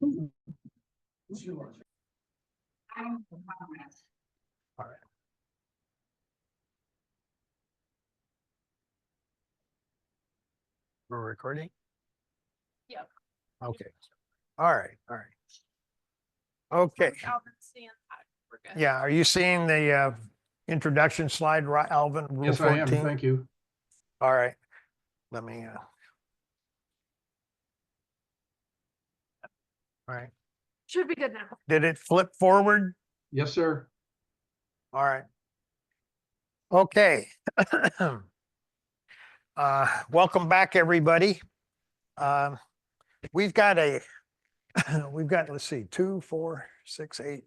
All right. We're recording? Yep. Okay. All right. All right. Okay. Alvin's seeing that. We're good. Yeah. Are you seeing the introduction slide, Alvin? Rule Yes, I 14? am. Thank you. All right. Let me. All right. Should be good now. Did it flip forward? Yes, sir. All right. Okay. Welcome back, everybody. We've got, let's see, 2, 4, 6, 8,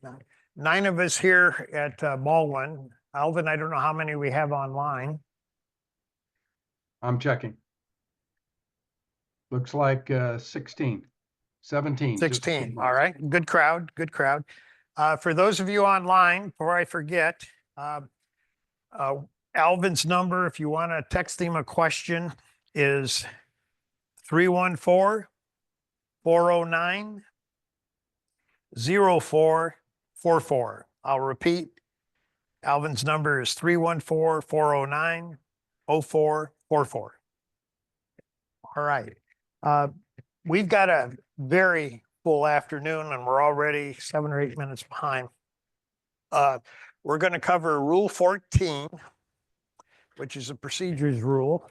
9 of us here at Baldwin. Alvin, I don't know how many we have online. I'm checking. Looks like 16, 17. 16. All right. Good crowd. Good crowd. For those of you online, before I forget, Alvin's number, if you want to text him a question, is 314-409-0444. I'll repeat. Alvin's number is 314-409-0444. All right. We've got a very full afternoon and we're already 7 or 8 minutes behind. We're going to cover Rule 14, which is a procedures rule,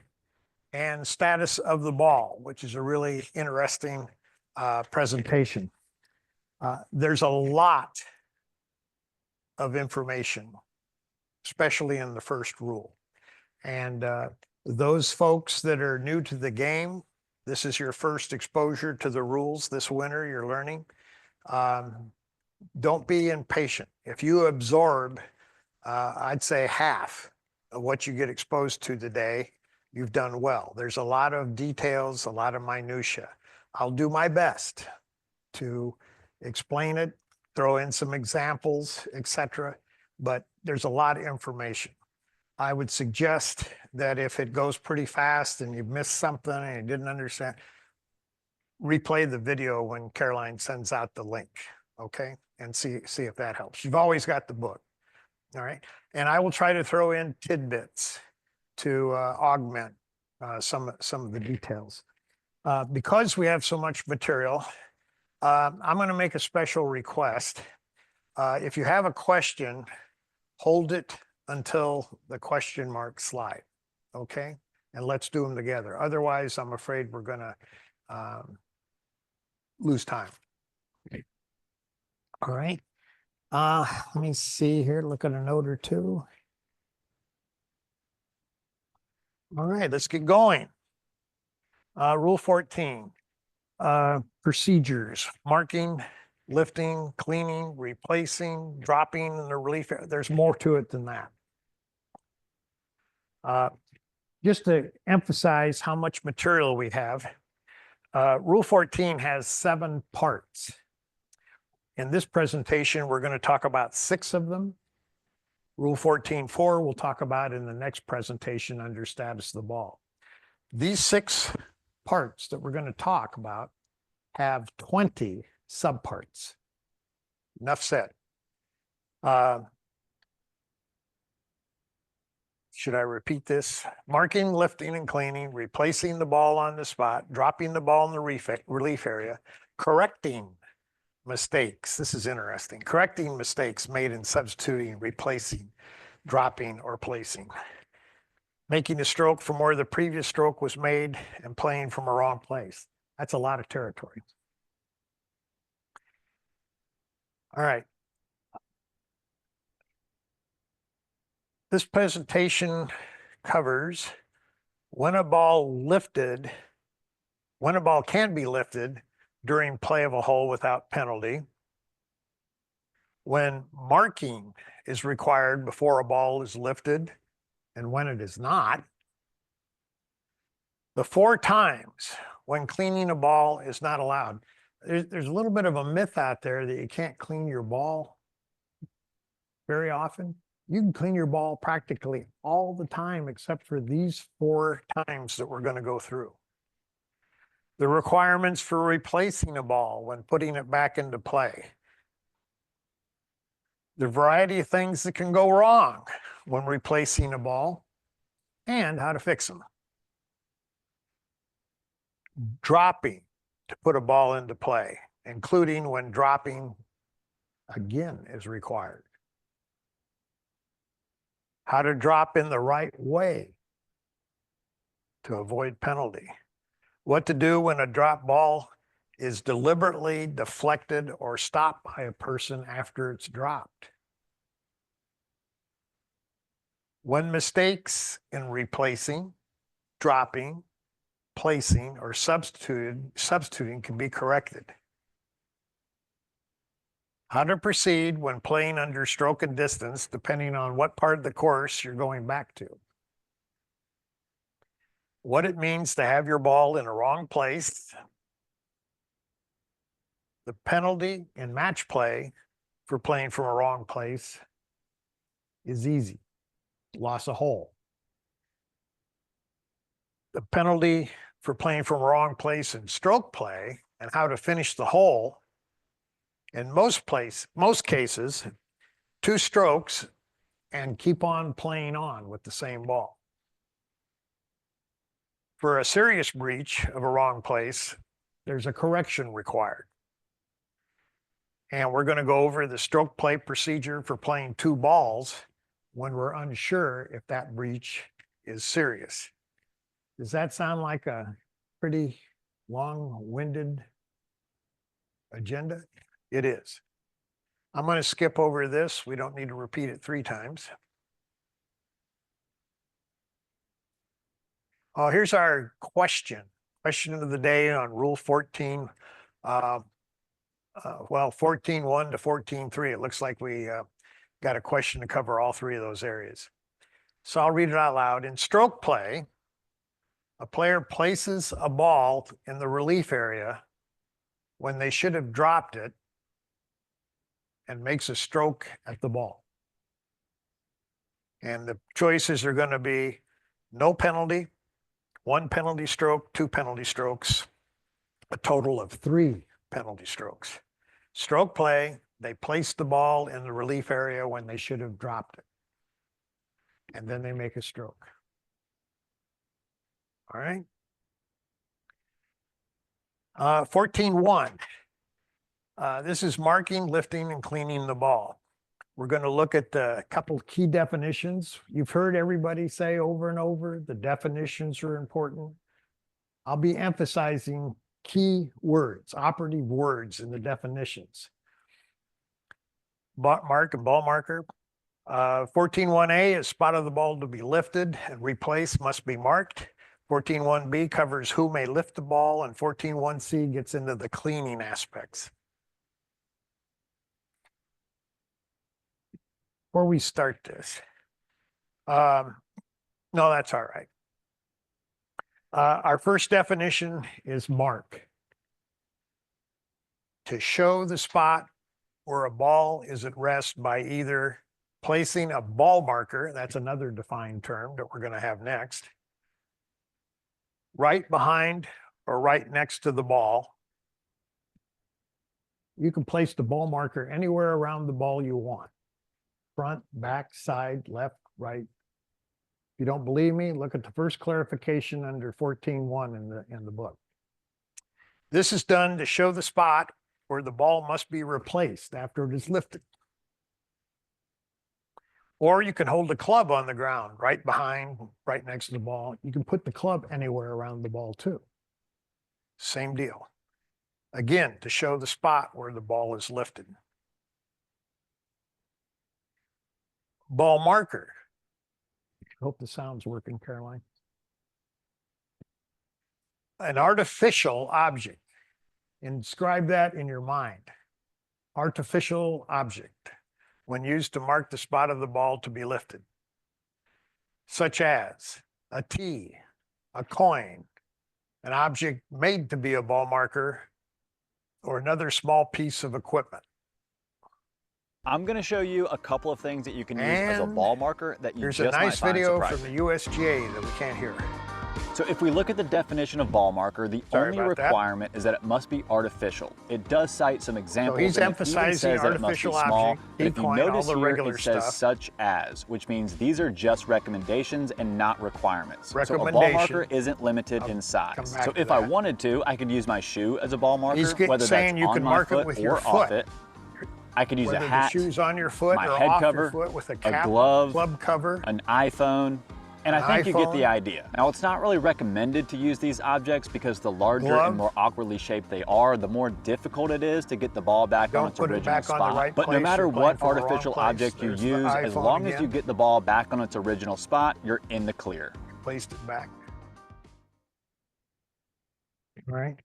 and status of the ball, which is a really interesting presentation. There's a lot of information, especially in the first rule. And those folks that are new to the game, this is your first exposure to the rules this winter, you're learning. Don't be impatient. If you absorb, I'd say half of what you get exposed to today, you've done well. There's a lot of details, a lot of minutia. I'll do my best to explain it, throw in some examples, etc. But there's a lot of information. I would suggest that if it goes pretty fast and you've missed something and you didn't understand, replay the video when Caroline sends out the link, okay? And see if that helps. You've always got the book, all right? And I will try to throw in tidbits to augment some of the details. Because we have so much material, I'm going to make a special request. If you have a question, hold it until the question mark slide, okay? And let's do them together. Otherwise, I'm afraid we're going to lose time. All right. Let me see here, look at a note or two. All right, let's get going. Rule 14, procedures, marking, lifting, cleaning, replacing, dropping in the relief. There's more to it than that. Just to emphasize how much material we have, Rule 14 has 7 parts. In this presentation, we're going to talk about 6 of them. Rule 14.4 we'll talk about in the next presentation under status of the ball. These 6 parts that we're going to talk about have 20 subparts. Enough said. Should I repeat this? Marking, lifting, and cleaning, replacing the ball on the spot, dropping the ball in the relief area, correcting mistakes. This is interesting. Correcting mistakes made in substituting, replacing, dropping, or placing. Making a stroke from where the previous stroke was made and playing from a wrong place. That's a lot of territory. All right. This presentation covers when a ball can be lifted during play of a hole without penalty, when marking is required before a ball is lifted, and when it is not, the 4 times when cleaning a ball is not allowed. There's a little bit of a myth out there that you can't clean your ball very often. You can clean your ball practically all the time except for these 4 times that we're going to go through. The requirements for replacing a ball when putting it back into play. The variety of things that can go wrong when replacing a ball and how to fix them. Dropping to put a ball into play, including when dropping again is required. How to drop in the right way to avoid penalty. What to do when a drop ball is deliberately deflected or stopped by a person after it's dropped. When mistakes in replacing, dropping, placing, or substituting can be corrected. How to proceed when playing under stroke and distance, depending on what part of the course you're going back to. What it means to have your ball in a wrong place. The penalty in match play for playing from a wrong place is easy. Loss a hole. The penalty for playing from a wrong place in stroke play and how to finish the hole. In most cases, 2 strokes and keep on playing on with the same ball. For a serious breach of a wrong place, there's a correction required. And we're going to go over the stroke play procedure for playing 2 balls when we're unsure if that breach is serious. Does that sound like a pretty long-winded agenda? It is. I'm going to skip over this. We don't need to repeat it 3 times. Oh, here's our question of the day on Rule 14. 14.1 to 14.3. It looks like we got a question to cover all 3 of those areas. So I'll read it out loud. In stroke play, a player places a ball in the relief area when they should have dropped it and makes a stroke at the ball. And the choices are going to be no penalty, 1 penalty stroke, 2 penalty strokes, a total of 3 penalty strokes. Stroke play, they place the ball in the relief area when they should have dropped it. And then they make a stroke. All right. 14.1. This is marking, lifting, and cleaning the ball. We're going to look at a couple key definitions. You've heard everybody say over and over, the definitions are important. I'll be emphasizing key words, operative words in the definitions. Mark and ball marker. 14.1a is spot of the ball to be lifted and replaced must be marked. 14.1b covers who may lift the ball, and 14.1c gets into the cleaning aspects. Before we start this, no, that's all right. Our first definition is mark. To show the spot where a ball is at rest by either placing a ball marker, that's another defined term that we're going to have next, right behind or right next to the ball. You can place the ball marker anywhere around the ball you want. Front, back, side, left, right. If you don't believe me, look at the first clarification under 14.1 in the book. This is done to show the spot where the ball must be replaced after it is lifted. Or you can hold the club on the ground right behind, right next to the ball. You can put the club anywhere around the ball too. Same deal. Again, to show the spot where the ball is lifted. Ball marker. Hope the sound's working, Caroline. An artificial object. Inscribe that in your mind. Artificial object, when used to mark the spot of the ball to be lifted, such as a tee, a coin, an object made to be a ball marker, or another small piece of equipment. I'm going to show you a couple of things that you can use as a And ball marker that you Here's just a nice might find video surprising. from the USGA that we can't hear. So if we look at the definition of ball marker, the Sorry only about that. requirement is that it must be artificial. It does cite some examples. he's and it even emphasizing says that it must be artificial small, object, but if you decoy, all notice the here, regular it says stuff. such as, which means these are just recommendations and not requirements. So a ball Recommendation. marker isn't limited in come size. back So to if I that. wanted to, I could use my shoe as a ball marker, whether saying that's you on can my mark it foot with or your off foot. it. I could use Whether a the hat, shoe's on your foot my or head off cover, your foot with a a cap, glove, club cover. an iPhone, and An I think you get the iPhone. idea. Now, it's not really recommended to use these objects because the larger Glove. and more awkwardly shaped they are, the more difficult it is to get the ball back on Don't its put it original back on the spot. right But no place, matter you're playing what for the wrong artificial place. object you There's the use, as iPhone long as again. you get the ball back on its original spot, you're in the clear. Placed it back. All right.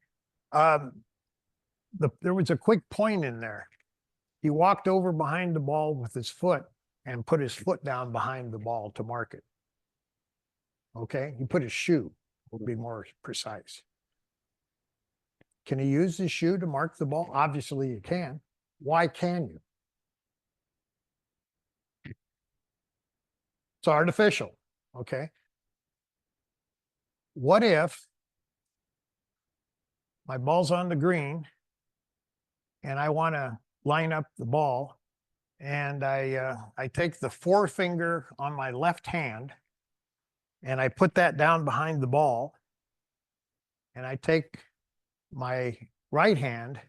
There was a quick point in there. He walked over behind the ball with his foot and put his foot down behind the ball to mark it. Okay, he put his shoe, will be more precise. Can he use his shoe to mark the ball? Obviously you can. Why can you? It's artificial, okay? What if my ball's on the green and I want to line up the ball and I take the forefinger on my left hand and I put that down behind the ball and I take my right hand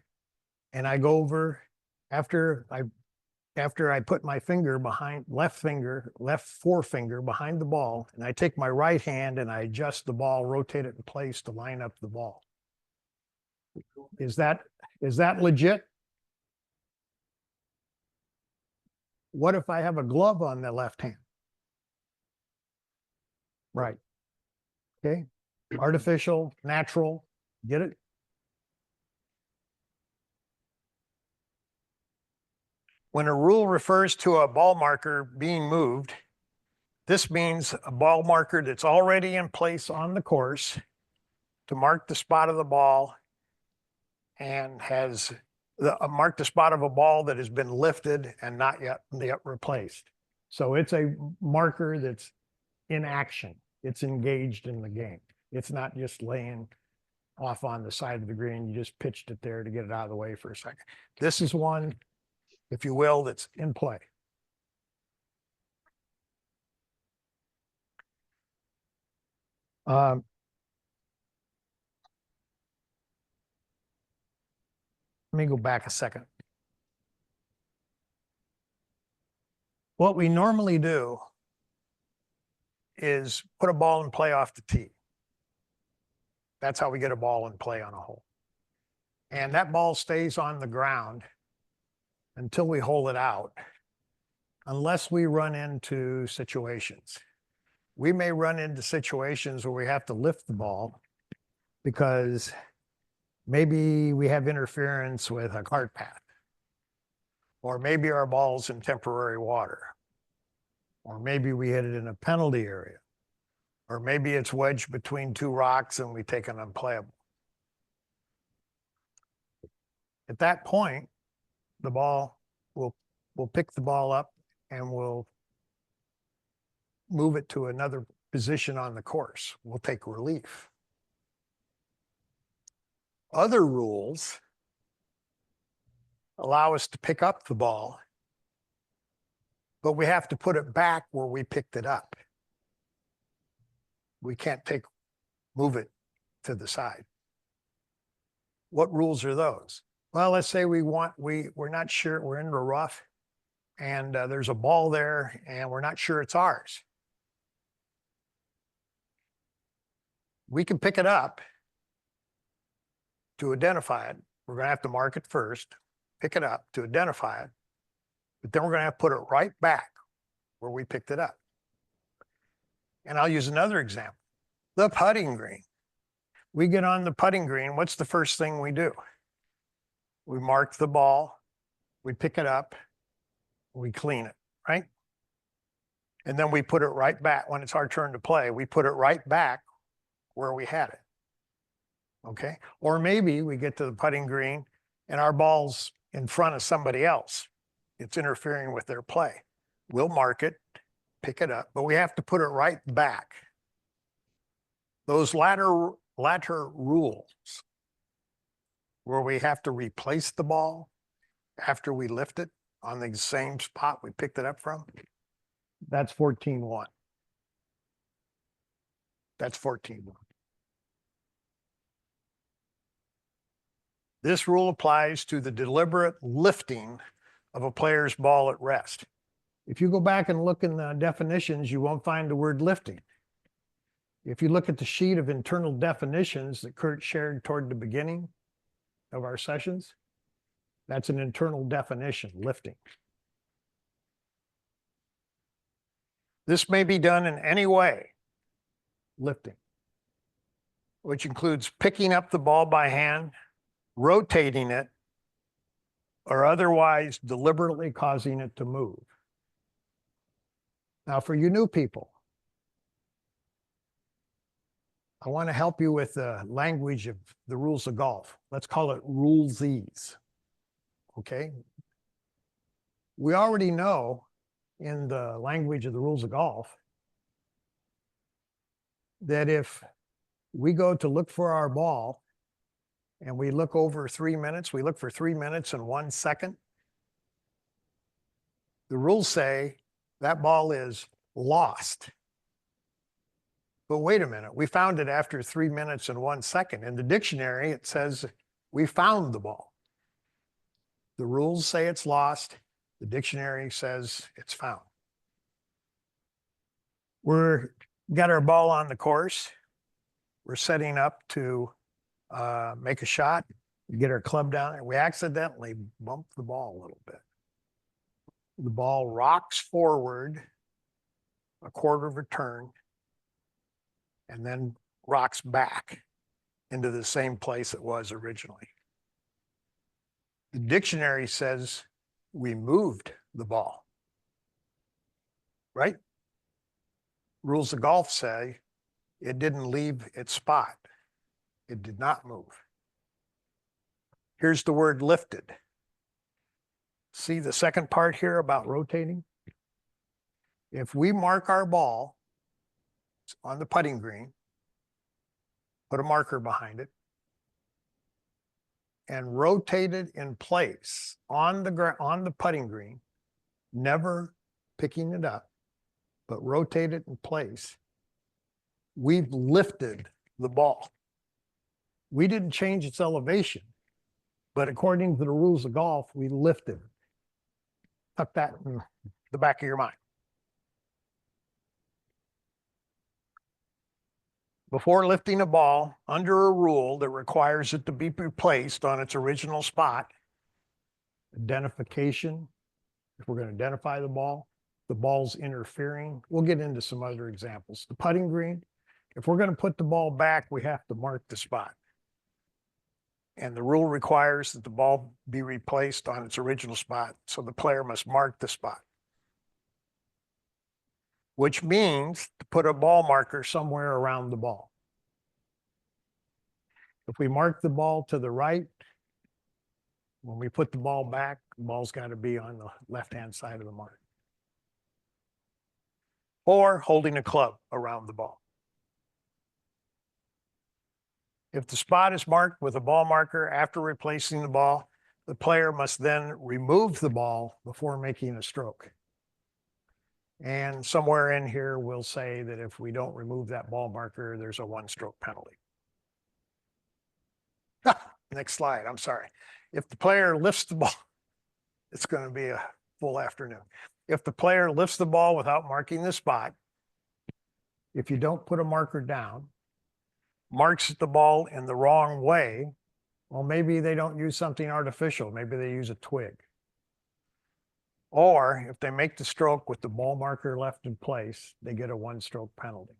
and I go over after I put my finger behind left forefinger behind the ball and I take my right hand and I adjust the ball, rotate it in place to line up the ball. Is that legit? What if I have a glove on the left hand? Right. Okay. Artificial, natural, get it? When a rule refers to a ball marker being moved, this means a ball marker that's already in place on the course to mark the spot of the ball and has marked the spot of a ball that has been lifted and not yet replaced. So it's a marker that's in action. It's engaged in the game. It's not just laying off on the side of the green. You just pitched it there to get it out of the way for a second. This is one, if you will, that's in play. Let me go back a second. What we normally do is put a ball in play off the tee. That's how we get a ball in play on a hole. And that ball stays on the ground until we hole it out, unless we run into situations. We may run into situations where we have to lift the ball because maybe we have interference with a cart path, or maybe our ball's in temporary water, or maybe we hit it in a penalty area, or maybe it's wedged between two rocks and we take an unplayable. At that point, the ball we'll pick the ball up and we'll move it to another position on the course. We'll take relief. Other rules allow us to pick up the ball, but we have to put it back where we picked it up. We can't move it to the side. What rules are those? Well, let's say we're not sure, we're in the rough and there's a ball there and we're not sure it's ours. We can pick it up to identify it. We're going to have to mark it first, pick it up to identify it, but then we're going to have to put it right back where we picked it up. And I'll use another example, the putting green. We get on the putting green, what's the first thing we do? We mark the ball, we pick it up, we clean it, right? And then we put it right back when it's our turn to play. We put it right back where we had it, okay? Or maybe we get to the putting green and our ball's in front of somebody else. It's interfering with their play. We'll mark it, pick it up, but we have to put it right back Those latter rules where we have to replace the ball after we lift it on the same spot we picked it up from, that's 14.1. That's 14.1. This rule applies to the deliberate lifting of a player's ball at rest. If you go back and look in the definitions, you won't find the word lifting. If you look at the sheet of internal definitions that Kurt shared toward the beginning of our sessions, that's an internal definition, lifting. This may be done in any way, lifting, which includes picking up the ball by hand, rotating it, or otherwise deliberately causing it to move. Now, for you new people, I want to help you with the language of the rules of golf. Let's call it rulesies. Okay? We already know in the language of the rules of golf that if we go to look for our ball and we look over 3 minutes, we look for 3 minutes and 1 second, the rules say that ball is lost. But wait a minute, we found it after 3 minutes and 1 second. In the dictionary, it says we found the ball. The rules say it's lost. The dictionary says it's found. We're got our ball on the course. We're setting up to make a shot. We get our club down and we accidentally bump the ball a little bit. The ball rocks forward a quarter of a turn and then rocks back into the same place it was originally. The dictionary says we moved the ball, right? Rules of golf say it didn't leave its spot. It did not move. Here's the word lifted. See the second part here about rotating? If we mark our ball on the putting green, put a marker behind it, and rotate it in place on the putting green, never picking it up, but rotate it in place, we've lifted the ball. We didn't change its elevation, but according to the rules of golf, we lifted it. Tuck that in the back of your mind. Before lifting a ball under a rule that requires it to be replaced on its original spot, identification, if we're going to identify the ball's interfering. We'll get into some other examples. The putting green, if we're going to put the ball back, we have to mark the spot. And the rule requires that the ball be replaced on its original spot, so the player must mark the spot. Which means to put a ball marker somewhere around the ball. If we mark the ball to the right, when we put the ball back, the ball's got to be on the left-hand side of the mark. Or holding a club around the ball. If the spot is marked with a ball marker after replacing the ball, the player must then remove the ball before making a stroke. And somewhere in here, we'll say that if we don't remove that ball marker, there's a 1-stroke penalty. Next slide, I'm sorry. If the player lifts the ball, it's going to be a full afternoon. If the player lifts the ball without marking the spot, if you don't put a marker down, marks the ball in the wrong way, well, maybe they don't use something artificial. Maybe they use a twig. Or if they make the stroke with the ball marker left in place, they get a 1-stroke penalty.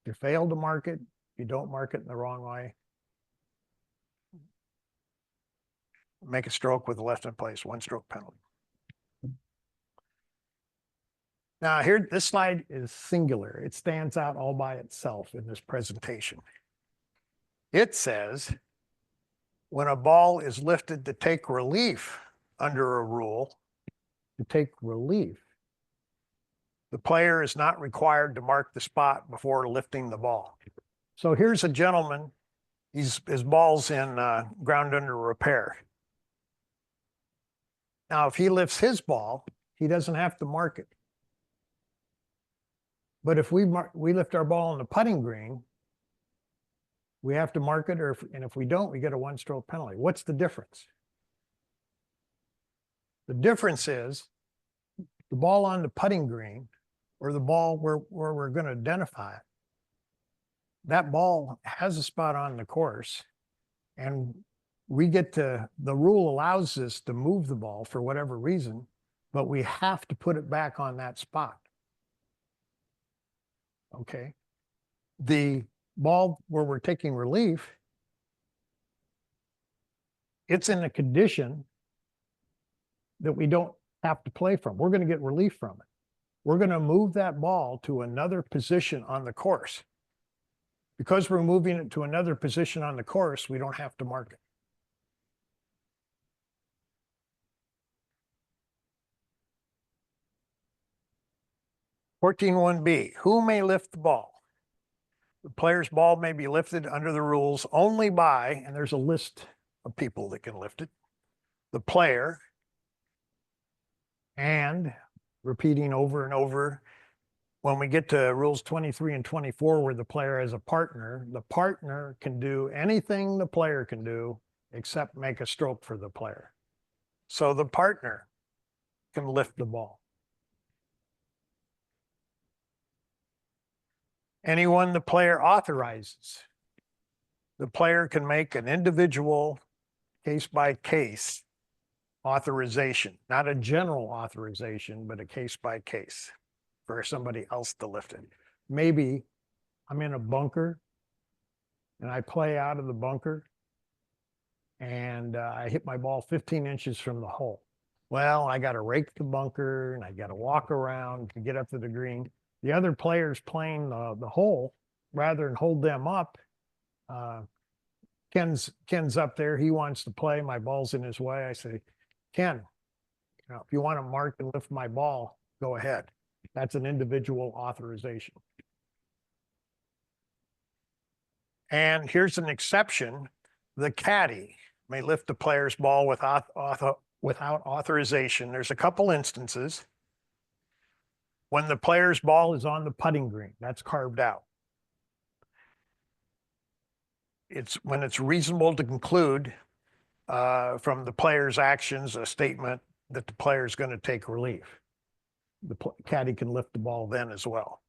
If you fail to mark it, you don't mark it in the wrong way, make a stroke with the left in place, 1-stroke penalty. Now here, this slide is singular. It stands out all by itself in this presentation. It says, when a ball is lifted to take relief under a rule, to take relief, The player is not required to mark the spot before lifting the ball. So here's a gentleman, his ball's in ground under repair. Now, if he lifts his ball, he doesn't have to mark it. But if we lift our ball on the putting green, we have to mark it, and if we don't, we get a one-stroke penalty. What's the difference? The difference is the ball on the putting green, or the ball where we're going to identify it, that ball has a spot on the course, and the rule allows us to move the ball for whatever reason, but we have to put it back on that spot. Okay. The ball where we're taking relief, it's in a condition that we don't have to play from. We're going to get relief from it. We're going to move that ball to another position on the course. Because we're moving it to another position on the course, we don't have to mark it. (14.1)(b). Who may lift the ball? The player's ball may be lifted under the rules only by, and there's a list of people that can lift it, the player, and repeating over and over, when we get to rules 23 and 24, where the player has a partner, the partner can do anything the player can do except make a stroke for the player. So the partner can lift the ball. Anyone the player authorizes. The player can make an individual case-by-case authorization, not a general authorization, but a case-by-case for somebody else to lift it. Maybe I'm in a bunker and I play out of the bunker and I hit my ball 15 inches from the hole. Well, I got to rake the bunker and I got to walk around to get up to the green. The other players playing the hole, rather than hold them up, Ken's up there. He wants to play. My ball's in his way. I say, Ken, if you want to mark and lift my ball, go ahead. That's an individual authorization. And here's an exception. The caddy may lift the player's ball without authorization. There's a couple instances. When the player's ball is on the putting green, that's carved out. It's when it's reasonable to conclude from the player's actions, a statement that the player is going to take relief. The caddy can lift the ball then as well.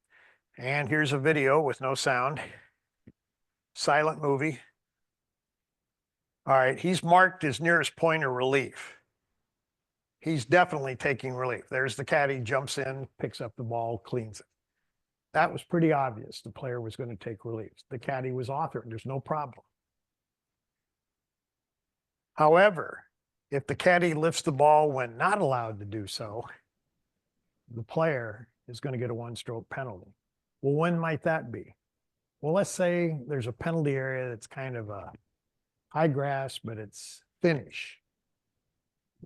And here's a video with no sound. Silent movie. All right, he's marked his nearest point of relief. He's definitely taking relief. There's the caddy, jumps in, picks up the ball, cleans it. That was pretty obvious. The player was going to take relief. The caddy was authored. There's no problem. However, if the caddy lifts the ball when not allowed to do so, the player is going to get a one-stroke penalty. Well, when might that be? Well, let's say there's a penalty area that's kind of a high grass, but it's finish.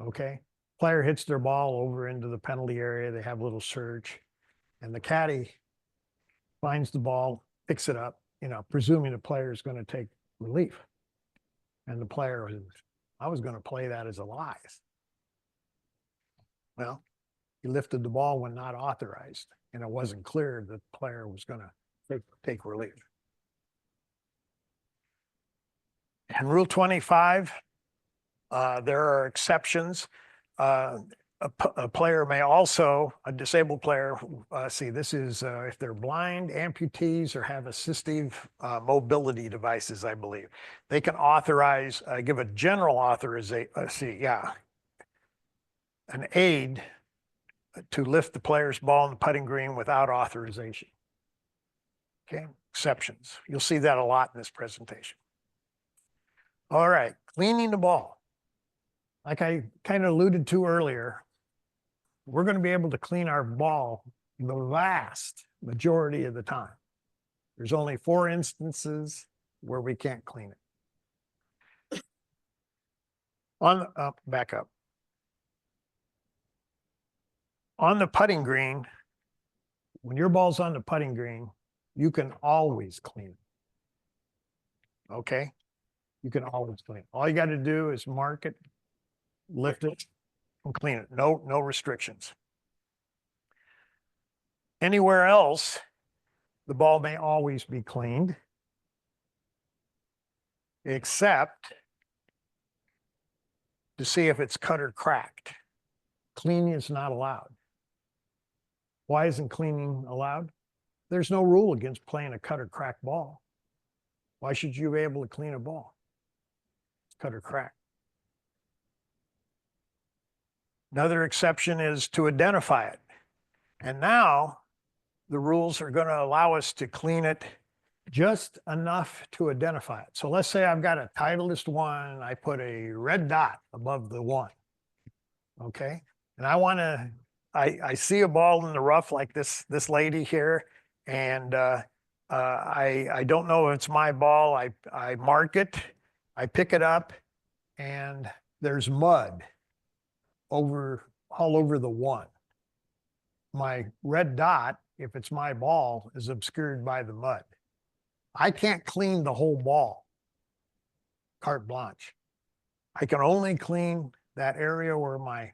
Okay? Player hits their ball over into the penalty area. They have a little surge, and the caddy finds the ball, picks it up, presuming the player is going to take relief. And the player is, I was going to play that as a lie. Well, he lifted the ball when not authorized, and it wasn't clear that the player was going to take relief. And Rule 25, there are exceptions. A player may also, a disabled player, this is if they're blind, amputees, or have assistive mobility devices, I believe. They can authorize, give a general authorization, an aid to lift the player's ball in the putting green without authorization. Okay, exceptions. You'll see that a lot in this presentation. All right, cleaning the ball. Like I kind of alluded to earlier, we're going to be able to clean our ball the vast majority of the time. There's only 4 instances where we can't clean it. Back up. On the putting green, When your ball's on the putting green, you can always clean it. Okay? You can always clean it. All you got to do is mark it, lift it, and clean it. No restrictions. Anywhere else, the ball may always be cleaned, except to see if it's cut or cracked. Cleaning is not allowed. Why isn't cleaning allowed? There's no rule against playing a cut or cracked ball. Why should you be able to clean a ball? It's cut or cracked. Another exception is to identify it. And now the rules are going to allow us to clean it just enough to identify it. So let's say I've got a Titleist 1, I put a red dot above the 1. Okay. And I want to, I see a ball in the rough like this lady here, and I don't know if it's my ball. I mark it, I pick it up, and there's mud all over the 1. My red dot, if it's my ball, is obscured by the mud. I can't clean the whole ball, carte blanche. I can only clean that area where my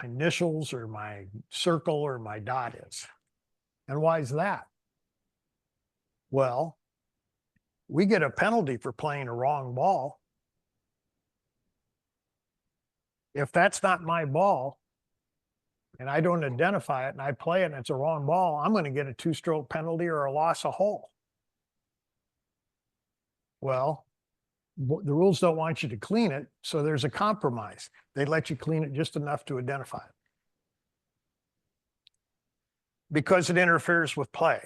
initials or my circle or my dot is. And why is that? Well, we get a penalty for playing a wrong ball. If that's not my ball and I don't identify it and I play it and it's a wrong ball, I'm going to get a 2-stroke penalty or a loss of hole. Well, the rules don't want you to clean it, so there's a compromise. They let you clean it just enough to identify it, because it interferes with play.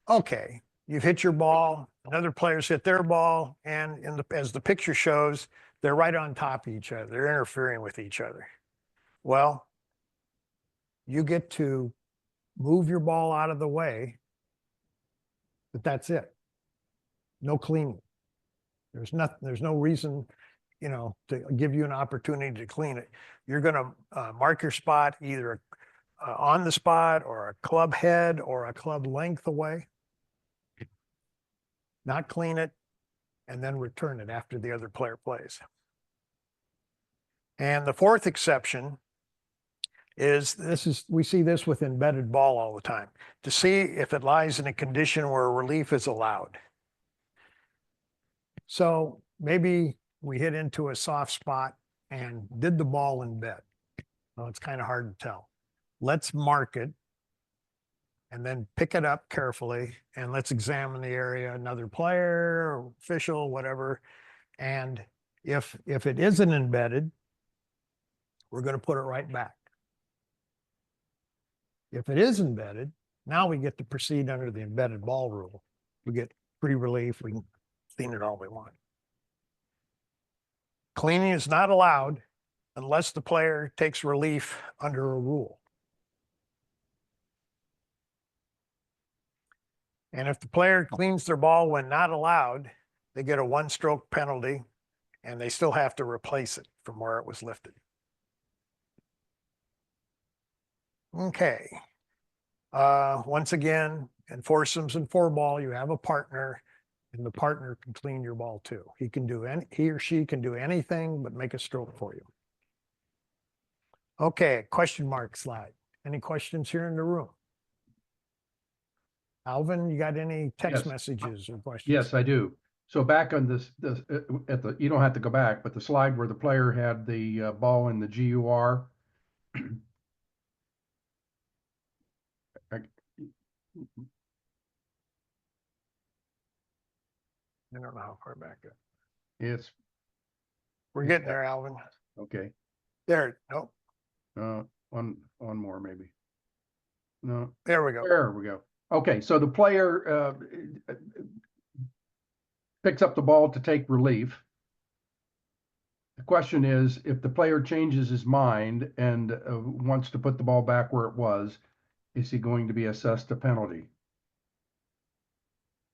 Okay, you've hit your ball, another player's hit their ball, and as the picture shows, they're right on top of each other. They're interfering with each other. Well, you get to move your ball out of the way, but that's it. No cleaning. There's no reason, to give you an opportunity to clean it. You're going to mark your spot either on the spot or a club head or a club length away. Not clean it and then return it after the other player plays. And the fourth exception is we see this with embedded ball all the time, to see if it lies in a condition where relief is allowed. So maybe we hit into a soft spot and did the ball embed. Well, it's kind of hard to tell. Let's mark it and then pick it up carefully and let's examine the area, another player, official, whatever. And if it isn't embedded, we're going to put it right back. If it is embedded, now we get to proceed under the embedded ball rule. We get free relief. We can clean it all we want. Cleaning is not allowed unless the player takes relief under a rule. And if the player cleans their ball when not allowed, they get a 1-stroke penalty and they still have to replace it from where it was lifted. Okay. Once again, in foursomes and 4-ball, you have a partner, and the partner can clean your ball too. He or she can do anything but make a stroke for you. Okay, question mark slide. Any questions here in the room? Alvin, you got any text Yes. messages or questions? Yes, I do. So back on this you don't have to go back, but the slide where the player had the ball in the GUR. I don't know how far back. It's We're getting there, Alvin. okay. There, nope. One more maybe. No, There we go. there we go. Okay, so the player picks up the ball to take relief. The question is, if the player changes his mind and wants to put the ball back where it was, is he going to be assessed a penalty?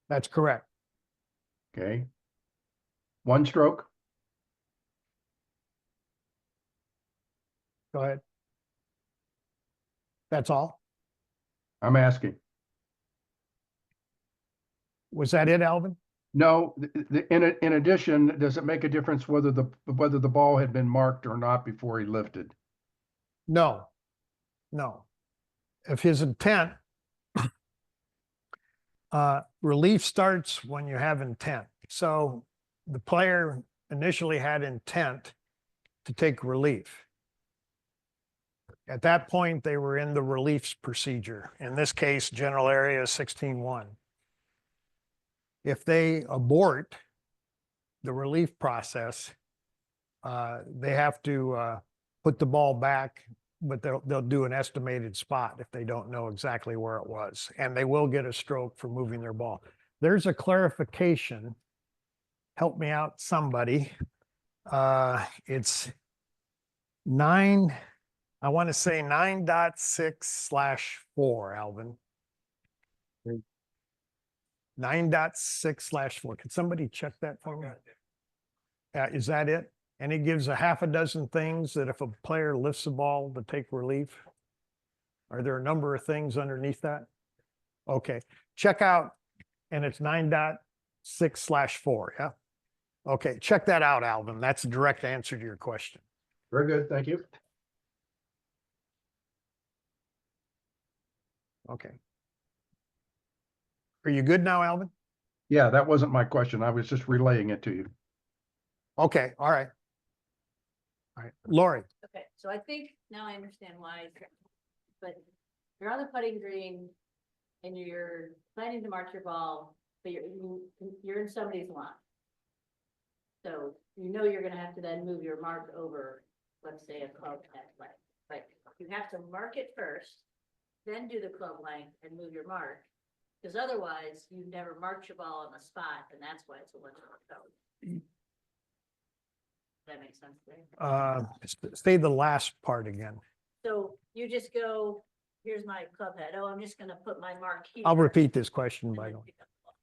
That's correct. Okay. 1 stroke. Go ahead. That's all. I'm asking. Was that it, Alvin? No, in addition, does it make a difference whether the ball had been marked or not before he lifted? No, no. If his intent, relief starts when you have intent. So the player initially had intent to take relief. At that point, they were in the relief procedure. In this case, general area 16-1. If they abort the relief process, they have to put the ball back, but they'll do an estimated spot if they don't know exactly where it was. And they will get a stroke for moving their ball. There's a clarification. Help me out, somebody. It's 9, I want to say 9.6/4, Alvin. 9.6/4. Can somebody check that for me? Is that it? And it gives a half a dozen things that if a player lifts the ball to take relief. Are there a number of things underneath that? Okay, check out, and it's 9.6/4, yeah? Okay, check that out, Alvin. That's a direct answer to your question. Very good, thank you. Okay. Are you good now, Alvin? Yeah, that wasn't my question. I was just relaying it to you. Okay, all right. All right, Lori, Okay, so I think now I understand why, but you're on the putting green and you're planning to mark your ball, but you're in somebody's line. So you know you're gonna have to then move your mark over, let's say a club length, but you have to mark it first, then do the club length and move your mark. Because otherwise you never marked your ball on the spot, and that's why it's a one code. That makes sense there. say the last part again. So you just go, here's my club head. Oh, I'm just gonna put my mark here. I'll repeat this question and by then the way. pick up the ball.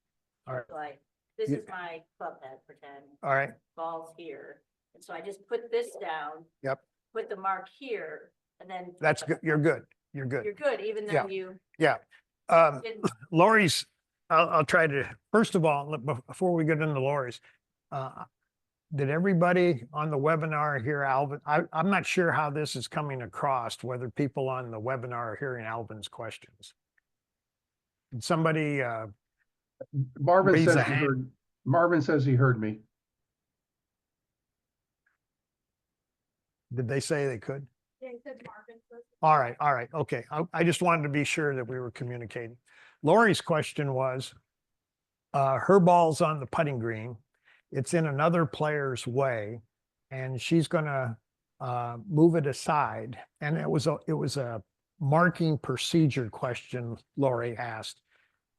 All right. So this You- is my club head, pretend, All right, ball's here. And so I just put this down. Yep. Put the mark here and then. that's good. You're good. You're good. You're good, even Yeah. though you Yeah. didn't. Lori's, I'll try to, first of all, before we get into Lori's, did everybody on the webinar hear Alvin? I'm not sure how this is coming across, whether people on the webinar are hearing Alvin's questions. Did somebody, Marvin Raise says a he hand. heard, Marvin says he heard me. did they say they could? Yeah, he said Marvin was. All right, okay. I just wanted to be sure that we were communicating. Lori's question was, her ball's on the putting green. It's in another player's way, and she's gonna move it aside. And it was a marking procedure question Lori asked.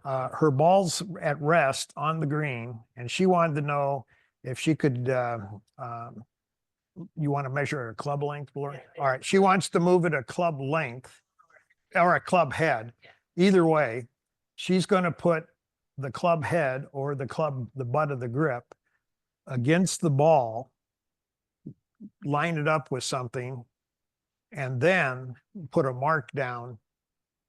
Her ball's at rest on the green, and she wanted to know if she could, you want to measure a club length, Lori? Yeah. All right, she wants to move it a club length or a club head. Either way, she's going to put the club head or the butt of the grip against the ball, line it up with something, and then put a mark down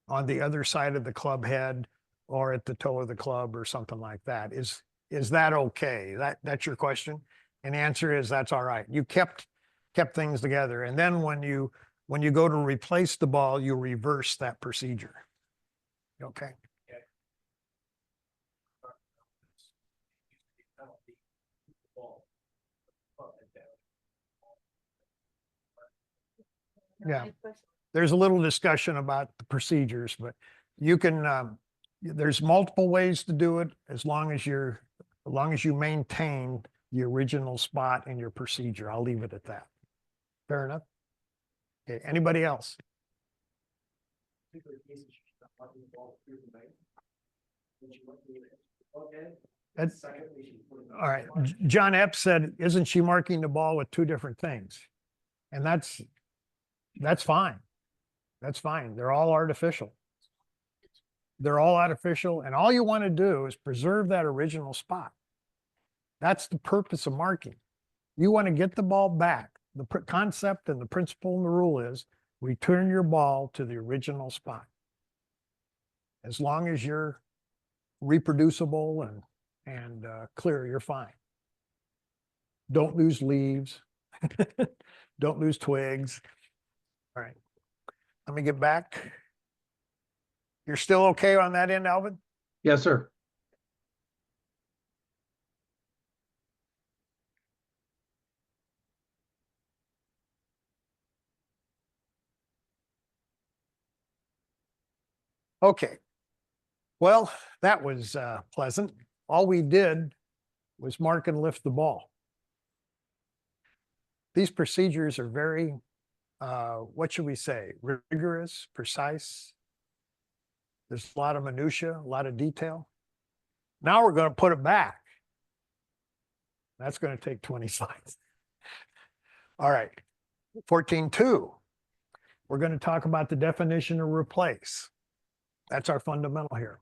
on the other side of the club head or at the toe of the club or something like that. Is that okay? That's your question? And the answer is that's all right. You kept things together. And then when you go to replace the ball, you reverse that procedure. Okay. Yeah. There's a little discussion about the procedures, but you can, there's multiple ways to do it as long as you maintain the original spot in your procedure. I'll leave it at that. Fair enough? Okay, anybody else? All right, John Epps said, isn't she marking the ball with two different things? And that's fine. That's fine. They're all artificial. They're all artificial, and all you want to do is preserve that original spot. That's the purpose of marking. You want to get the ball back. The concept and the principle and the rule is return your ball to the original spot. As long as you're reproducible and clear, you're fine. Don't lose leaves. Don't lose twigs. All right. Let me get back. You're still okay on that end, Alvin? Yes, sir. Okay. Well, that was pleasant. All we did was mark and lift the ball. These procedures are very, what should we say, rigorous, precise. There's a lot of minutia, a lot of detail. Now we're going to put it back. That's going to take 20 slides. All right, 14.2. We're going to talk about the definition of replace. That's our fundamental here.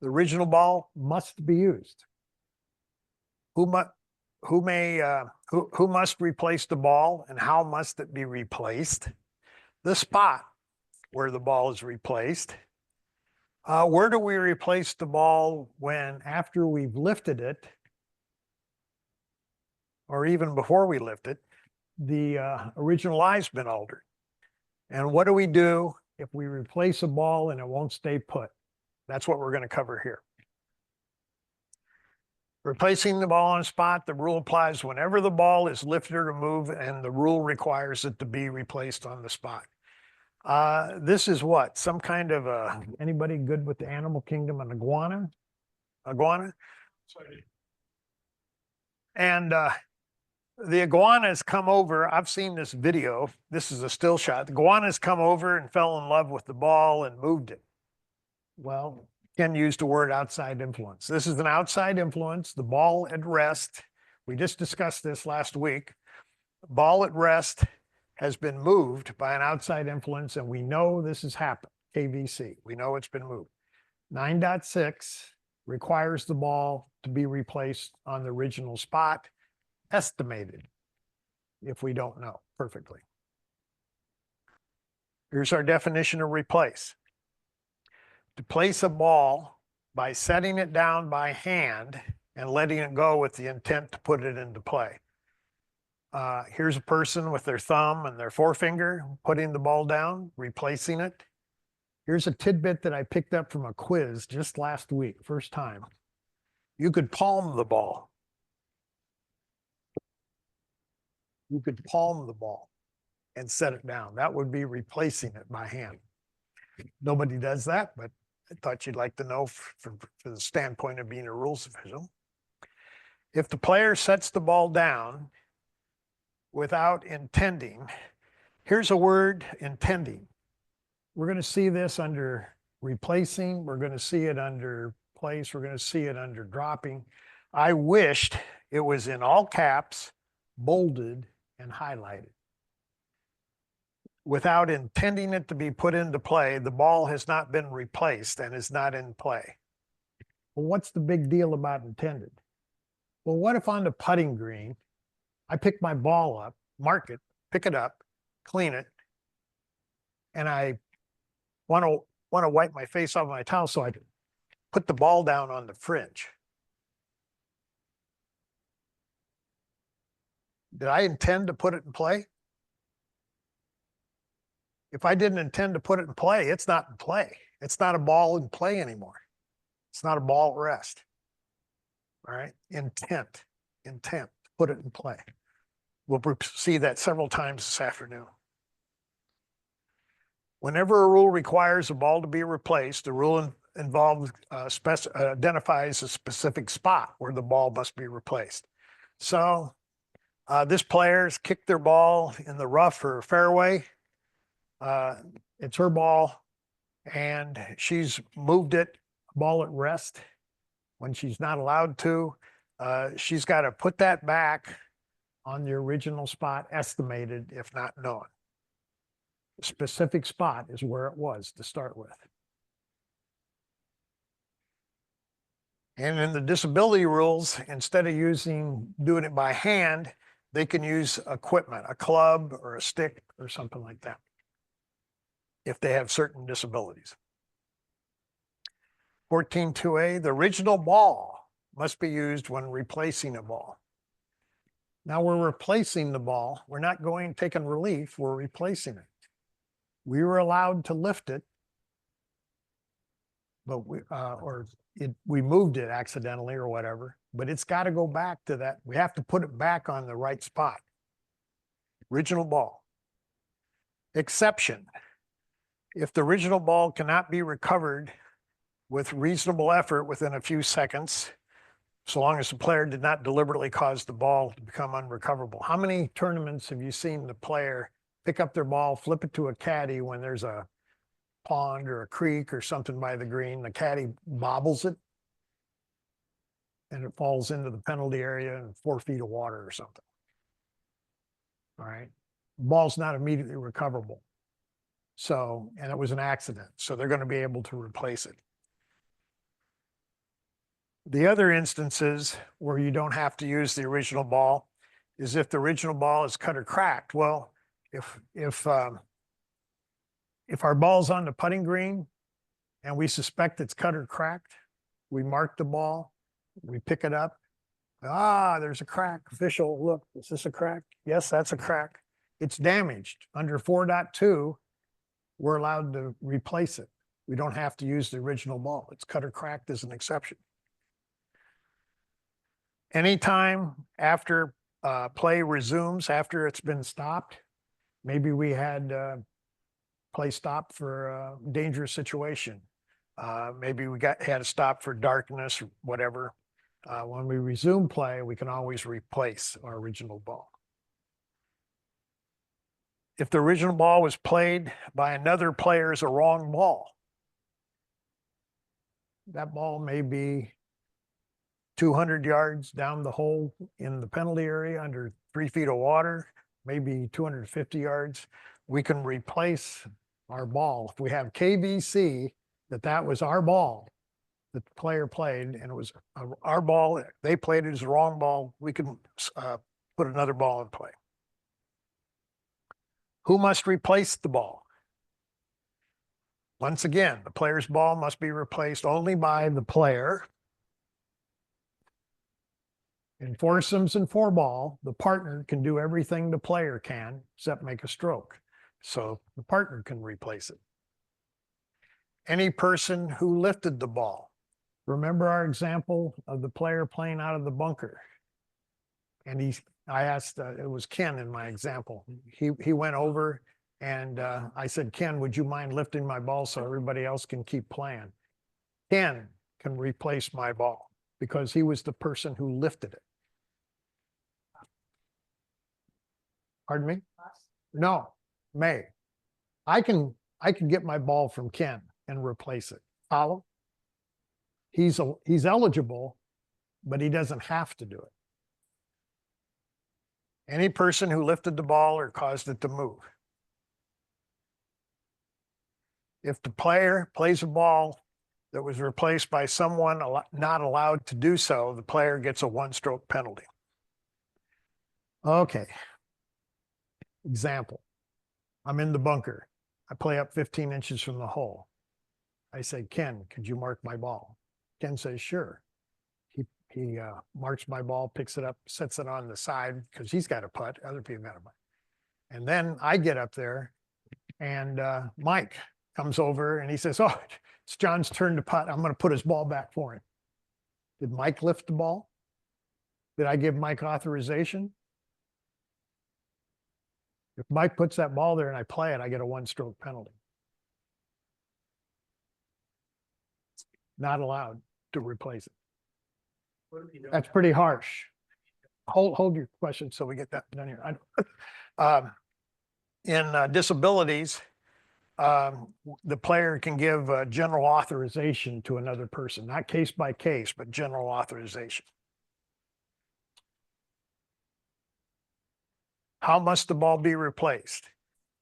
The original ball must be used. Who must replace the ball and how must it be replaced? The spot where the ball is replaced. Where do we replace the ball when after we've lifted it, or even before we lift it, the original lie's been altered? And what do we do if we replace a ball and it won't stay put? That's what we're going to cover here. Replacing the ball on a spot, the rule applies whenever the ball is lifted or moved, and the rule requires it to be replaced on the spot. This is what? Some kind of anybody good with the animal kingdom, an iguana? Iguana? And the iguanas come over. I've seen this video. This is a still shot. The iguanas come over and fell in love with the ball and moved it. Well, Ken used the word outside influence. This is an outside influence. The ball at rest. We just discussed this last week. Ball at rest has been moved by an outside influence, and we know this has happened. KVC. We know it's been moved. 9.6 requires the ball to be replaced on the original spot, estimated, if we don't know perfectly. Here's our definition of replace. To place a ball by setting it down by hand and letting it go with the intent to put it into play. Here's a person with their thumb and their forefinger putting the ball down, replacing it. Here's a tidbit that I picked up from a quiz just last week, first time. You could palm the ball. You could palm the ball and set it down. That would be replacing it by hand. Nobody does that, but I thought you'd like to know from the standpoint of being a rules official. If the player sets the ball down without intending, here's a word, intending. We're going to see this under replacing. We're going to see it under place. We're going to see it under dropping. I wished it was in all caps, bolded, and highlighted. Without intending it to be put into play, the ball has not been replaced and is not in play. Well, what's the big deal about intended? Well, what if on the putting green, I pick my ball up, mark it, pick it up, clean it, and I want to wipe my face off my towel so I can put the ball down on the fringe. Did I intend to put it in play? If I didn't intend to put it in play, it's not in play. It's not a ball in play anymore. It's not a ball at rest. All right, intent, to put it in play. We'll see that several times this afternoon. Whenever a rule requires a ball to be replaced, the rule identifies a specific spot where the ball must be replaced. So this player's kicked their ball in the rough or fairway. It's her ball, and she's moved it, ball at rest, when she's not allowed to. She's got to put that back on the original spot, estimated, if not known. The specific spot is where it was to start with. And in the disability rules, instead of doing it by hand, they can use equipment, a club or a stick or something like that, if they have certain disabilities. 14.2a, the original ball must be used when replacing a ball. Now we're replacing the ball. We're not going, taking relief, we're replacing it. We were allowed to lift it, but we moved it accidentally or whatever, but it's got to go back to that. We have to put it back on the right spot. Original ball. Exception. If the original ball cannot be recovered with reasonable effort within a few seconds, so long as the player did not deliberately cause the ball to become unrecoverable. How many tournaments have you seen the player pick up their ball, flip it to a caddy when there's a pond or a creek or something by the green, the caddy bobbles it and it falls into the penalty area in 4 feet of water or something. All right. The ball's not immediately recoverable. So, and it was an accident. So they're going to be able to replace it. The other instances where you don't have to use the original ball is if the original ball is cut or cracked. Well, if our ball's on the putting green and we suspect it's cut or cracked, we mark the ball, we pick it up. Ah, there's a crack. Official, look, is this a crack? Yes, that's a crack. It's damaged. Under 4.2, we're allowed to replace it. We don't have to use the original ball. It's cut or cracked as an exception. Anytime after play resumes, after it's been stopped, maybe we had play stopped for a dangerous situation. Maybe we had to stop for darkness or whatever. When we resume play, we can always replace our original ball. If the original ball was played by another player as a wrong ball, that ball may be 200 yards down the hole in the penalty area under 3 feet of water, maybe 250 yards. We can replace our ball. If we have KVC, that was our ball that the player played and it was our ball, they played it as the wrong ball, we can put another ball in play. Who must replace the ball? Once again, the player's ball must be replaced only by the player. In foursomes and 4-ball, the partner can do everything the player can except make a stroke. So the partner can replace it. Any person who lifted the ball. Remember our example of the player playing out of the bunker. And I asked, it was Ken in my example. He went over and I said, Ken, would you mind lifting my ball so everybody else can keep playing? Ken can replace my ball because he was the person who lifted it. Pardon me? No, May. I can get my ball from Ken and replace it. Follow? He's eligible, but he doesn't have to do it. Any person who lifted the ball or caused it to move. If the player plays a ball that was replaced by someone not allowed to do so, the player gets a 1-stroke penalty. Okay. Example. I'm in the bunker. I play up 15 inches from the hole. I say, Ken, could you mark my ball? Ken says, sure. He marks my ball, picks it up, sets it on the side because he's got a putt. Other people got a putt. And then I get up there and Mike comes over and he says, oh, it's John's turn to putt. I'm going to put his ball back for him. Did Mike lift the ball? Did I give Mike authorization? If Mike puts that ball there and I play it, I get a 1-stroke penalty. Not allowed to replace it. That's pretty harsh. Hold your question so we get that done here. In disabilities, the player can give general authorization to another person, not case by case, but general authorization. How must the ball be replaced?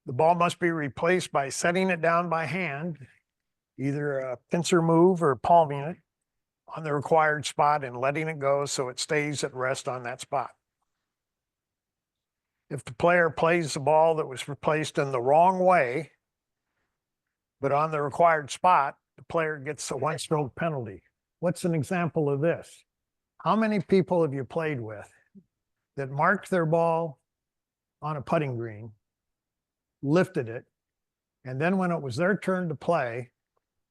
The ball must be replaced by setting it down by hand, either a pincer move or palming it on the required spot and letting it go so it stays at rest on that spot. If the player plays the ball that was replaced in the wrong way, but on the required spot, the player gets a one-stroke penalty. What's an example of this? How many people have you played with that marked their ball on a putting green, lifted it, and then when it was their turn to play,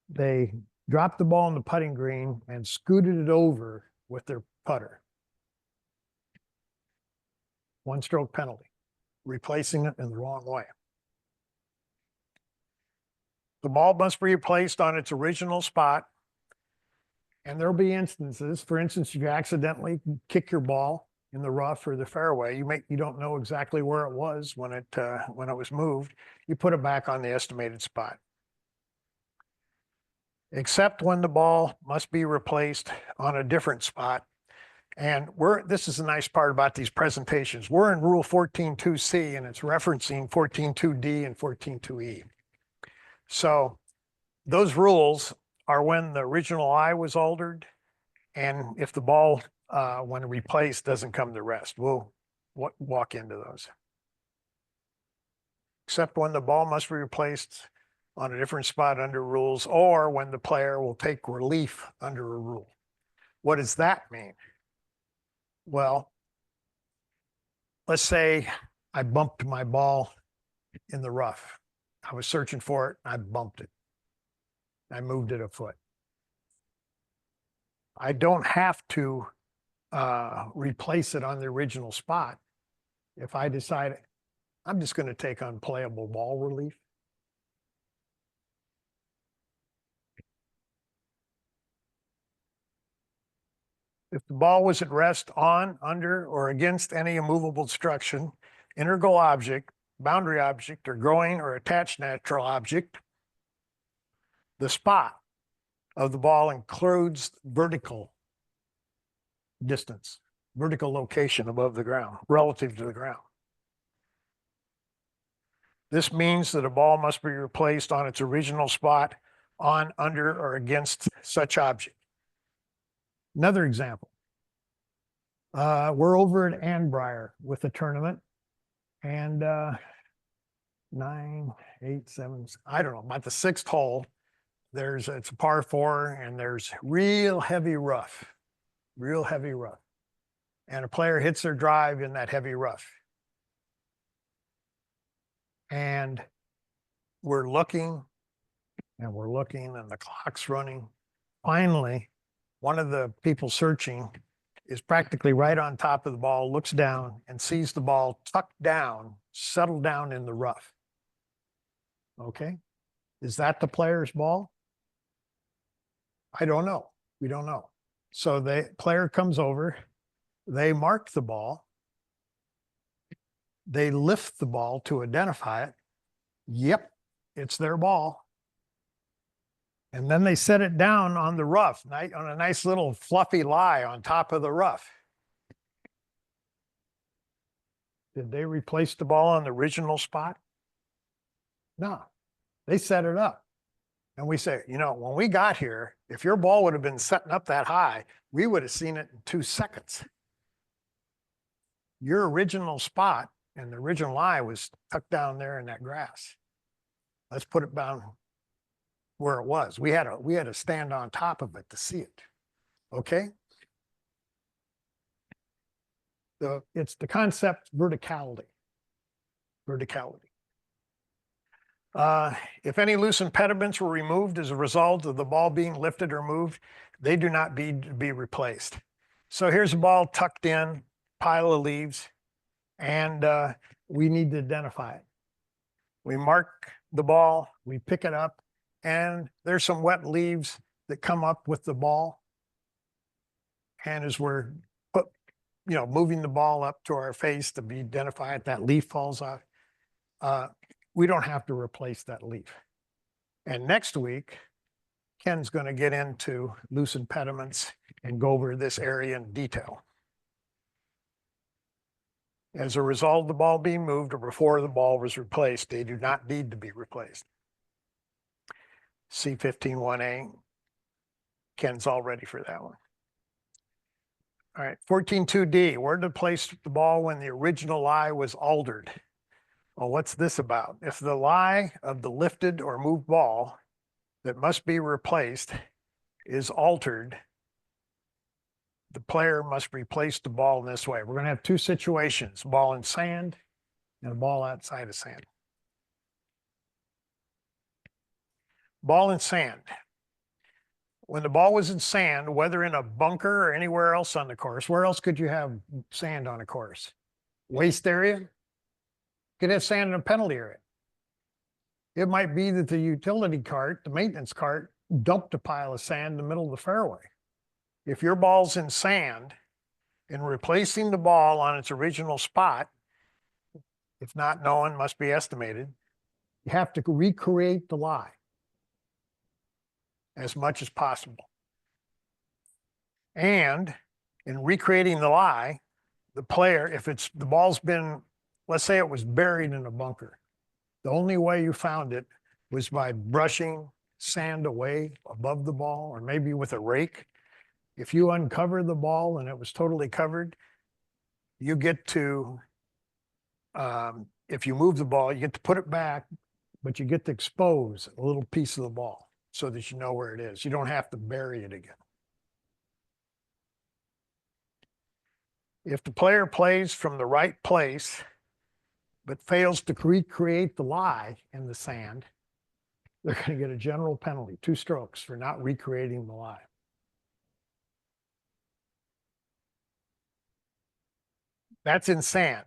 they dropped the ball on the putting green and scooted it over with their putter? One-stroke penalty, replacing it in the wrong way. The ball must be replaced on its original spot. And there'll be instances, for instance, if you accidentally kick your ball in the rough or the fairway, you don't know exactly where it was when it was moved. You put it back on the estimated spot. Except when the ball must be replaced on a different spot. And this is the nice part about these presentations. We're in Rule 14.2C and it's referencing 14.2D and 14.2E. So those rules are when the original lie was altered and if the ball, when replaced, doesn't come to rest. We'll walk into those. Except when the ball must be replaced on a different spot under rules or when the player will take relief under a rule. What does that mean? Well, let's say I bumped my ball in the rough. I was searching for it, I bumped it. I moved it a foot. I don't have to replace it on the original spot. If I decide I'm just going to take unplayable ball relief. If the ball was at rest on, under, or against any immovable structure, integral object, boundary object, or growing or attached natural object, the spot of the ball includes vertical distance, vertical location above the ground, relative to the ground. This means that a ball must be replaced on its original spot, on, under, or against such object. Another example. We're over at Annbriar with a tournament and 9, 8, 7, I don't know, about the 6th hole, it's a par 4 and there's real heavy rough. And a player hits their drive in that heavy rough. And we're looking and the clock's running. Finally, one of the people searching is practically right on top of the ball, looks down and sees the ball tucked down, settled down in the rough. Okay. Is that the player's ball? I don't know. We don't know. So the player comes over, they mark the ball, they lift the ball to identify it. Yep, it's their ball. And then they set it down on the rough, on a nice little fluffy lie on top of the rough. Did they replace the ball on the original spot? No, they set it up. And we say, when we got here, if your ball would have been setting up that high, we would have seen it in 2 seconds. Your original spot and the original lie was tucked down there in that grass. Let's put it down where it was. We had to stand on top of it to see it. Okay? It's the concept verticality. If any loose impediments were removed as a result of the ball being lifted or moved, they do not need to be replaced. So here's a ball tucked in, pile of leaves, and we need to identify it. We mark the ball, we pick it up, and there's some wet leaves that come up with the ball. And as we're moving the ball up to our face to be identified, that leaf falls off. We don't have to replace that leaf. And next week, Ken's going to get into loose impediments and go over this area in detail. As a result of the ball being moved or before the ball was replaced, they do not need to be replaced. C15-1A, Ken's all ready for that one. All right, 14.2D, where to place the ball when the original lie was altered. Well, what's this about? If the lie of the lifted or moved ball that must be replaced is altered, the player must replace the ball in this way. We're going to have two situations, ball in sand and a ball outside of sand. Ball in sand. When the ball was in sand, whether in a bunker or anywhere else on the course, where else could you have sand on a course? Waste area? You could have sand in a penalty area. It might be that the utility cart, the maintenance cart, dumped a pile of sand in the middle of the fairway. If your ball's in sand and replacing the ball on its original spot, if not known, must be estimated, you have to recreate the lie as much as possible. And in recreating the lie, the player, if it's the ball's been, let's say it was buried in a bunker, the only way you found it was by brushing sand away above the ball, or maybe with a rake. If you uncover the ball and it was totally covered, you get to, if you move the ball, you get to put it back, but you get to expose a little piece of the ball so that you know where it is. You don't have to bury it again. If the player plays from the right place, but fails to recreate the lie in the sand, they're going to get a general penalty, 2 strokes for not recreating the lie. That's in sand.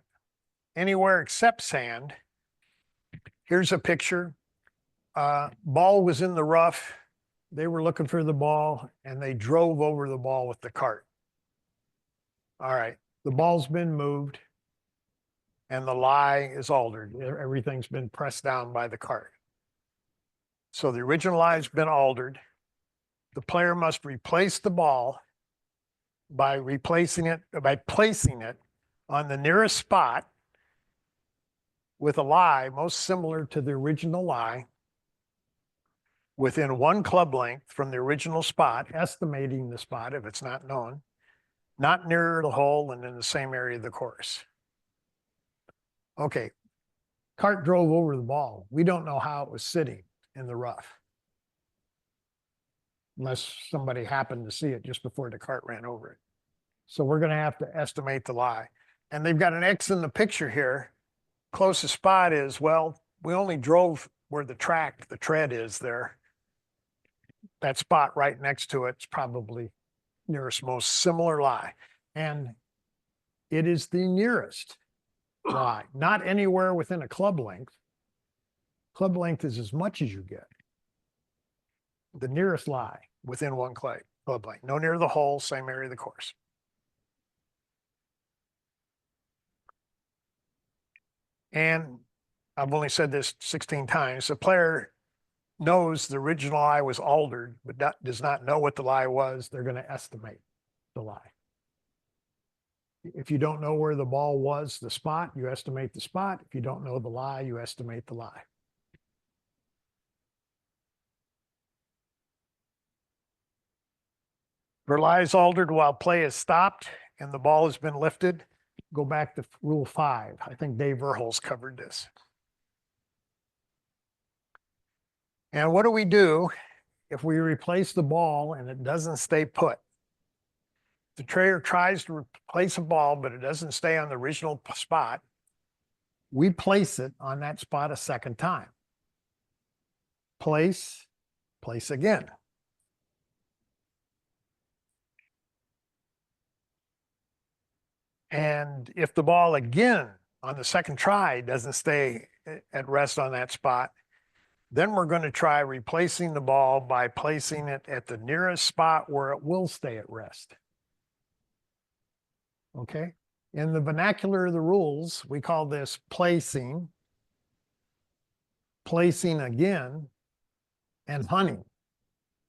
Anywhere except sand, here's a picture. Ball was in the rough. They were looking for the ball and they drove over the ball with the cart. All right, the ball's been moved and the lie is altered. Everything's been pressed down by the cart. So the original lie has been altered. The player must replace the ball by placing it on the nearest spot with a lie most similar to the original lie, within 1 club length from the original spot, estimating the spot if it's not known, not near the hole and in the same area of the course. Okay, cart drove over the ball. We don't know how it was sitting in the rough, unless somebody happened to see it just before the cart ran over it. So we're going to have to estimate the lie. And they've got an X in the picture here. Closest spot is, well, we only drove where the tread is there. That spot right next to it's probably nearest most similar lie. And it is the nearest lie, not anywhere within a club length. Club length is as much as you get. The nearest lie within 1 club length. No near the hole, same area of the course. And I've only said this 16 times. The player knows the original lie was altered, but does not know what the lie was. They're going to estimate the lie. If you don't know where the ball was, the spot, you estimate the spot. If you don't know the lie, you estimate the lie. For lies altered while play is stopped and the ball has been lifted, go back to Rule 5. I think Dave Verholz covered this. And what do we do if we replace the ball and it doesn't stay put? The trader tries to replace a ball, but it doesn't stay on the original spot. We place it on that spot a second time. Place again. And if the ball again on the second try doesn't stay at rest on that spot, then we're going to try replacing the ball by placing it at the nearest spot where it will stay at rest. Okay? In the vernacular of the rules, we call this placing again, and hunting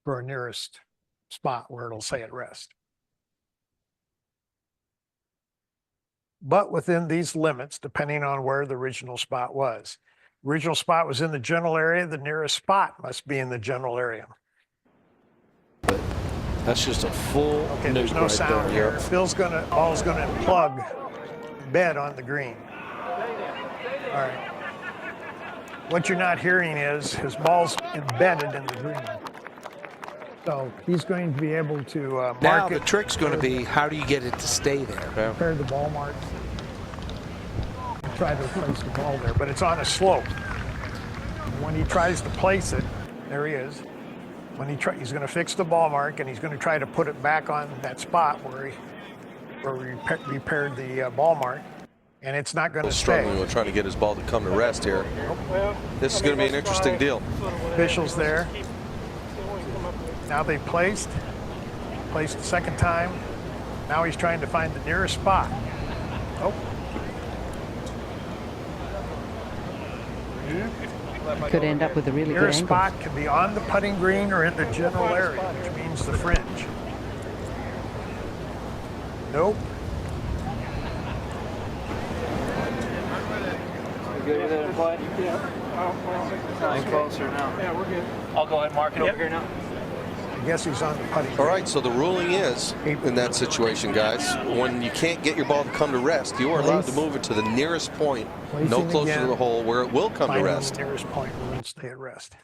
for a nearest spot where it'll stay at rest. But within these limits, depending on where the original spot was. Original spot was in the general area, the nearest spot must be in the general area. That's just a full Okay, there's no sound here. Ball's gonna plug bed on the green. All right. what you're not hearing is his ball's embedded in the green. So he's going to be able to Now mark the it, trick's going to be, how do you get it to stay there? prepare the ball marks, and try to place the ball there. But it's on a slope. And when he tries to place it, there he is. When he's going to fix the ball mark, and he's going to try to put it back on that spot where we repaired the ball mark, and it's not going to Struggling stay. with trying to get his ball to come to rest here. This is going to be an interesting deal. Officials there. Now they placed the second time. Now he's trying to find the nearest spot. Oh. Could end up with a really good Nearest angle. spot can be on the putting green or in the general area, which means the fringe. Nope. Good with it, play? Yeah. Closer now. Yeah, we're good. I'll go ahead and mark it over here now. I guess he's on the putting green. All right, so the ruling is, in that situation, guys, when you can't get your ball to come to rest, you are allowed to move it to the nearest point, no Placing closer to again. the hole, where it will come to Finding rest. the nearest point where it'll stay at rest.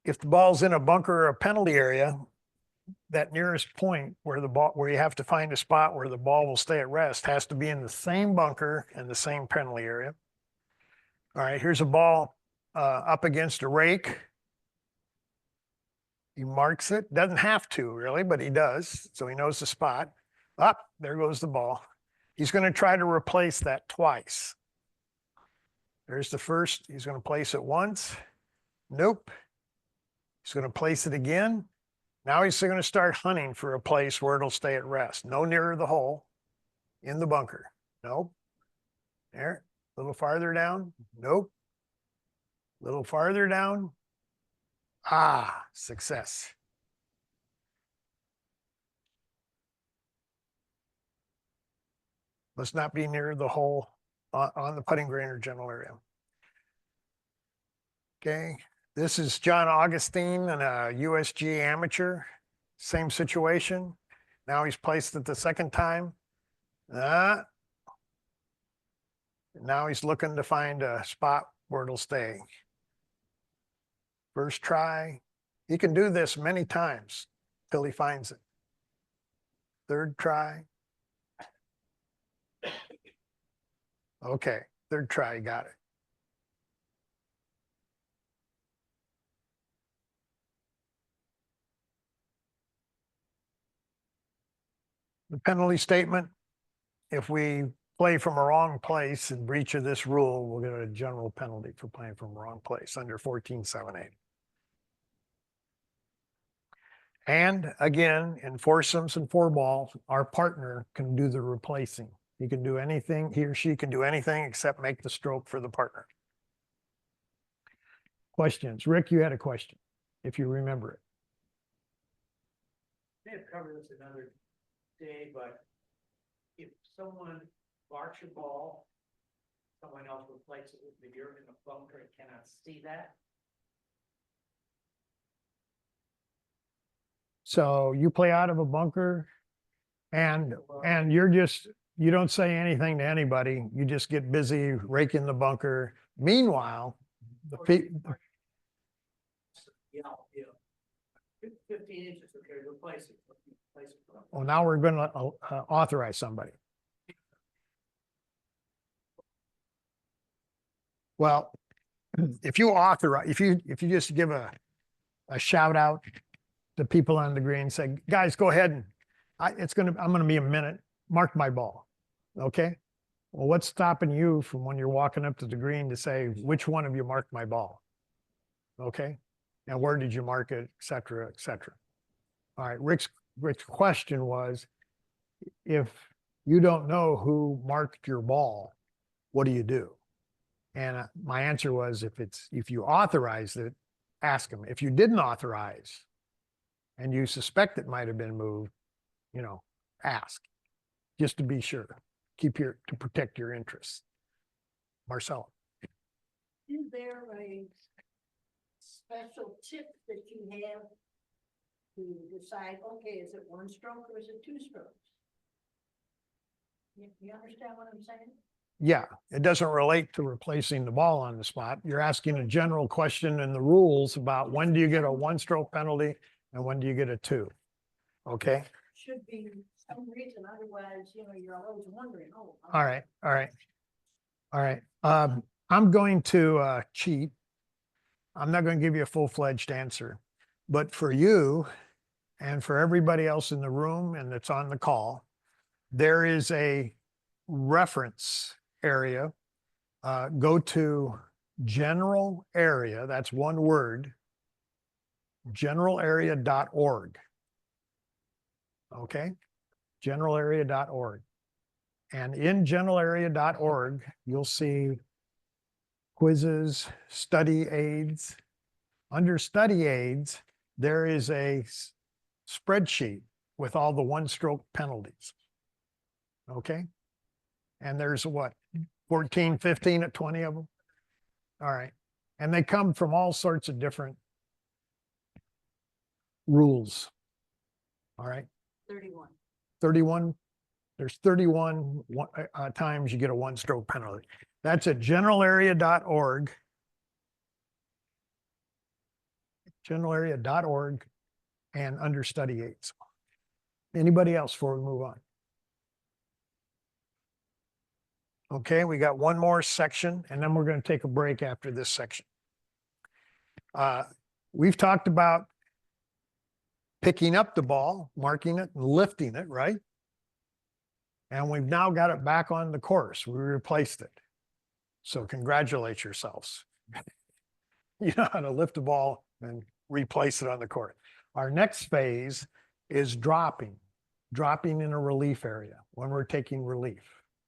If the ball's in a bunker or a penalty area, that nearest point where where you have to find a spot where the ball will stay at rest has to be in the same bunker and the same penalty area. All right, here's a ball up against a rake. He marks it, doesn't have to really, but he does, so he knows the spot. Up, there goes the ball. He's going to try to replace that twice. There's the first, he's going to place it once. Nope. He's going to place it again. Now he's going to start hunting for a place where it'll stay at rest. No nearer the hole, in the bunker. Nope. There, a little farther down. Nope. A little farther down. Ah, success. Must not be near the hole on the putting green or general area. Okay, this is John Augustine and a USG amateur. Same situation. Now he's placed it the second time. Now he's looking to find a spot where it'll stay. First try. He can do this many times till he finds it. Third try. Okay, third try, he got it. The penalty statement, if we play from a wrong place in breach of this rule, we'll get a general penalty for playing from a wrong place under 14.7.8. And again, in foursomes and four ball, our partner can do the replacing. He can do anything, he or she can do anything except make the stroke for the partner. Questions? Rick, you had a question, if you remember it. May have covered this another day, but if someone marks your ball, someone else replaces it, but you're in a bunker and cannot see that. So you play out of a bunker and you don't say anything to anybody. You just get busy raking the bunker. Meanwhile, the people. Yeah, 15 inches, okay, replace it. Well, now we're going to authorize somebody. Well, if you authorize, if you just give a shout out to people on the green, say, guys, go ahead and I'm going to be a minute. Mark my ball. Okay. Well, what's stopping you from when you're walking up to the green to say, which one of you marked my ball? Okay. And where did you mark it, et cetera, et cetera. All right. Rick's question was, if you don't know who marked your ball, what do you do? And my answer was, if you authorized it, ask them. If you didn't authorize and you suspect it might have been moved, ask just to be sure. To protect your interests. Marcel. Is there a special tip that you have to decide, okay, is it one stroke or is it two strokes? You understand what I'm saying? Yeah, it doesn't relate to replacing the ball on the spot. You're asking a general question in the rules about when do you get a 1-stroke penalty and when do you get a 2? Okay, Should be some reason, otherwise, you're always wondering, oh. all right, all right. All right, I'm going to cheat. I'm not going to give you a full-fledged answer, but for you and for everybody else in the room and that's on the call, there is a reference area. Go to general area, that's one word, generalarea.org. Okay, generalarea.org. And in generalarea.org, you'll see quizzes, study aids. Under study aids, there is a spreadsheet with all the 1-stroke penalties. Okay, and there's what, 14, 15 at 20 of them? All right, and they come from all sorts of different rules. All right, 31. 31, there's 31 times you get a 1-stroke penalty. That's at generalarea.org. Generalarea.org and under study aids. Anybody else before we move on? Okay, we got one more section and then we're going to take a break after this section. We've talked about picking up the ball, marking it, and lifting it, right? And we've now got it back on the course. We replaced it. So congratulate yourselves. You know how to lift the ball and replace it on the court. Our next phase is dropping in a relief area when we're taking relief,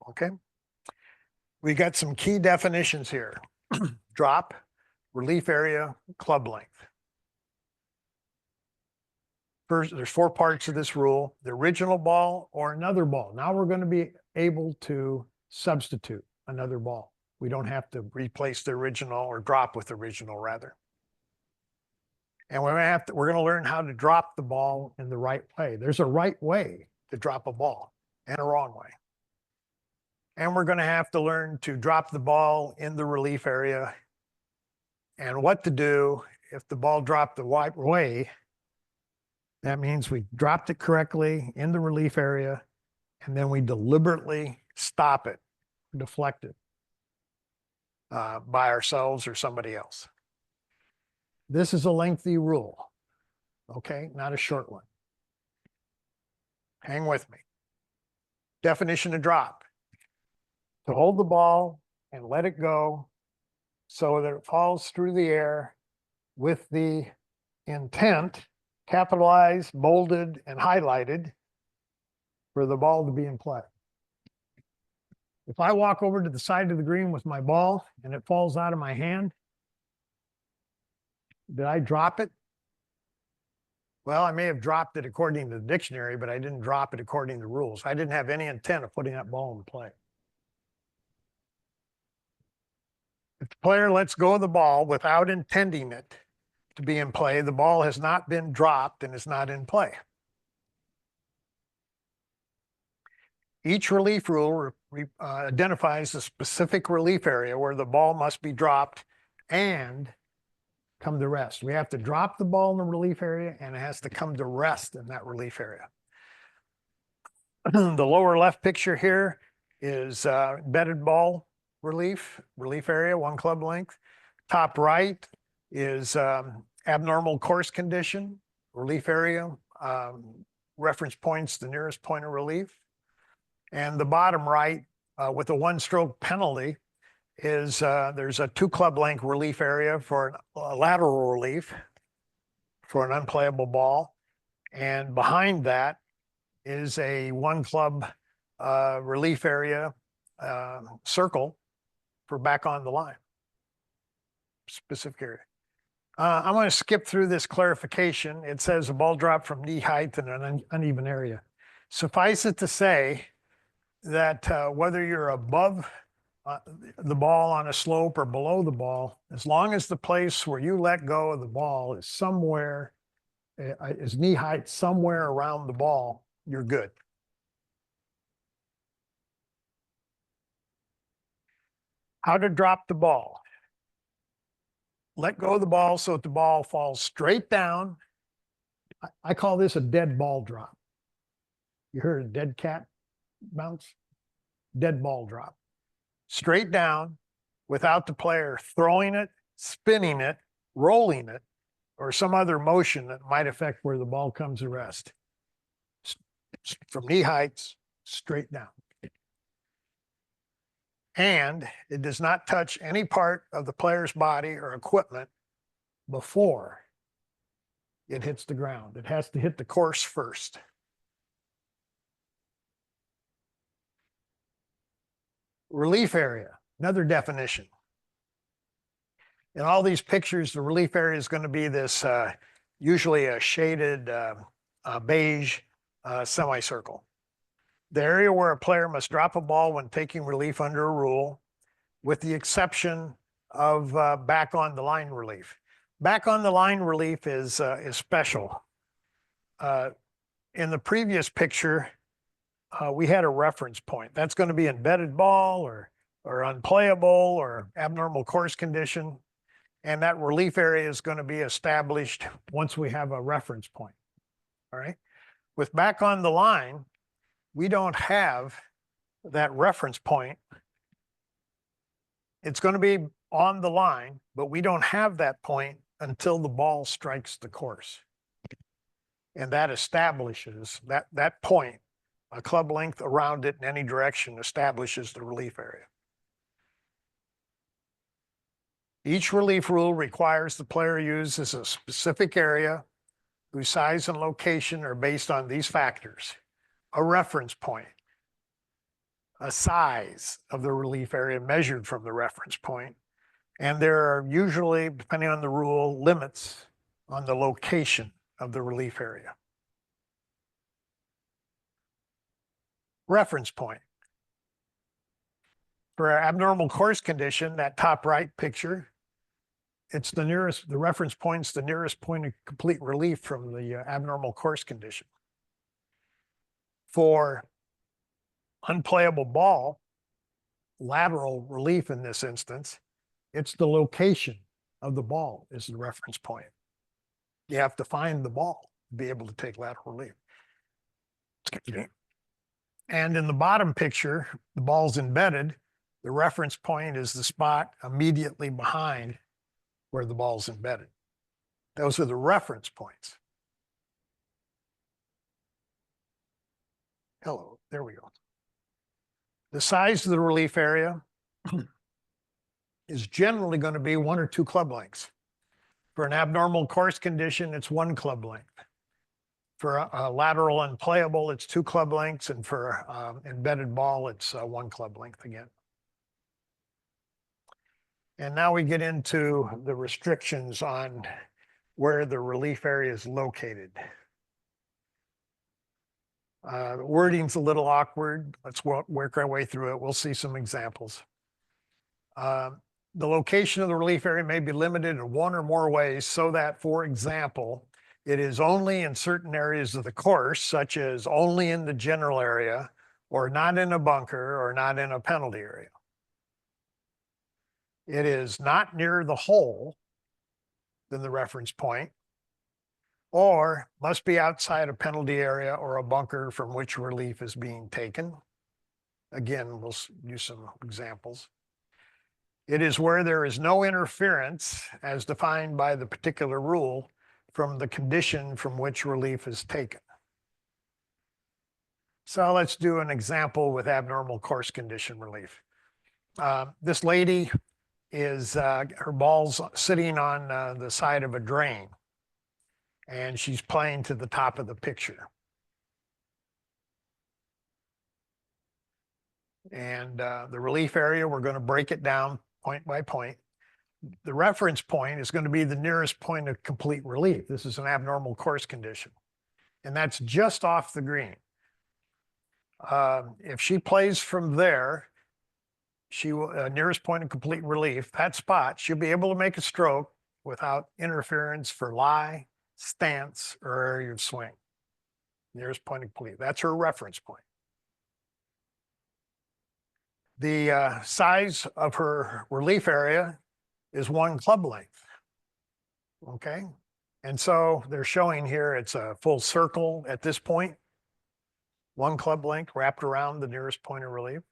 okay? We got some key definitions here. Drop, relief area, club length. First, there's 4 parts of this rule: the original ball or another ball. Now we're going to be able to substitute another ball. We don't have to replace the original or drop with the original, rather. And we're going to learn how to drop the ball in the right way. There's a right way to drop a ball and a wrong way. And we're going to have to learn to drop the ball in the relief area and what to do if the ball dropped the right way. That means we dropped it correctly in the relief area, and then we deliberately stop it, deflect it by ourselves or somebody else. This is a lengthy rule, okay? Not a short one. Hang with me. Definition of drop: to hold the ball and let it go so that it falls through the air with the intent, capitalized, bolded, and highlighted, for the ball to be in play. If I walk over to the side of the green with my ball and it falls out of my hand, did I drop it? Well, I may have dropped it according to the dictionary, but I didn't drop it according to the rules. I didn't have any intent of putting that ball in play. If the player lets go of the ball without intending it to be in play, the ball has not been dropped and is not in play. Each relief rule identifies a specific relief area where the ball must be dropped and come to rest. We have to drop the ball in the relief area and it has to come to rest in that relief area. The lower left picture here is bedded ball relief area, 1 club length. Top right is abnormal course condition, relief area, reference points, the nearest point of relief. And the bottom right with a 1-stroke penalty is there's a 2 club length relief area for a lateral relief for an unplayable ball. And behind that is a 1 club relief area circle for back on the line, specific area. I'm going to skip through this clarification. It says a ball drop from knee height in an uneven area. Suffice it to say that whether you're above the ball on a slope or below the ball, as long as the place where you let go of the ball is somewhere, is knee height somewhere around the ball, you're good. How to drop the ball. Let go of the ball so that the ball falls straight down. I call this a dead ball drop. You heard a dead cat bounce? Dead ball drop. Straight down without the player throwing it, spinning it, rolling it, or some other motion that might affect where the ball comes to rest. From knee heights, straight down. And it does not touch any part of the player's body or equipment before it hits the ground. It has to hit the course first. Relief area, another definition. In all these pictures, the relief area is going to be this usually a shaded beige semicircle. The area where a player must drop a ball when taking relief under a rule, with the exception of back on the line relief. Back on the line relief is special. In the previous picture, we had a reference point. That's going to be embedded ball or unplayable or abnormal course condition. And that relief area is going to be established once we have a reference point. All right. With back on the line, we don't have that reference point. It's going to be on the line, but we don't have that point until the ball strikes the course. And that establishes that point, a club length around it in any direction, establishes the relief area. Each relief rule requires the player uses a specific area whose size and location are based on these factors: a reference point, a size of the relief area measured from the reference point, and there are usually, depending on the rule, limits on the location of the relief area. Reference point. For our abnormal course condition, that top right picture, it's the reference point's the nearest point of complete relief from the abnormal course condition. For unplayable ball, lateral relief in this instance, it's the location of the ball is the reference point. You have to find the ball to be able to take lateral relief. And in the bottom picture, the ball's embedded. The reference point is the spot immediately behind where the ball's embedded. Those are the reference points. Hello, there we go. The size of the relief area is generally going to be 1 or 2 club lengths. For an abnormal course condition, it's 1 club length. For a lateral unplayable, it's 2 club lengths, and for embedded ball, it's 1 club length again. And now we get into the restrictions on where the relief area is located. The wording's a little awkward. Let's work our way through it. We'll see some examples. The location of the relief area may be limited in 1 or more ways so that, for example, it is only in certain areas of the course, such as only in the general area, or not in a bunker, or not in a penalty area. It is not near the hole than the reference point, or must be outside a penalty area or a bunker from which relief is being taken. Again, we'll use some examples. It is where there is no interference, as defined by the particular rule, from the condition from which relief is taken. So let's do an example with abnormal course condition relief. This lady is, her ball's sitting on the side of a drain, and she's playing to the top of the picture. And the relief area, we're going to break it down point by point. The reference point is going to be the nearest point of complete relief. This is an abnormal course condition, and that's just off the green. If she plays from there, she will, nearest point of complete relief, that spot, she'll be able to make a stroke without interference for lie, stance, or area of swing. Nearest point of complete. That's her reference point. The size of her relief area is 1 club length. Okay, and so they're showing here it's a full circle at this point. 1 club length wrapped around the nearest point of relief.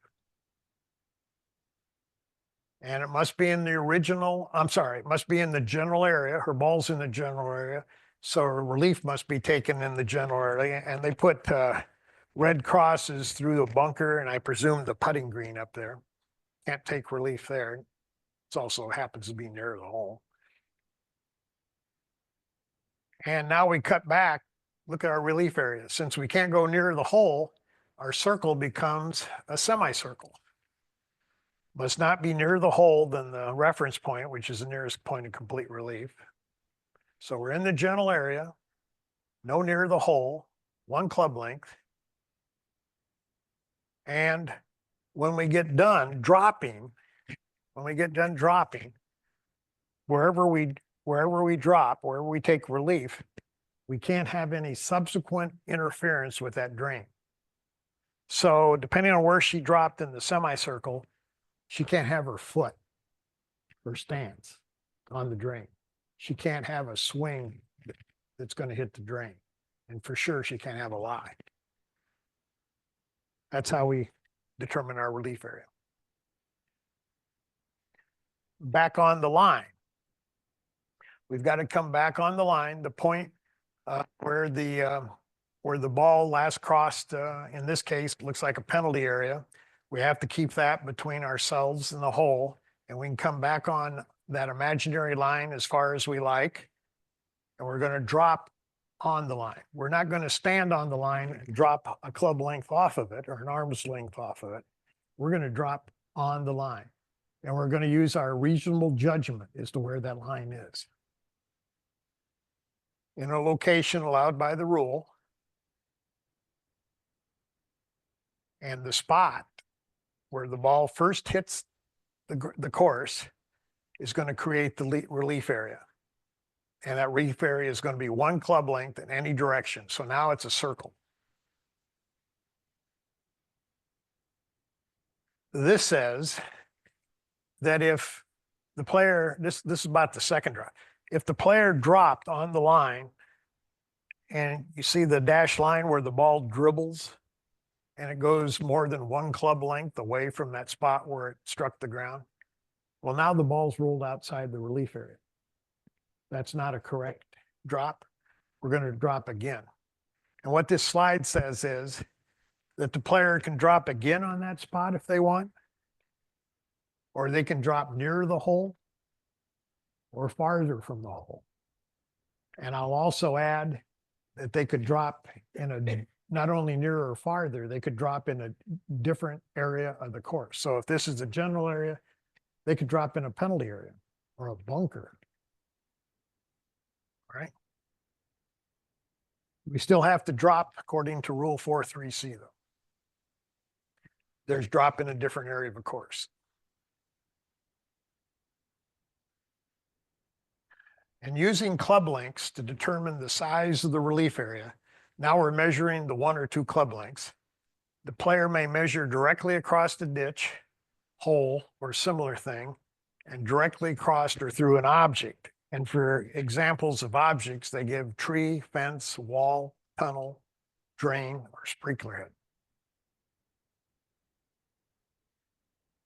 And it must be in the original, I'm sorry, it must be in the general area. Her ball's in the general area. So her relief must be taken in the general area. And they put red crosses through the bunker and I presume the putting green up there. Can't take relief there. It also happens to be near the hole. And now we cut back, look at our relief area. Since we can't go near the hole, our circle becomes a semicircle. Must not be nearer the hole than the reference point, which is the nearest point of complete relief. So we're in the general area, no near the hole, 1 club length. And when we get done dropping, wherever we drop, wherever we take relief, we can't have any subsequent interference with that drain. So depending on where she dropped in the semicircle, she can't have her foot, her stance on the drain. She can't have a swing that's going to hit the drain. And for sure, she can't have a lie. That's how we determine our relief area. Back on the line. We've got to come back on the line, the point where the ball last crossed, in this case, looks like a penalty area. We have to keep that between ourselves and the hole, and we can come back on that imaginary line as far as we like, and we're going to drop on the line. We're not going to stand on the line and drop a club length off of it or an arm's length off of it. We're going to drop on the line, and we're going to use our reasonable judgment as to where that line is. In a location allowed by the rule, and the spot where the ball first hits the course is going to create the relief area. And that relief area is going to be 1 club length in any direction. So now it's a circle. This says that if the player, this is about the second drop, if the player dropped on the line and you see the dashed line where the ball dribbles, and it goes more than 1 club length away from that spot where it struck the ground. Well, now the ball's rolled outside the relief area. That's not a correct drop. We're going to drop again. And what this slide says is that the player can drop again on that spot if they want, or they can drop near the hole or farther from the hole. And I'll also add that they could drop in a not only nearer or farther, they could drop in a different area of the course. So if this is a general area, they could drop in a penalty area or a bunker. All right. We still have to drop according to Rule 4.3c though. There's drop in a different area of a course. And using club lengths to determine the size of the relief area, now we're measuring the 1 or 2 club lengths. The player may measure directly across the ditch, hole, or similar thing, and directly across or through an object. And for examples of objects, they give tree, fence, wall, tunnel, drain, or sprinkler head.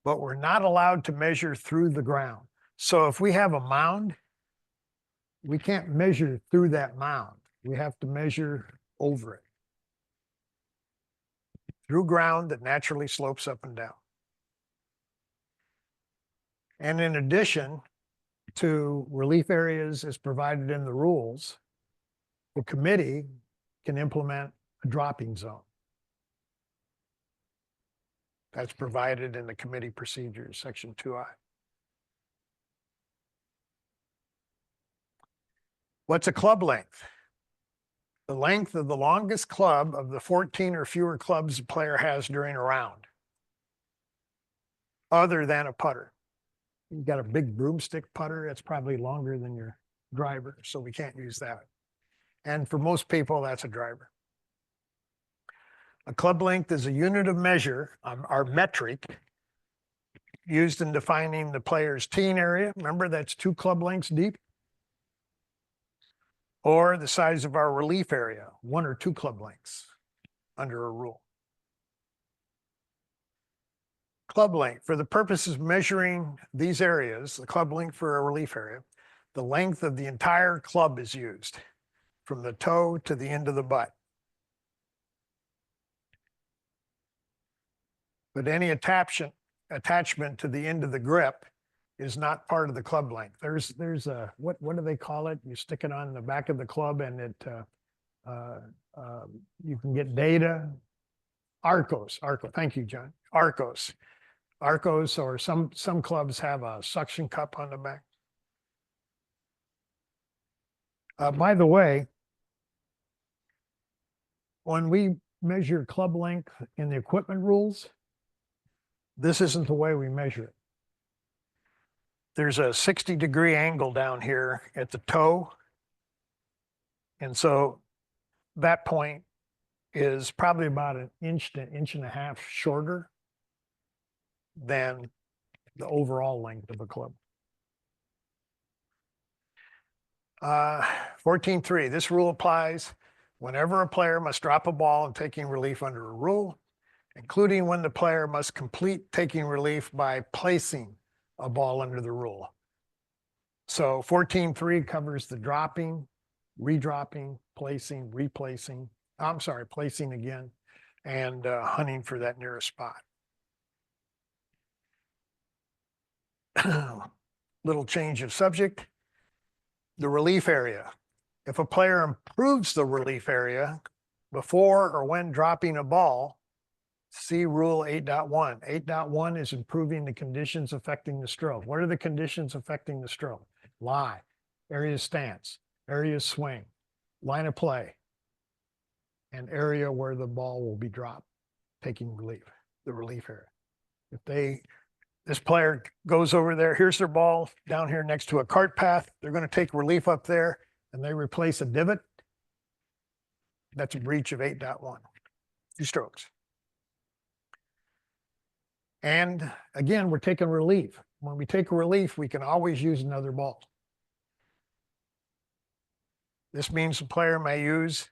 But we're not allowed to measure through the ground. So if we have a mound, we can't measure through that mound. We have to measure over it, through ground that naturally slopes up and down. And in addition to relief areas as provided in the rules, the committee can implement a dropping zone. That's provided in the committee procedures, section 2I. What's a club length? The length of the longest club of the 14 or fewer clubs a player has during a round, other than a putter. You've got a big broomstick putter, that's probably longer than your driver, so we can't use that. And for most people, that's a driver. A club length is a unit of measure, our metric, used in defining the player's teeing area. Remember, that's 2 club lengths deep. Or the size of our relief area, 1 or 2 club lengths under a rule. Club length, for the purposes of measuring these areas, the club length for a relief area, the length of the entire club is used from the toe to the end of the butt. But any attachment to the end of the grip is not part of the club length. There's a, what do they call it? You stick it on the back of the club and it, you can get data. Arcos, thank you, John. Arcos, or some clubs have a suction cup on the back. By the way, when we measure club length in the equipment rules, this isn't the way we measure it. There's a 60-degree angle down here at the toe. And so that point is probably about an inch to inch and a half shorter than the overall length of a club. 14.3, this rule applies whenever a player must drop a ball and taking relief under a rule, including when the player must complete taking relief by placing a ball under the rule. So 14.3 covers the dropping, redropping, placing, replacing, I'm sorry, placing again, and hunting for that nearest spot. Little change of subject. The relief area. If a player improves the relief area before or when dropping a ball, see Rule 8.1. 8.1 is improving the conditions affecting the stroke. What are the conditions affecting the stroke? Lie, area stance, area swing, line of play, and area where the ball will be dropped, taking relief, the relief area. If this player goes over there, here's their ball down here next to a cart path, they're going to take relief up there and they replace a divot, that's a breach of 8.1, 2 strokes. And again, we're taking relief. When we take a relief, we can always use another ball. This means the player may use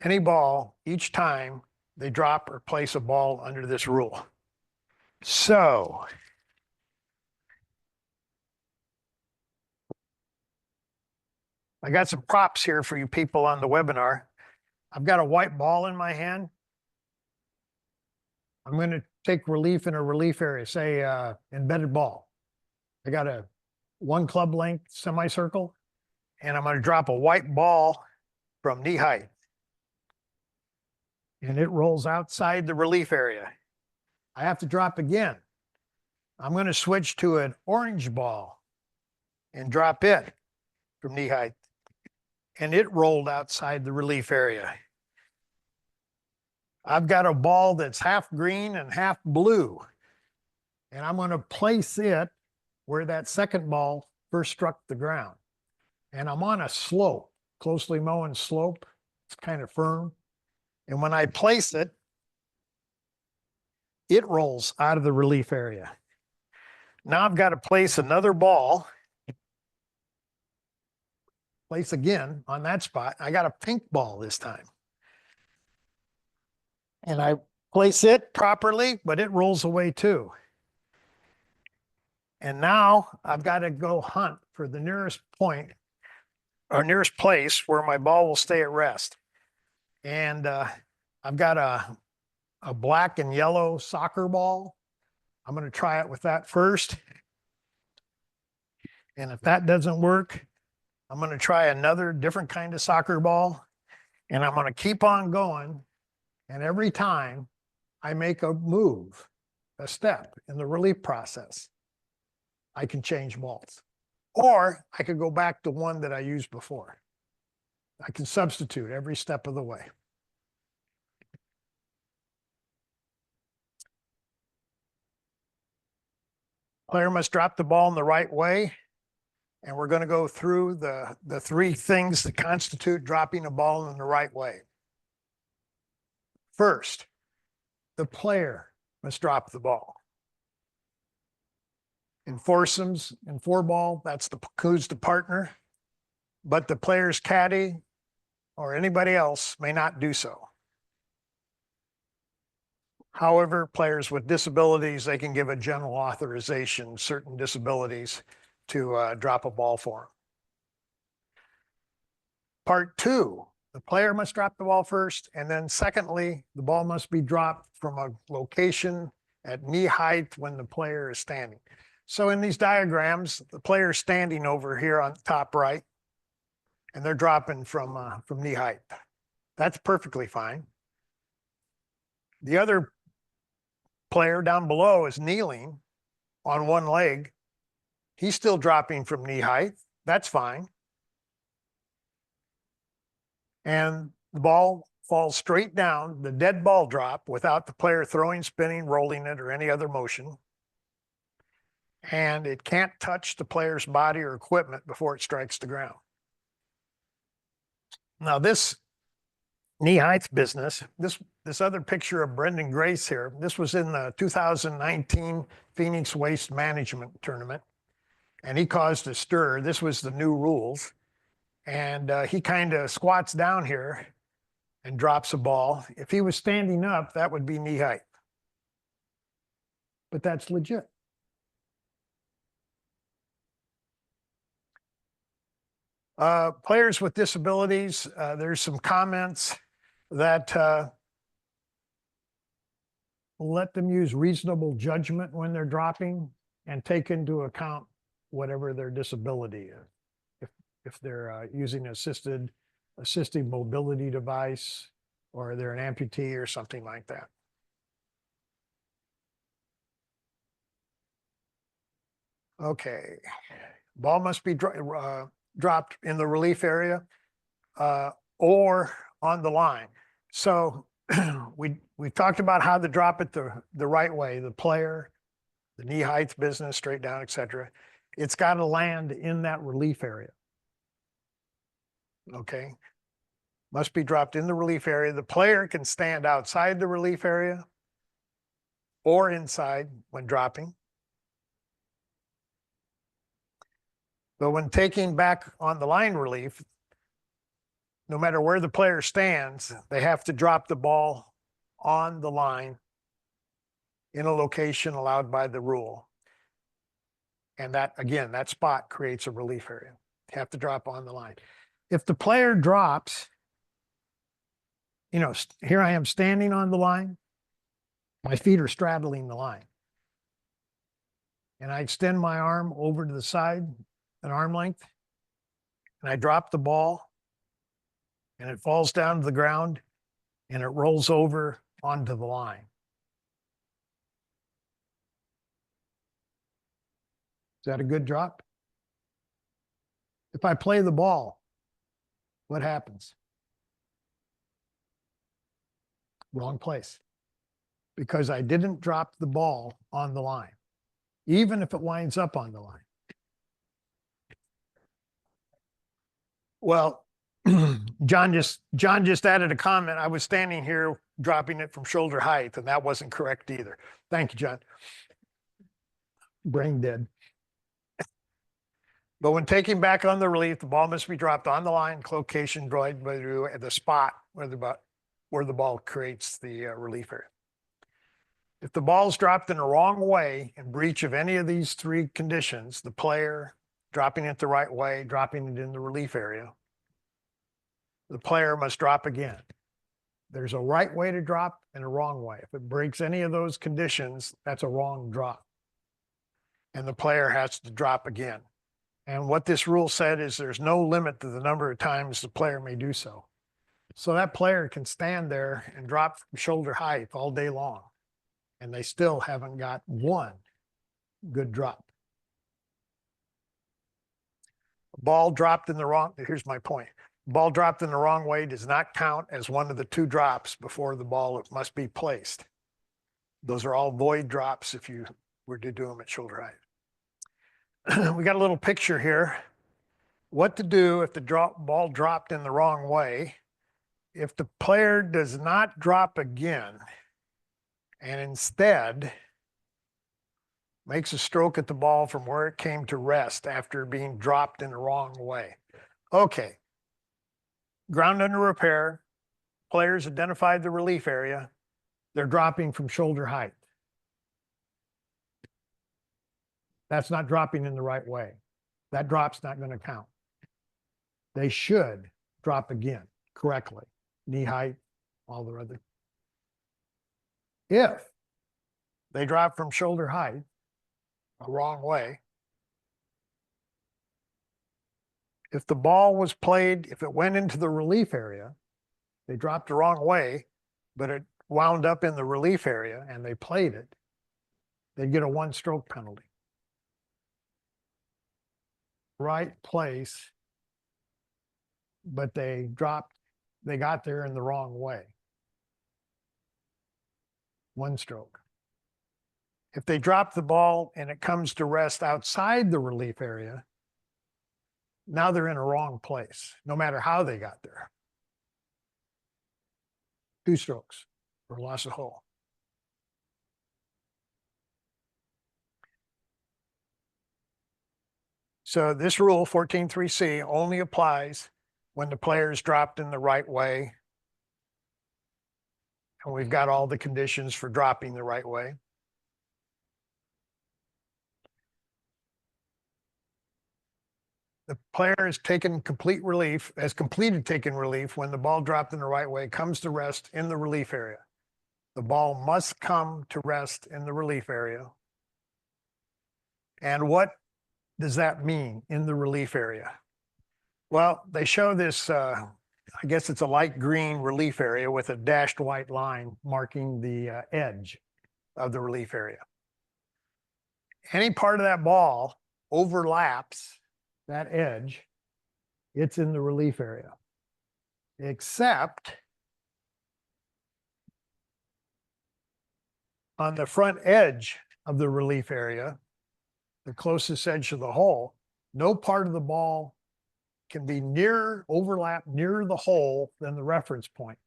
any ball each time they drop or place a ball under this rule. So, I got some props here for you people on the webinar. I've got a white ball in my hand. I'm going to take relief in a relief area, say embedded ball. I got a 1 club length semicircle, and I'm going to drop a white ball from knee height. And it rolls outside the relief area. I have to drop again. I'm going to switch to an orange ball and drop it from knee height. And it rolled outside the relief area. I've got a ball that's half green and half blue. And I'm going to place it where that second ball first struck the ground. And I'm on a slope, closely mown slope. It's kind of firm. And when I place it, it rolls out of the relief area. Now I've got to place another ball. Place again on that spot. I got a pink ball this time. And I place it properly, but it rolls away too. And now I've got to go hunt for the nearest point or nearest place where my ball will stay at rest. And I've got a black and yellow soccer ball. I'm going to try it with that first. And if that doesn't work, I'm going to try another different kind of soccer ball. And I'm going to keep on going. And every time I make a move, a step in the relief process, I can change balls. Or I could go back to one that I used before. I can substitute every step of the way. Player must drop the ball in the right way. And we're going to go through the 3 things that constitute dropping a ball in the right way. First, the player must drop the ball. In foursomes, in four ball, that's who's the partner, but the player's caddy or anybody else may not do so. However, players with disabilities, they can give a general authorization, certain disabilities, to drop a ball for them. Part two, the player must drop the ball first, and then secondly, the ball must be dropped from a location at knee height when the player is standing. So in these diagrams, the player is standing over here on the top right, and they're dropping from knee height. That's perfectly fine. The other player down below is kneeling on one leg. He's still dropping from knee height. That's fine. And the ball falls straight down, the dead ball drop without the player throwing, spinning, rolling it, or any other motion. And it can't touch the player's body or equipment before it strikes the ground. Now this knee height business, this other picture of Brendan Grace here, this was in the 2019 Phoenix Waste Management Tournament, and he caused a stir. This was the new rules. And he kind of squats down here and drops a ball. If he was standing up, that would be knee height. But that's legit. Players with disabilities, there's some comments that let them use reasonable judgment when they're dropping and take into account whatever their disability is. If they're using assisted mobility device, or they're an amputee or something like that. Okay, ball must be dropped in the relief area or on the line. So we talked about how to drop it the right way, the player, the knee height business, straight down, etc. It's got to land in that relief area. Okay, must be dropped in the relief area. The player can stand outside the relief area or inside when dropping. But when taking back on the line relief, no matter where the player stands, they have to drop the ball on the line in a location allowed by the rule. And that, again, that spot creates a relief area. They have to drop on the line. If the player drops, you know, here I am standing on the line, my feet are straddling the line. And I extend my arm over to the side, an arm length, and I drop the ball, and it falls down to the ground, and it rolls over onto the line. Is that a good drop? If I play the ball, what happens? Wrong place. Because I didn't drop the ball on the line, even if it winds up on the line. Well, John just added a comment. I was standing here dropping it from shoulder height, and that wasn't correct either. Thank you, John. Brain dead. But when taking back on the relief, the ball must be dropped on the line, location droid by the spot where the ball creates the relief area. If the ball is dropped in the wrong way, in breach of any of these three conditions, the player dropping it the right way, dropping it in the relief area, the player must drop again. There's a right way to drop and a wrong way. If it breaks any of those conditions, that's a wrong drop. And the player has to drop again. And what this rule said is there's no limit to the number of times the player may do so. So that player can stand there and drop from shoulder height all day long, and they still haven't got one good drop. Ball dropped in the wrong, here's my point. Ball dropped in the wrong way does not count as one of the two drops before the ball must be placed. Those are all void drops if you were to do them at shoulder height. We got a little picture here. What to do if the ball dropped in the wrong way. If the player does not drop again, and instead makes a stroke at the ball from where it came to rest after being dropped in the wrong way. Okay. Ground under repair. Players identified the relief area. They're dropping from shoulder height. That's not dropping in the right way. That drop's not going to count. They should drop again correctly. Knee height, all the other. If they drop from shoulder height the wrong way, if the ball was played, if it went into the relief area, they dropped the wrong way, but it wound up in the relief area and they played it, they'd get a 1-stroke penalty. Right place, but they got there in the wrong way. 1 stroke. If they drop the ball and it comes to rest outside the relief area, now they're in a wrong place, no matter how they got there. 2 strokes for loss of hole. So this rule, 14.3c, only applies when the player is dropped in the right way. And we've got all the conditions for dropping the right way. The player has taken complete relief, has completed taking relief when the ball dropped in the right way comes to rest in the relief area. The ball must come to rest in the relief area. And what does that mean, in the relief area? Well, they show this, I guess it's a light green relief area with a dashed white line marking the edge of the relief area. Any part of that ball overlaps that edge, it's in the relief area. Except on the front edge of the relief area, the closest edge to the hole, no part of the ball can be overlap nearer the hole than the reference point.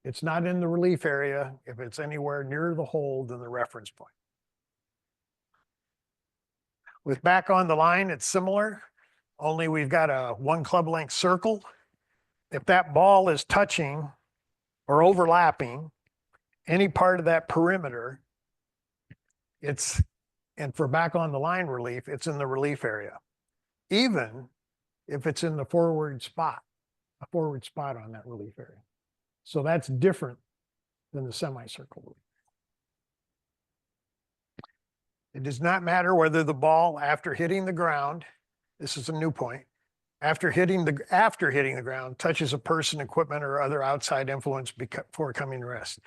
It's not in the relief area if it's anywhere nearer the hole than the reference point. With back on the line, it's similar, only we've got a 1 club length circle. If that ball is touching or overlapping any part of that perimeter, and for back on the line relief, it's in the relief area, even if it's in the forward spot, a forward spot on that relief area. So that's different than the semicircle relief. It does not matter whether the ball, after hitting the ground, this is a new point, after hitting the ground, touches a person, equipment, or other outside influence before coming to rest.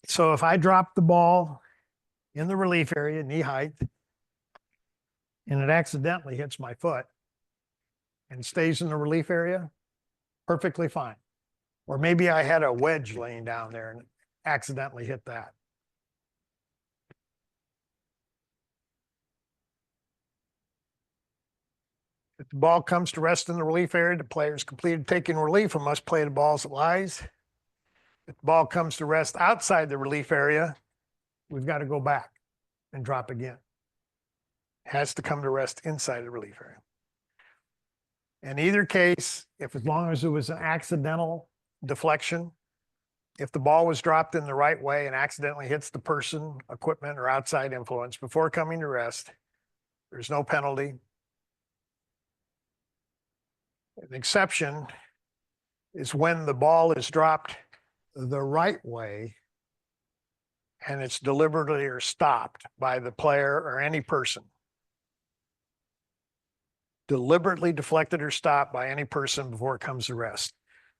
So if I drop the ball in the relief area, knee height, and it accidentally hits my foot and stays in the relief area, perfectly fine. Or maybe I had a wedge laying down there and accidentally hit that. If the ball comes to rest in the relief area, the player has completed taking relief and must play the ball as it lies. If the ball comes to rest outside the relief area, we've got to go back and drop again. It has to come to rest inside the relief area. In either case, as long as it was an accidental deflection, if the ball was dropped in the right way and accidentally hits the person, equipment, or outside influence before coming to rest, there's no penalty. An exception is when the ball is dropped the right way and it's deliberately or stopped by the player or any person. Deliberately deflected or stopped by any person before it comes to rest.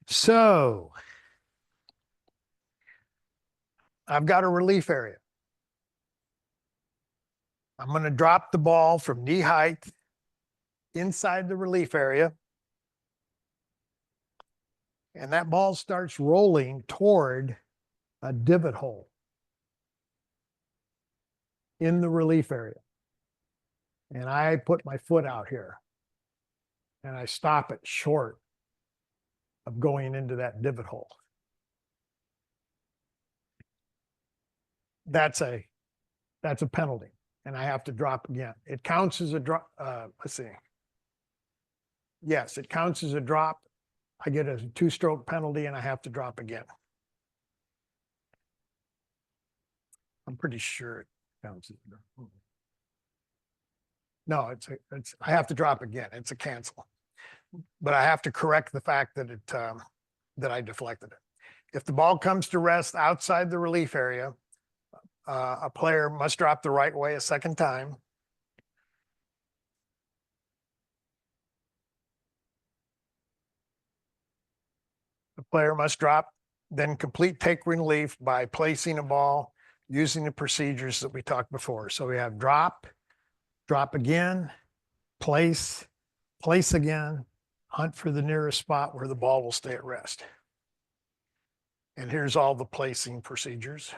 So I've got a relief area. I'm going to drop the ball from knee height inside the relief area. And that ball starts rolling toward a divot hole in the relief area. And I put my foot out here and I stop it short of going into that divot hole. That's a that's a penalty, and I have to drop again. It counts as a drop, let's see. Yes, it counts as a drop. I get a 2-stroke penalty and I have to drop again. I'm pretty sure it counts as a drop. No, I have to drop again. It's a cancel. But I have to correct the fact that that I deflected it. If the ball comes to rest outside the relief area, a player must drop the right way a second time. The player must drop, then complete take relief by placing a ball using the procedures that we talked before. So we have drop, drop again, place, place again, hunt for the nearest spot where the ball will stay at rest. And here's all the placing procedures.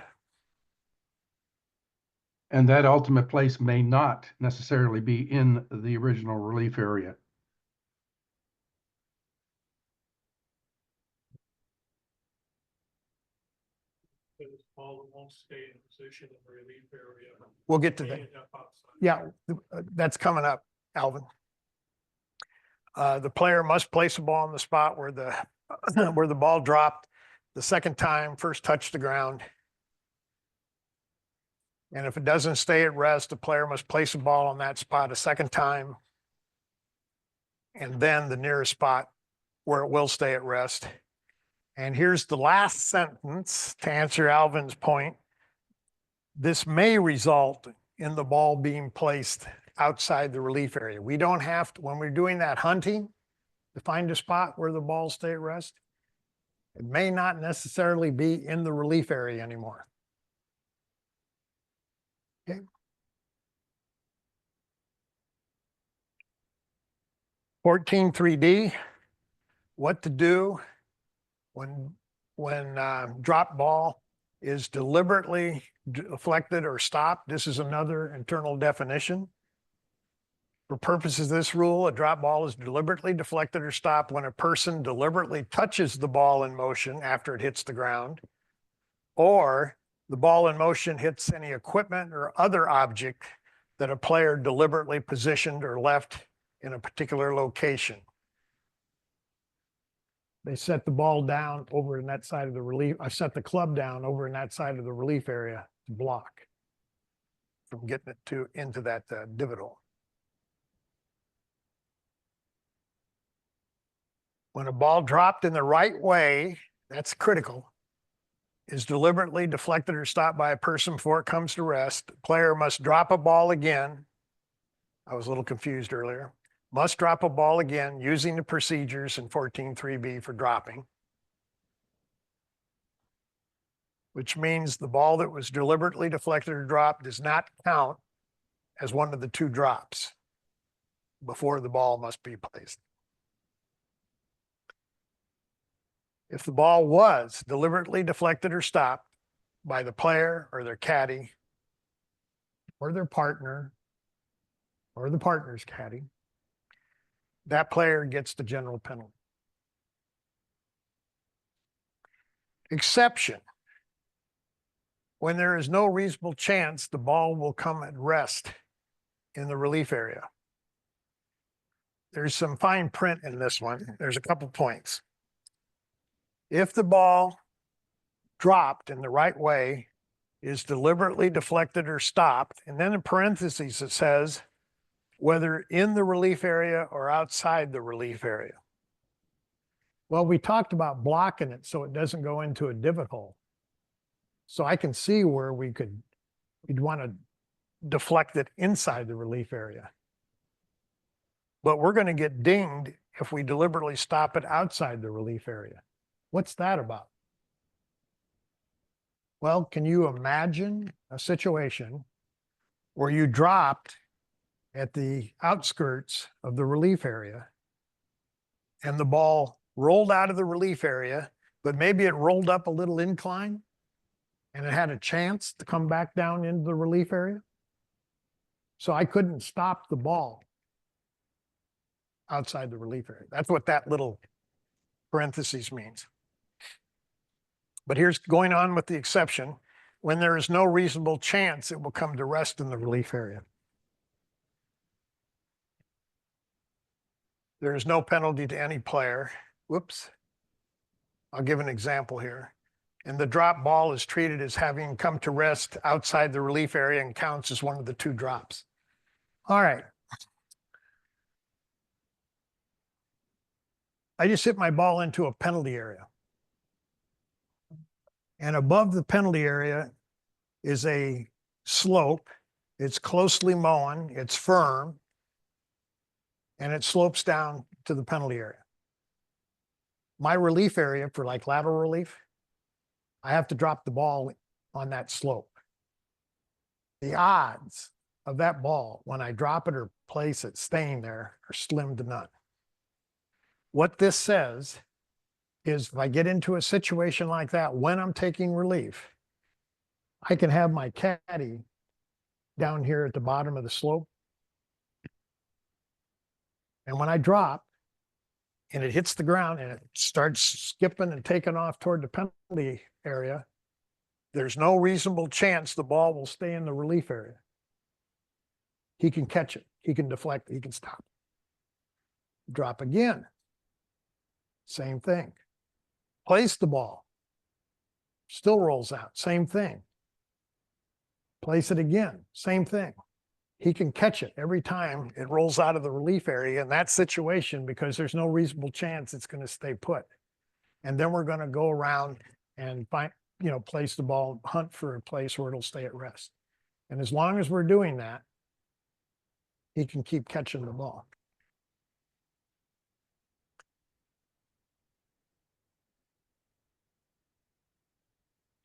And that ultimate place may not necessarily be in the original relief area. Ball won't stay in position in the relief area. We'll get to that. Yeah, that's coming up, Alvin. The player must place a ball on the spot where the where the ball dropped the second time, first touched the ground. And if it doesn't stay at rest, the player must place a ball on that spot a second time, and then the nearest spot where it will stay at rest. And here's the last sentence to answer Alvin's point. This may result in the ball being placed outside the relief area. We don't have to, when we're doing that hunting to find a spot where the ball stay at rest, it may not necessarily be in the relief area anymore. Okay. Fourteen 3D, what to do when drop ball is deliberately deflected or stopped. This is another internal definition. For purposes of this rule, a drop ball is deliberately deflected or stopped when a person deliberately touches the ball in motion after it hits the ground, or the ball in motion hits any equipment or other object that a player deliberately positioned or left in a particular location. They set the ball down over in that side of the relief. I set the club down over in that side of the relief area to block from getting it into that divot hole. When a ball dropped in the right way, that's critical, is deliberately deflected or stopped by a person before it comes to rest, the player must drop a ball again. I was a little confused earlier. Must drop a ball again using the procedures in 14.3b for dropping, which means the ball that was deliberately deflected or dropped does not count as one of the 2 drops before the ball must be placed. If the ball was deliberately deflected or stopped by the player or their caddy or their partner or the partner's caddy, that player gets the general penalty. Exception: when there is no reasonable chance the ball will come at rest in the relief area. There's some fine print in this one. There's a couple points. If the ball dropped in the right way, is deliberately deflected or stopped, and then in parentheses it says, whether in the relief area or outside the relief area. Well, we talked about blocking it so it doesn't go into a divot hole. So I can see where we'd want to deflect it inside the relief area. But we're going to get dinged if we deliberately stop it outside the relief area. What's that about? Well, can you imagine a situation where you dropped at the outskirts of the relief area and the ball rolled out of the relief area, but maybe it rolled up a little incline and it had a chance to come back down into the relief area? So I couldn't stop the ball outside the relief area. That's what that little parentheses means. But here's going on with the exception. when there is no reasonable chance it will come to rest in the relief area. There is no penalty to any player. Whoops. I'll give an example here. And the drop ball is treated as having come to rest outside the relief area and counts as one of the 2 drops. All right. I just hit my ball into a penalty area. And above the penalty area is a slope. It's closely mown, it's firm, and it slopes down to the penalty area. My relief area for like lateral relief, I have to drop the ball on that slope. The odds of that ball, when I drop it or place it staying there, are slim to none. What this says is if I get into a situation like that, when I'm taking relief, I can have my caddy down here at the bottom of the slope. And when I drop and it hits the ground and it starts skipping and taking off toward the penalty area, there's no reasonable chance the ball will stay in the relief area. He can catch it, he can deflect it, he can stop it. Drop again. Same thing. Place the ball. Still rolls out. Same thing. Place it again. Same thing. He can catch it every time it rolls out of the relief area in that situation because there's no reasonable chance it's going to stay put. And then we're going to go around and find, place the ball, hunt for a place where it'll stay at rest. And as long as we're doing that, he can keep catching the ball.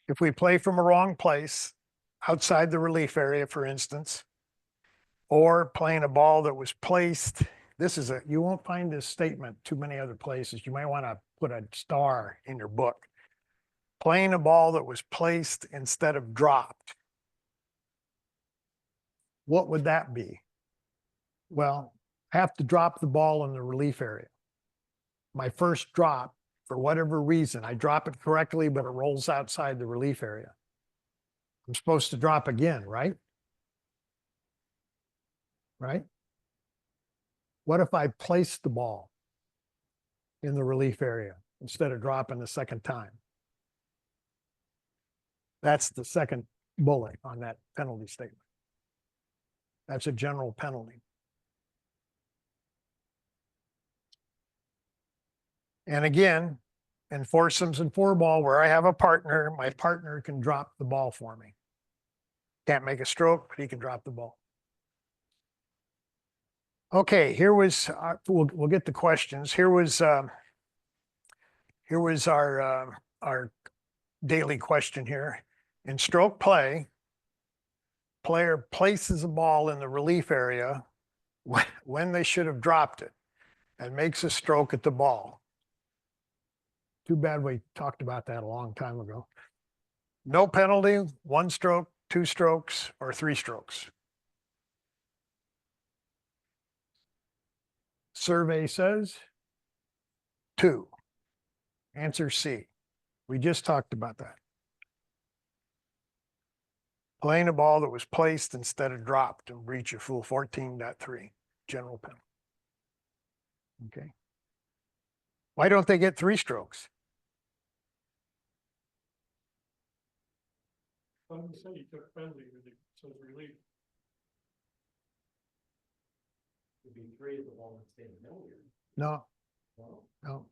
If we play from a wrong place, outside the relief area, for instance, or playing a ball that was placed, you won't find this statement too many other places. You might want to put a star in your book. Playing a ball that was placed instead of dropped. What would that be? Well, I have to drop the ball in the relief area. My first drop, for whatever reason, I drop it correctly, but it rolls outside the relief area. I'm supposed to drop again, right? Right? What if I place the ball in the relief area instead of dropping the second time? That's the second bullet on that penalty statement. That's a general penalty. And again, in foursomes and 4-ball, where I have a partner, my partner can drop the ball for me. Can't make a stroke, but he can drop the ball. Okay, here was, we'll get the questions. Here was our daily question here. In stroke play, player places a ball in the relief area when they should have dropped it and makes a stroke at the ball. Too bad we talked about that a long time ago. No penalty, 1 stroke, 2 strokes, or 3 strokes. Survey says 2. Answer C. We just talked about that. Playing a ball that was placed instead of dropped and breach of Rule 14.3, general penalty. Okay. Why don't they get 3 strokes? Let me say you took penalty with it, so relief. It'd be 3 of the ball that's staying in the middle here. No. No.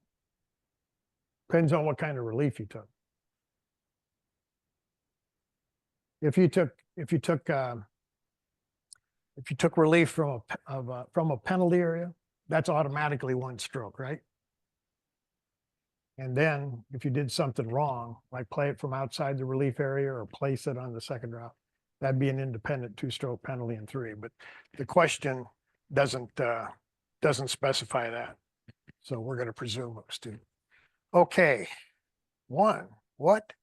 Depends on what kind of relief you took. If you took relief from a penalty area, that's automatically 1 stroke, right? And then if you did something wrong, like play it from outside the relief area or place it on the second drop, that'd be an independent 2-stroke penalty and 3. But the question doesn't specify that. So we're going to presume it was 2. Okay. 1. What?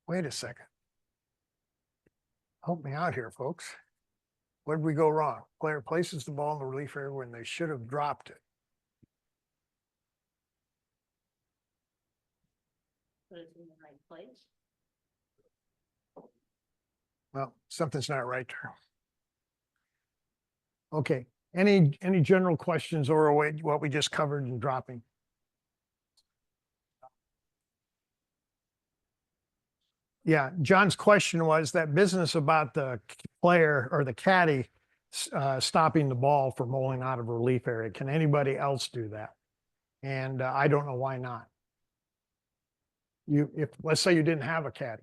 Wait a second. Help me out here, folks. Where did we go wrong? Player places the ball in the relief area when they should have dropped it. Put it in the right place. Well, something's not right there. Okay, any general questions or what we just covered in dropping? Yeah, John's question was that business about the player or the caddy stopping the ball from rolling out of relief area. Can anybody else do that? And I don't know why not. If let's say you didn't have a caddy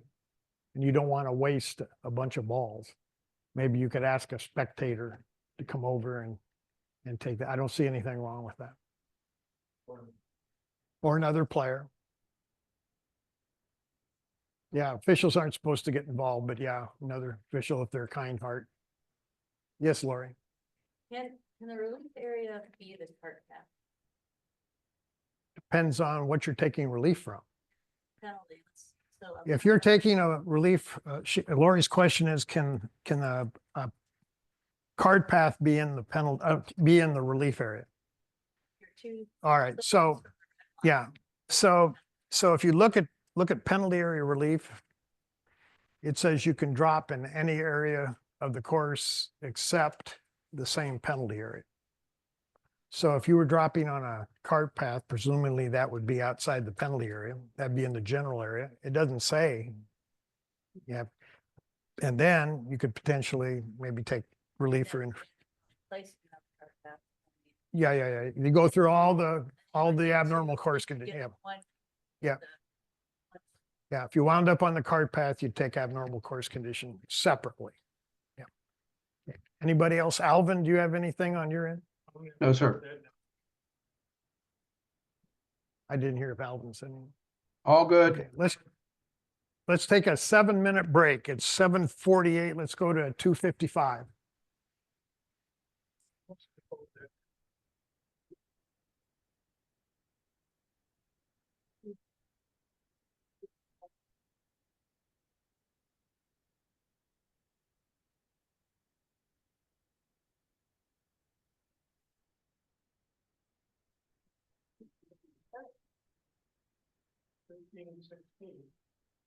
and you don't want to waste a bunch of balls, maybe you could ask a spectator to come over and take that. I don't see anything wrong with that. Or another player. Yeah, officials aren't supposed to get involved, but yeah, another official if they're kind heart. Yes, Lori. Can the relief area be the cart path Depends on what you're taking relief from. penalty? So If you're taking a relief, Lori's question is, can a card path be in the penalty, be in the relief area? you're too. All right, so, yeah, so if you look at penalty area relief, it says you can drop in any area of the course except the same penalty area. So if you were dropping on a cart path, presumably that would be outside the penalty area. That'd be in the general area. It doesn't say. Yeah. And then you could potentially maybe take relief for, Place in the cart path. yeah. You go through all the abnormal course conditions. Yeah. One- Yeah. the- Yeah. If you wound up on the cart path, you'd take abnormal course condition separately. Yeah. Okay. Anybody else? Alvin, do you have anything on your end? No, sir. I didn't hear if Alvin said anything. All good. Okay, let's take a 7-minute break. It's 7:48. Let's go to 2:55.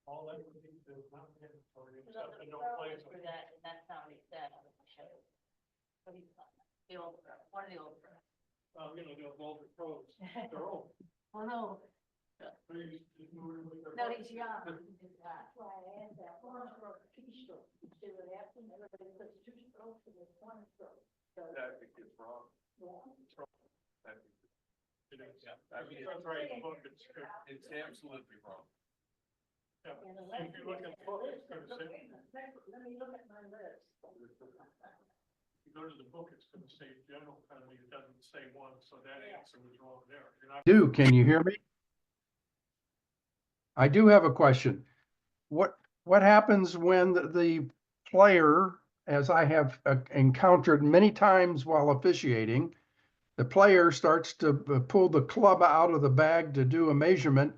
All that would be the not mandatory So except the the no pro play. is for that, and that's how he said on the show. What do you call it? The old pro, one of the old pros. The older pros, they're old. Oh, no. No, he's young. That's why I asked that one stroke, two stroke. See what happens, everybody puts two strokes and it's one stroke. So, That is wrong. yeah. It is. I mean, that's right, the book, it's absolutely wrong. Yeah, And the if you look at the book, it's list, gonna say, let me look at my list. if you go to the book, it's gonna say general penalty, it doesn't say one, so that answer was wrong there. You're not. Can you hear me? I do have a question. What happens when the player, as I have encountered many times while officiating, the player starts to pull the club out of the bag to do a measurement,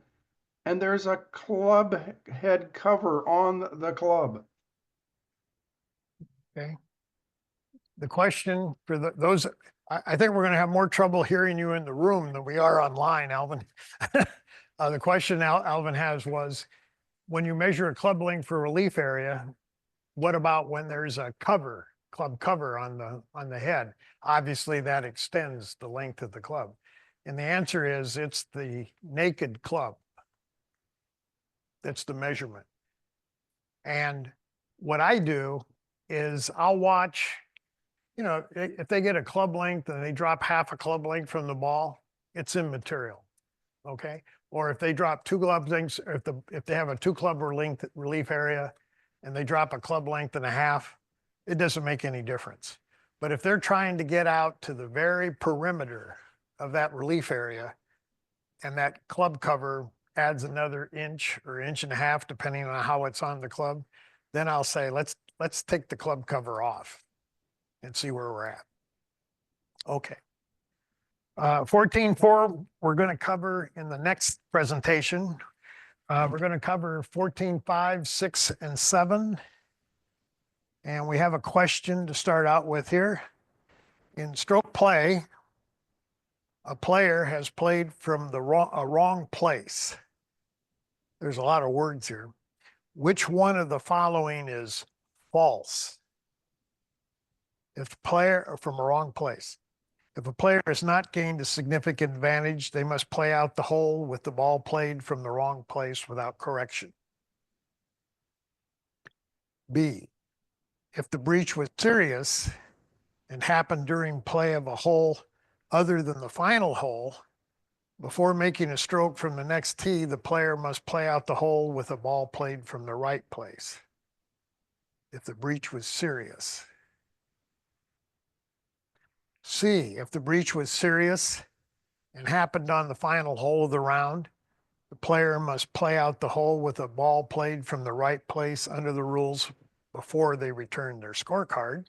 and there's a club head cover on the club? Okay. The question for those, I think we're going to have more trouble hearing you in the room than we are online, Alvin. The question Alvin has was, when you measure a club length for relief area, what about when there's a cover, club cover on the head? Obviously, that extends the length of the club. And the answer is it's the naked club. That's the measurement. And what I do is I'll watch, if they get a club length and they drop half a club length from the ball, it's immaterial. Okay. Or if they drop 2 club lengths, or if they have a 2 club length relief area and they drop a club length and a half, it doesn't make any difference. But if they're trying to get out to the very perimeter of that relief area and that club cover adds another inch or inch and a half, depending on how it's on the club, then I'll say, let's take the club cover off and see where we're at. Okay. 14.4, we're going to cover in the next presentation. We're going to cover 14.5, 6, and 7. And we have a question to start out with here. In stroke play, a player has played from a wrong place. there's a lot of words here. Which one of the following is false? If the player from a wrong place. If a player has not gained a significant advantage, they must play out the hole with the ball played from the wrong place without correction. B, if the breach was serious and happened during play of a hole other than the final hole, before making a stroke from the next tee, the player must play out the hole with a ball played from the right place. If the breach was serious. C, if the breach was serious and happened on the final hole of the round, the player must play out the hole with a ball played from the right place under the rules before they return their scorecard.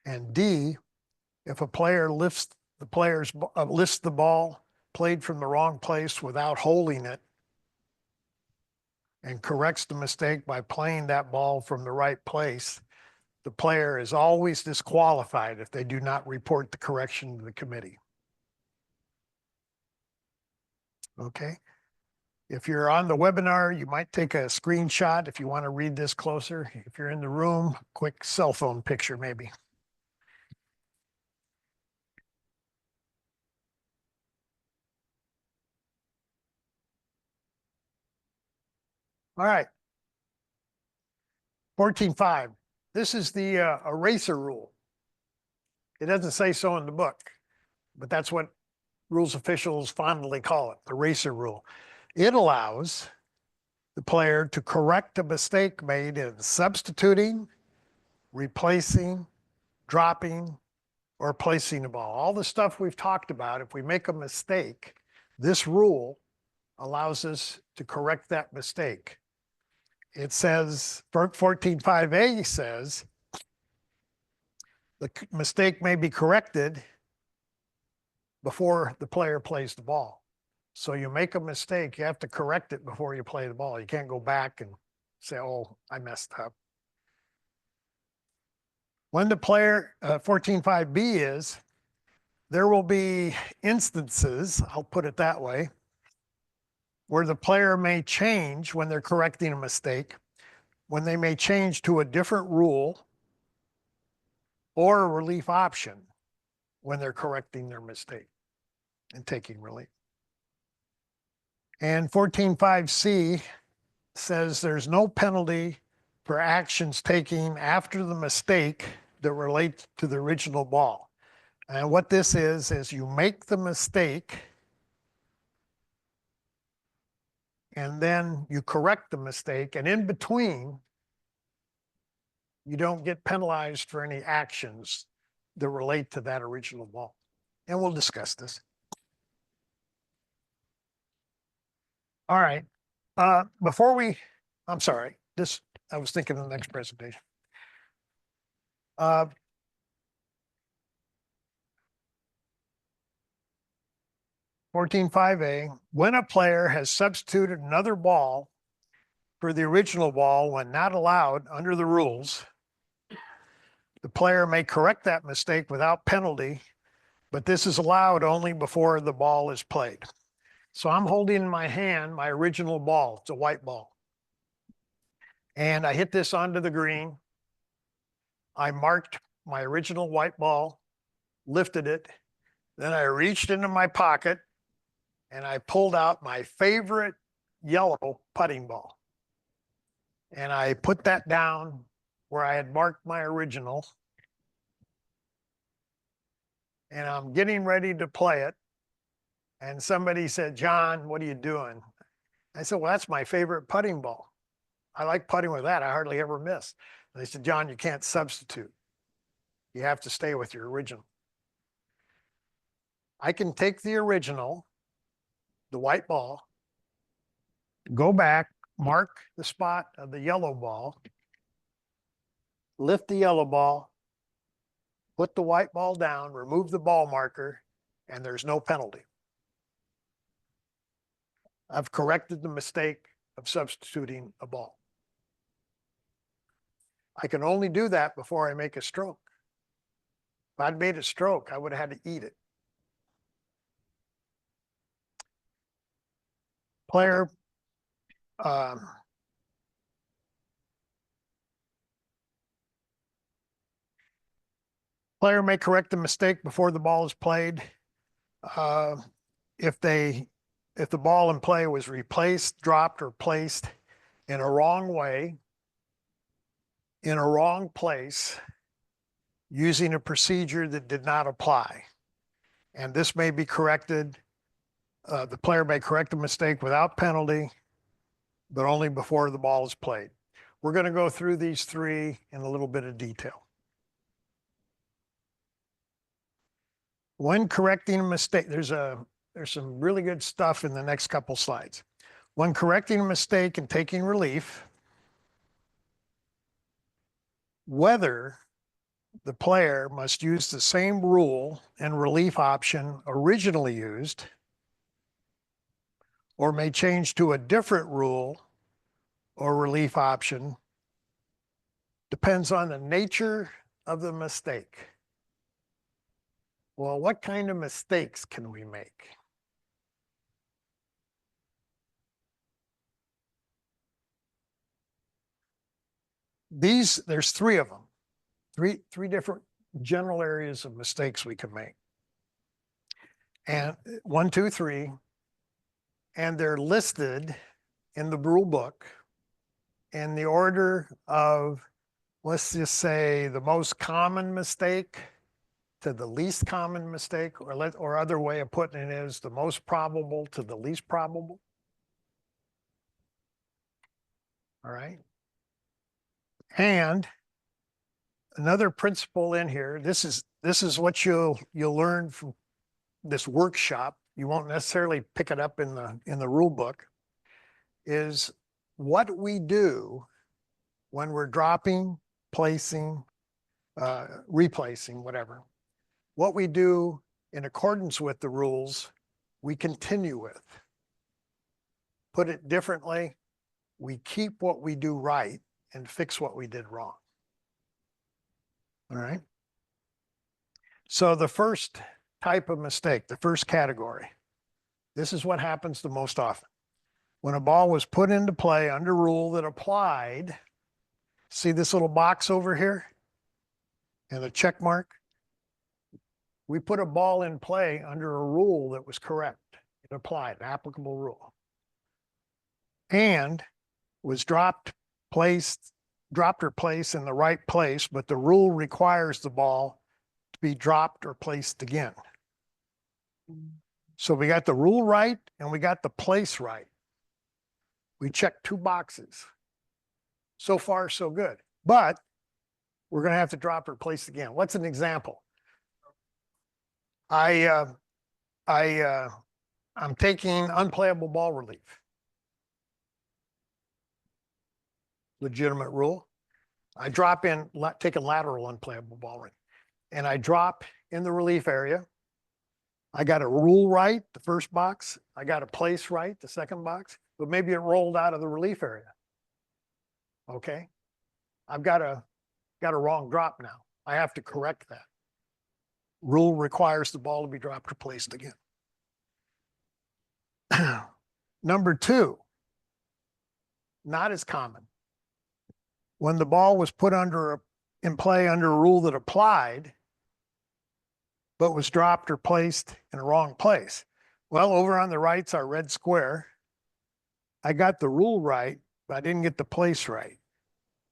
And D, if a player lifts the ball played from the wrong place without holding it and corrects the mistake by playing that ball from the right place, the player is always disqualified if they do not report the correction to the committee. Okay. If you're on the webinar, you might take a screenshot if you want to read this closer. If you're in the room, quick cell phone picture maybe. All right. 14.5. This is the eraser rule. It doesn't say so in the book, but that's what rules officials fondly call it, the eraser rule. It allows the player to correct a mistake made in substituting, replacing, dropping, or placing a ball. All the stuff we've talked about, if we make a mistake, this rule allows us to correct that mistake. It says, 14.5a says, the mistake may be corrected before the player plays the ball. So you make a mistake, you have to correct it before you play the ball. You can't go back and say, oh, I messed up. When the player, 14.5b is, there will be instances, I'll put it that way, where the player may change when they're correcting a mistake, when they may change to a different rule or a relief option when they're correcting their mistake and taking relief. And 14.5c says there's no penalty for actions taken after the mistake that relate to the original ball. And what this is you make the mistake and then you correct the mistake, and in between, you don't get penalized for any actions that relate to that original ball. And we'll discuss this. All right. I'm sorry, I was thinking of the next presentation. 14.5a, when a player has substituted another ball for the original ball when not allowed under the rules, the player may correct that mistake without penalty, but this is allowed only before the ball is played. So I'm holding in my hand my original ball. It's a white ball. And I hit this onto the green. I marked my original white ball, lifted it. Then I reached into my pocket and I pulled out my favorite yellow putting ball. And I put that down where I had marked my original. And I'm getting ready to play it. And somebody said, John, what are you doing? I said, well, that's my favorite putting ball. I like putting with that. I hardly ever miss. And they said, John, you can't substitute. You have to stay with your original. I can take the original, the white ball, go back, mark the spot of the yellow ball, lift the yellow ball, put the white ball down, remove the ball marker, and there's no penalty. I've corrected the mistake of substituting a ball. I can only do that before I make a stroke. If I'd made a stroke, I would have had to eat it. Player player may correct the mistake before the ball is played. If the ball in play was replaced, dropped, or placed in a wrong way, in a wrong place, using a procedure that did not apply. And this may be corrected. The player may correct the mistake without penalty, but only before the ball is played. We're going to go through these three in a little bit of detail. When correcting a mistake, there's some really good stuff in the next couple slides. When correcting a mistake and taking relief, whether the player must use the same rule and relief option originally used, or may change to a different rule or relief option, depends on the nature of the mistake. Well, what kind of mistakes can we make? There's three of them, three different general areas of mistakes we can make. And 1, 2, 3, and they're listed in the rule book in the order of, let's just say, the most common mistake to the least common mistake, or other way of putting it is the most probable to the least probable. All right. And another principle in here, this is what you'll learn from this workshop. You won't necessarily pick it up in the rule book, is what we do when we're dropping, placing, replacing, whatever. What we do in accordance with the rules, we continue with. Put it differently, we keep what we do right and fix what we did wrong. All right. So the first type of mistake, the first category, this is what happens the most often. When a ball was put into play under rule that applied, see this little box over here and a check mark? We put a ball in play under a rule that was correct. It applied, an applicable rule. And was dropped or placed in the right place, but the rule requires the ball to be dropped or placed again. So we got the rule right and we got the place right. We checked 2 boxes. So far, so good. But we're going to have to drop or place again. What's an example? I'm taking unplayable ball relief. Legitimate rule. I drop in, take a lateral unplayable ball relief, and I drop in the relief area. I got a rule right, the first box. I got a place right, the second box, but maybe it rolled out of the relief area. Okay. I've got a wrong drop now. I have to correct that. Rule requires the ball to be dropped or placed again. Number 2, not as common. When the ball was put in play under a rule that applied, but was dropped or placed in a wrong place. Well, over on the right's our red square. I got the rule right, but I didn't get the place right.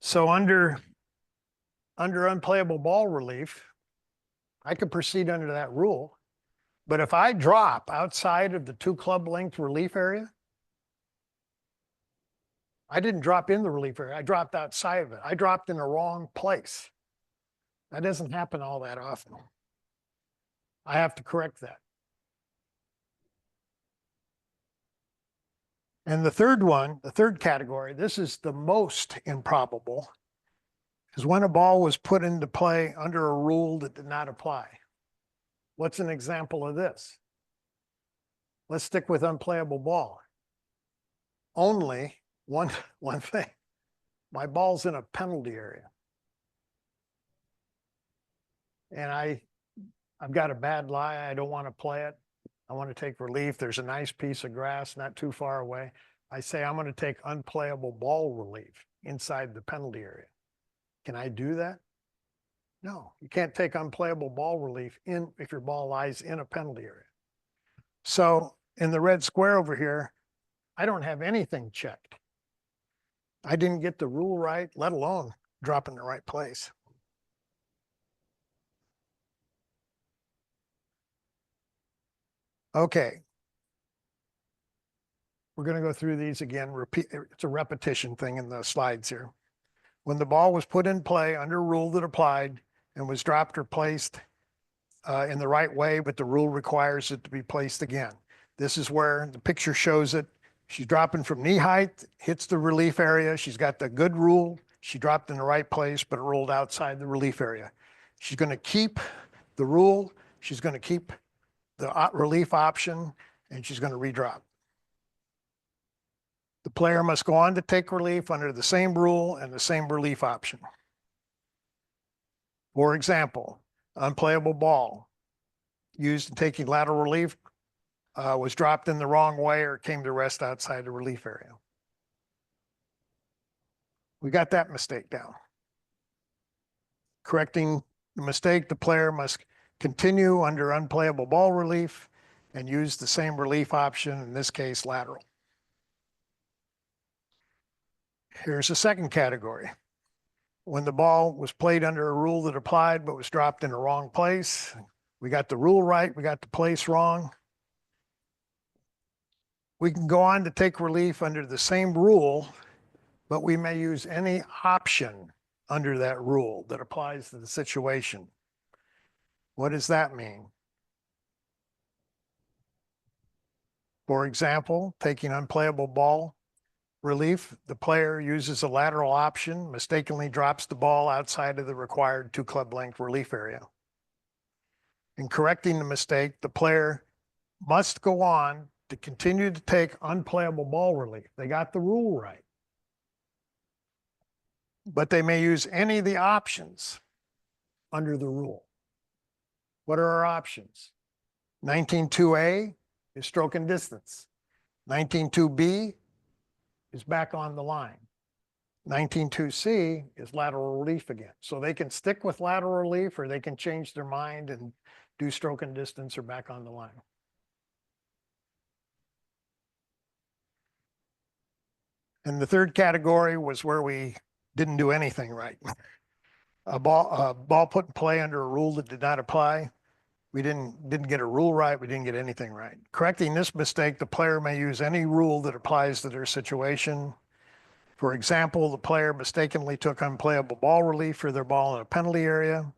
So under unplayable ball relief, I could proceed under that rule. But if I drop outside of the 2 club length relief area, I didn't drop in the relief area. I dropped outside of it. I dropped in the wrong place. That doesn't happen all that often. I have to correct that. And the third one, the third category, this is the most improbable, is when a ball was put into play under a rule that did not apply. What's an example of this? Let's stick with unplayable ball. Only one thing. My ball's in a penalty area. And I've got a bad lie. I don't want to play it. I want to take relief. There's a nice piece of grass not too far away. I say I'm going to take unplayable ball relief inside the penalty area. Can I do that? No, you can't take unplayable ball relief in if your ball lies in a penalty area. So in the red square over here, I don't have anything checked. I didn't get the rule right, let alone drop in the right place. Okay. We're going to go through these again. Repeat. It's a repetition thing in the slides here. When the ball was put in play under a rule that applied and was dropped or placed in the right way, but the rule requires it to be placed again. This is where the picture shows it. She's dropping from knee height, hits the relief area. She's got the good rule. She dropped in the right place, but it rolled outside the relief area. She's going to keep the rule. She's going to keep the relief option, and she's going to redrop. The player must go on to take relief under the same rule and the same relief option. For example, unplayable ball used in taking lateral relief was dropped in the wrong way or came to rest outside the relief area. We got that mistake down. Correcting the mistake, the player must continue under unplayable ball relief and use the same relief option, in this case, lateral. Here's the second category. When the ball was played under a rule that applied but was dropped in the wrong place, we got the rule right, we got the place wrong. We can go on to take relief under the same rule, but we may use any option under that rule that applies to the situation. What does that mean? For example, taking unplayable ball relief, the player uses a lateral option, mistakenly drops the ball outside of the required 2 club length relief area. In correcting the mistake, the player must go on to continue to take unplayable ball relief. They got the rule right. But they may use any of the options under the rule. What are our options? 19.2a is stroke and distance. 19.2b is back on the line. 19.2c is lateral relief again. So they can stick with lateral relief or they can change their mind and do stroke and distance or back on the line. And the third category was where we didn't do anything right. A ball put in play under a rule that did not apply. We didn't get a rule right. We didn't get anything right. Correcting this mistake, the player may use any rule that applies to their situation. For example, the player mistakenly took unplayable ball relief for their ball in a penalty area.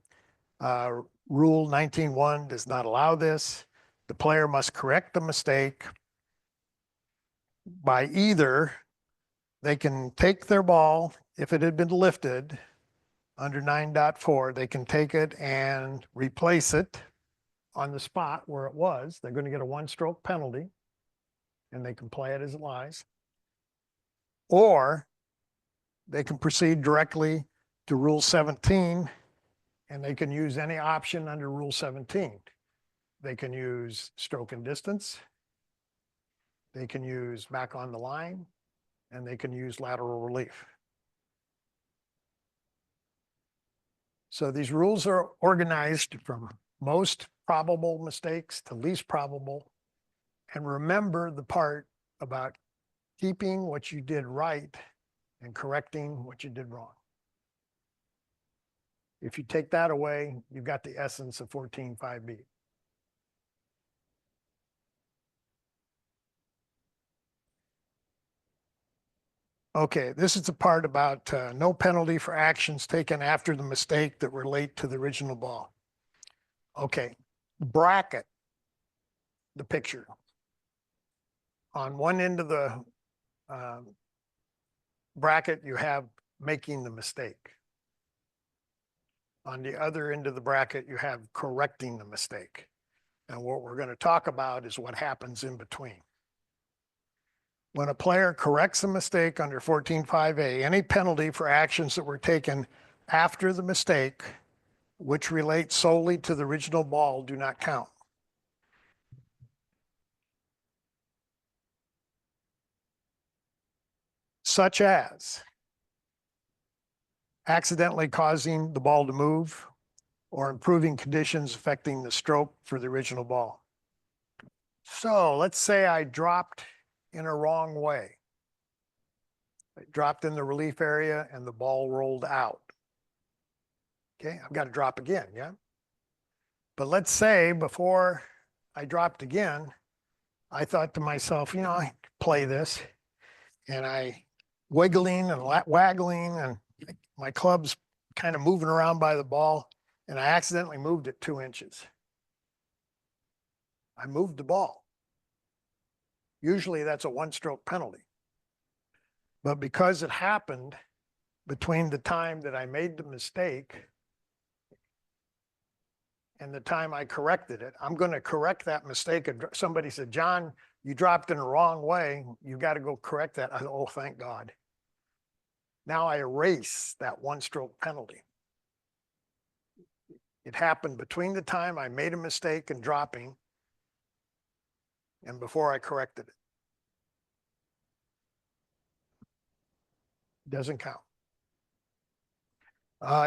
Rule 19.1 does not allow this. The player must correct the mistake by either they can take their ball, if it had been lifted under 9.4, they can take it and replace it on the spot where it was. They're going to get a 1-stroke penalty and they can play it as it lies. Or they can proceed directly to Rule 17 and they can use any option under Rule 17. They can use stroke and distance. They can use back on the line, and they can use lateral relief. So these rules are organized from most probable mistakes to least probable. And remember the part about keeping what you did right and correcting what you did wrong. If you take that away, you've got the essence of 14.5b. Okay, this is the part about no penalty for actions taken after the mistake that relate to the original ball. Okay, bracket the picture. On one end of the bracket, you have making the mistake. On the other end of the bracket, you have correcting the mistake. And what we're going to talk about is what happens in between. When a player corrects a mistake under 14.5a, any penalty for actions that were taken after the mistake, which relate solely to the original ball, do not count. such as accidentally causing the ball to move or improving conditions affecting the stroke for the original ball. So let's say I dropped in a wrong way. I dropped in the relief area and the ball rolled out. Okay, I've got to drop again, yeah? But let's say before I dropped again, I thought to myself, you know, I play this, and I wiggling and waggling, and my club's kind of moving around by the ball, and I accidentally moved it 2 inches. I moved the ball. Usually that's a 1-stroke penalty. But because it happened between the time that I made the mistake and the time I corrected it, I'm going to correct that mistake. Somebody said, John, you dropped in the wrong way. You got to go correct that. I said, oh, thank God. Now I erase that 1-stroke penalty. It happened between the time I made a mistake in dropping and before I corrected it. Doesn't count.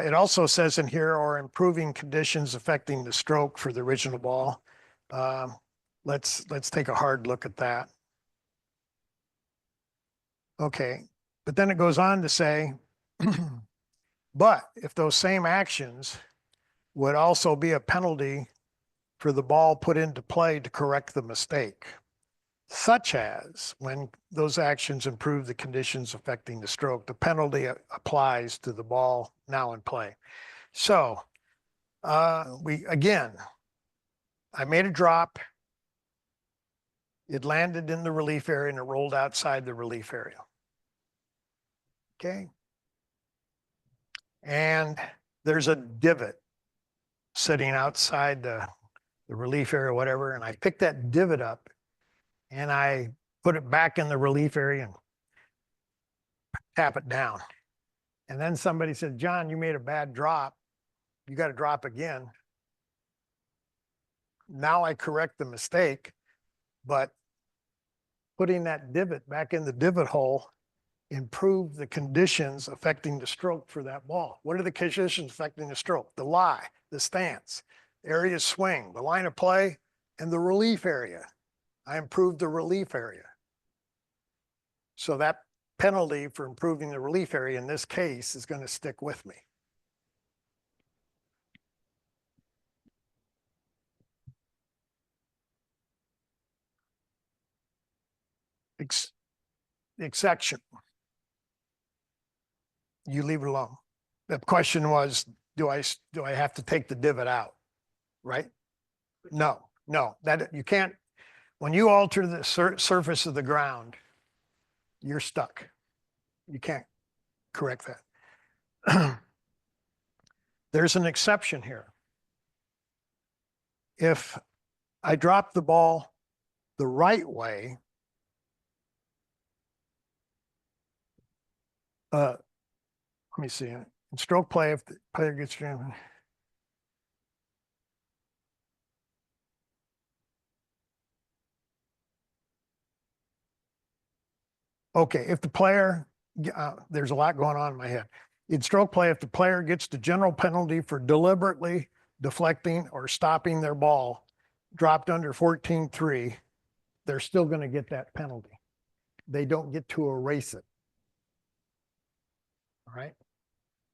It also says in here, or improving conditions affecting the stroke for the original ball. Let's take a hard look at that. Okay, but then it goes on to say, but if those same actions would also be a penalty for the ball put into play to correct the mistake, such as when those actions improve the conditions affecting the stroke, the penalty applies to the ball now in play. So I made a drop. It landed in the relief area and it rolled outside the relief area. Okay. And there's a divot sitting outside the relief area, whatever. And I picked that divot up and I put it back in the relief area and tap it down. And then somebody said, John, you made a bad drop. You got to drop again. Now I correct the mistake, but putting that divot back in the divot hole improved the conditions affecting the stroke for that ball. What are the conditions affecting the stroke? The lie, the stance, area swing, the line of play, and the relief area. I improved the relief area. So that penalty for improving the relief area in this case is going to stick with me. Exception. You leave it alone. The question was, do I have to take the divot out? Right? No, that you can't. When you alter the surface of the ground, you're stuck. You can't correct that. There's an exception here. If I drop the ball the right way, let me see. In stroke play, if the player gets jammed. Okay, if the player, there's a lot going on in my head. In stroke play, if the player gets the general penalty for deliberately deflecting or stopping their ball dropped under 14-3, they're still going to get that penalty. They don't get to erase it. All right.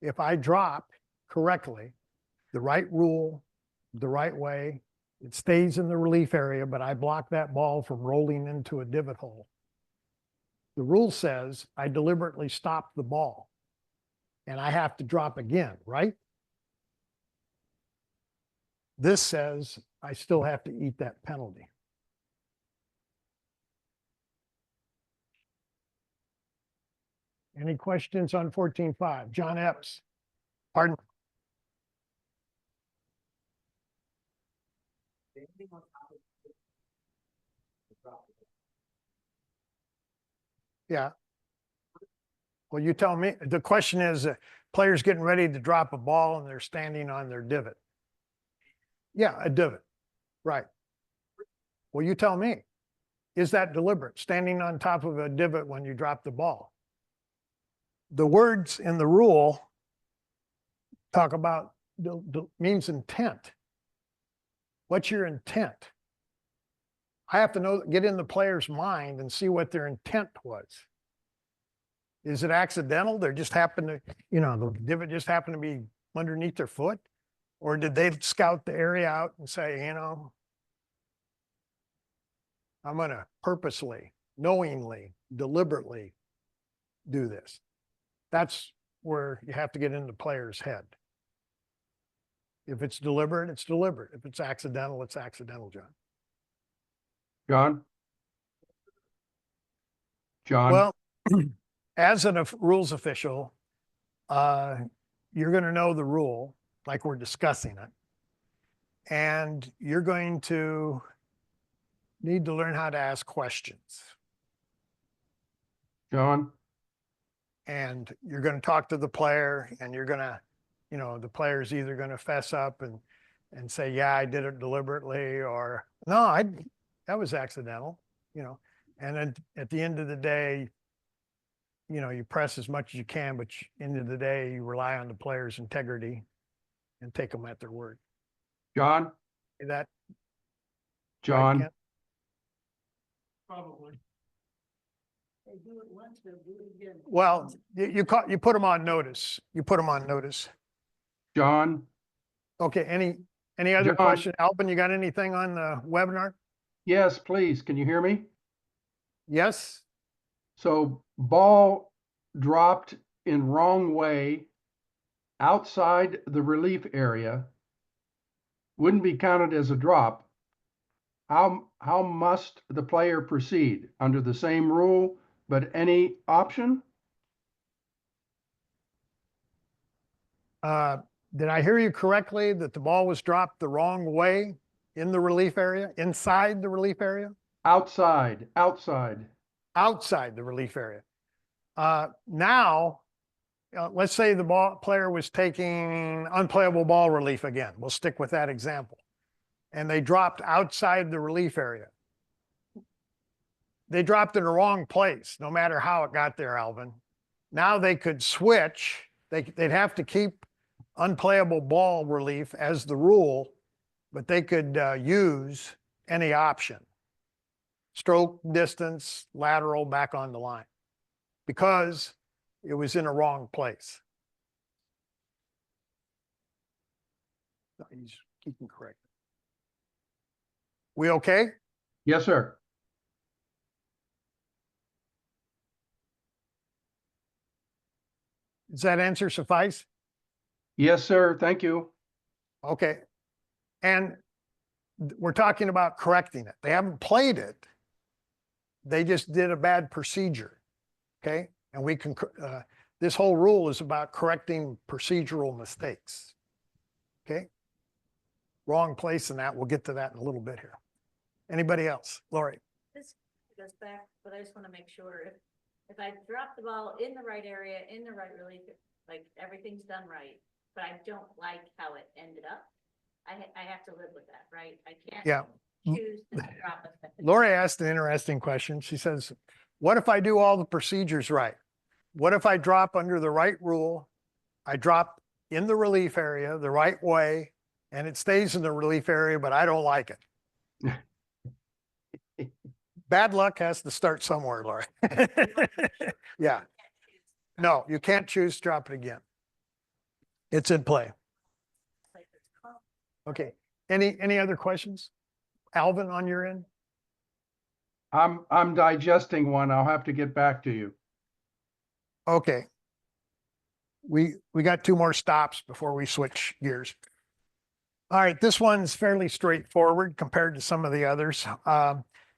If I drop correctly, the right rule, the right way, it stays in the relief area, but I block that ball from rolling into a divot hole. The rule says I deliberately stopped the ball and I have to drop again, right? This says I still have to eat that penalty. Any questions on 14.5? John Epps. Pardon? Yeah. Well, you tell me. The question is, players getting ready to drop a ball and they're standing on their divot. Yeah, a divot. Right. Well, you tell me. Is that deliberate? Standing on top of a divot when you drop the ball? the words in the rule talk about means intent. What's your intent? I have to know, get in the player's mind and see what their intent was. Is it accidental? They just happened to, the divot just happened to be underneath their foot? Or did they scout the area out and say, I'm going to purposely, knowingly, deliberately do this? That's where you have to get in the player's head. If it's deliberate, it's deliberate. If it's accidental, it's accidental, John. John? John? Well, as a rules official, you're going to know the rule like we're discussing it. And you're going to need to learn how to ask questions. John? And you're going to talk to the player, and you're going to, the player's either going to fess up and say, yeah, I did it deliberately, or no, that was accidental, and then at the end of the day, you press as much as you can, but end of the day, you rely on the player's integrity and take them at their word. John? Is that John? right, Kent? Probably. They do it once, they'll do it again. Well, you put them on notice. You put them on notice. John? Okay, any other John? question? Alvin, you got anything on the webinar? Yes, please. Can you hear me? Yes? So ball dropped in wrong way outside the relief area wouldn't be counted as a drop. How must the player proceed? Under the same rule, but any option? Did I hear you correctly that the ball was dropped the wrong way in the relief area, inside the relief area? Outside. Outside the relief area. Now, let's say the player was taking unplayable ball relief again. We'll stick with that example. And they dropped outside the relief area. They dropped in the wrong place, no matter how it got there, Alvin. Now they could switch. They'd have to keep unplayable ball relief as the rule, but they could use any option. Stroke, distance, lateral, back on the line, because it was in a wrong place. No, he's keeping correct. We okay? Yes, sir. Does that answer suffice? Yes, sir. Thank you. Okay. And we're talking about correcting it. They haven't played it. They just did a bad procedure. Okay. And we can, this whole rule is about correcting procedural mistakes. Okay. Wrong place in that. We'll get to that in a little bit here. Anybody else? Lori? This goes back, but I just want to make sure if I drop the ball in the right area, in the right relief, like everything's done right, but I don't like how it ended up, I have to live with that, right? I can't choose to drop it. Lori asked an interesting question. She says, what if I do all the procedures right? What if I drop under the right rule? I drop in the relief area the right way, and it stays in the relief area, but I don't like it. Bad luck has to start somewhere, Lori. Yeah. No, you can't choose to drop it again. It's in play. Okay. Any other questions? Alvin, on your end? I'm digesting one. I'll have to get back to you. Okay. We got two more stops before we switch gears. All right, this one's fairly straightforward compared to some of the others.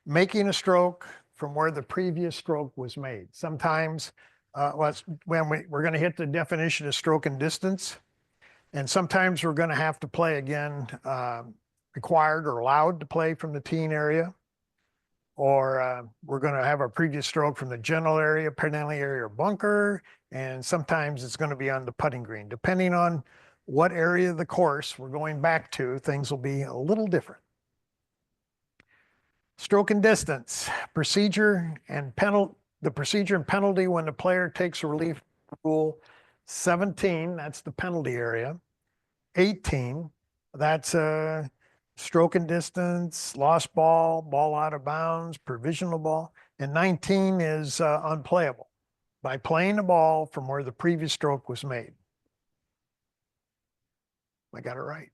Making a stroke from where the previous stroke was made. Sometimes when we're going to hit the definition of stroke and distance, and sometimes we're going to have to play again, required or allowed to play from the teen area, or we're going to have our previous stroke from the general area, penalty area, or bunker, and sometimes it's going to be on the putting green. Depending on what area of the course we're going back to, things will be a little different. Stroke and distance, procedure and penalty. The procedure and penalty when the player takes a relief rule 17, that's the penalty area. 18, that's stroke and distance, lost ball, ball out of bounds, provisional ball. And 19 is unplayable by playing the ball from where the previous stroke was made. I got it right.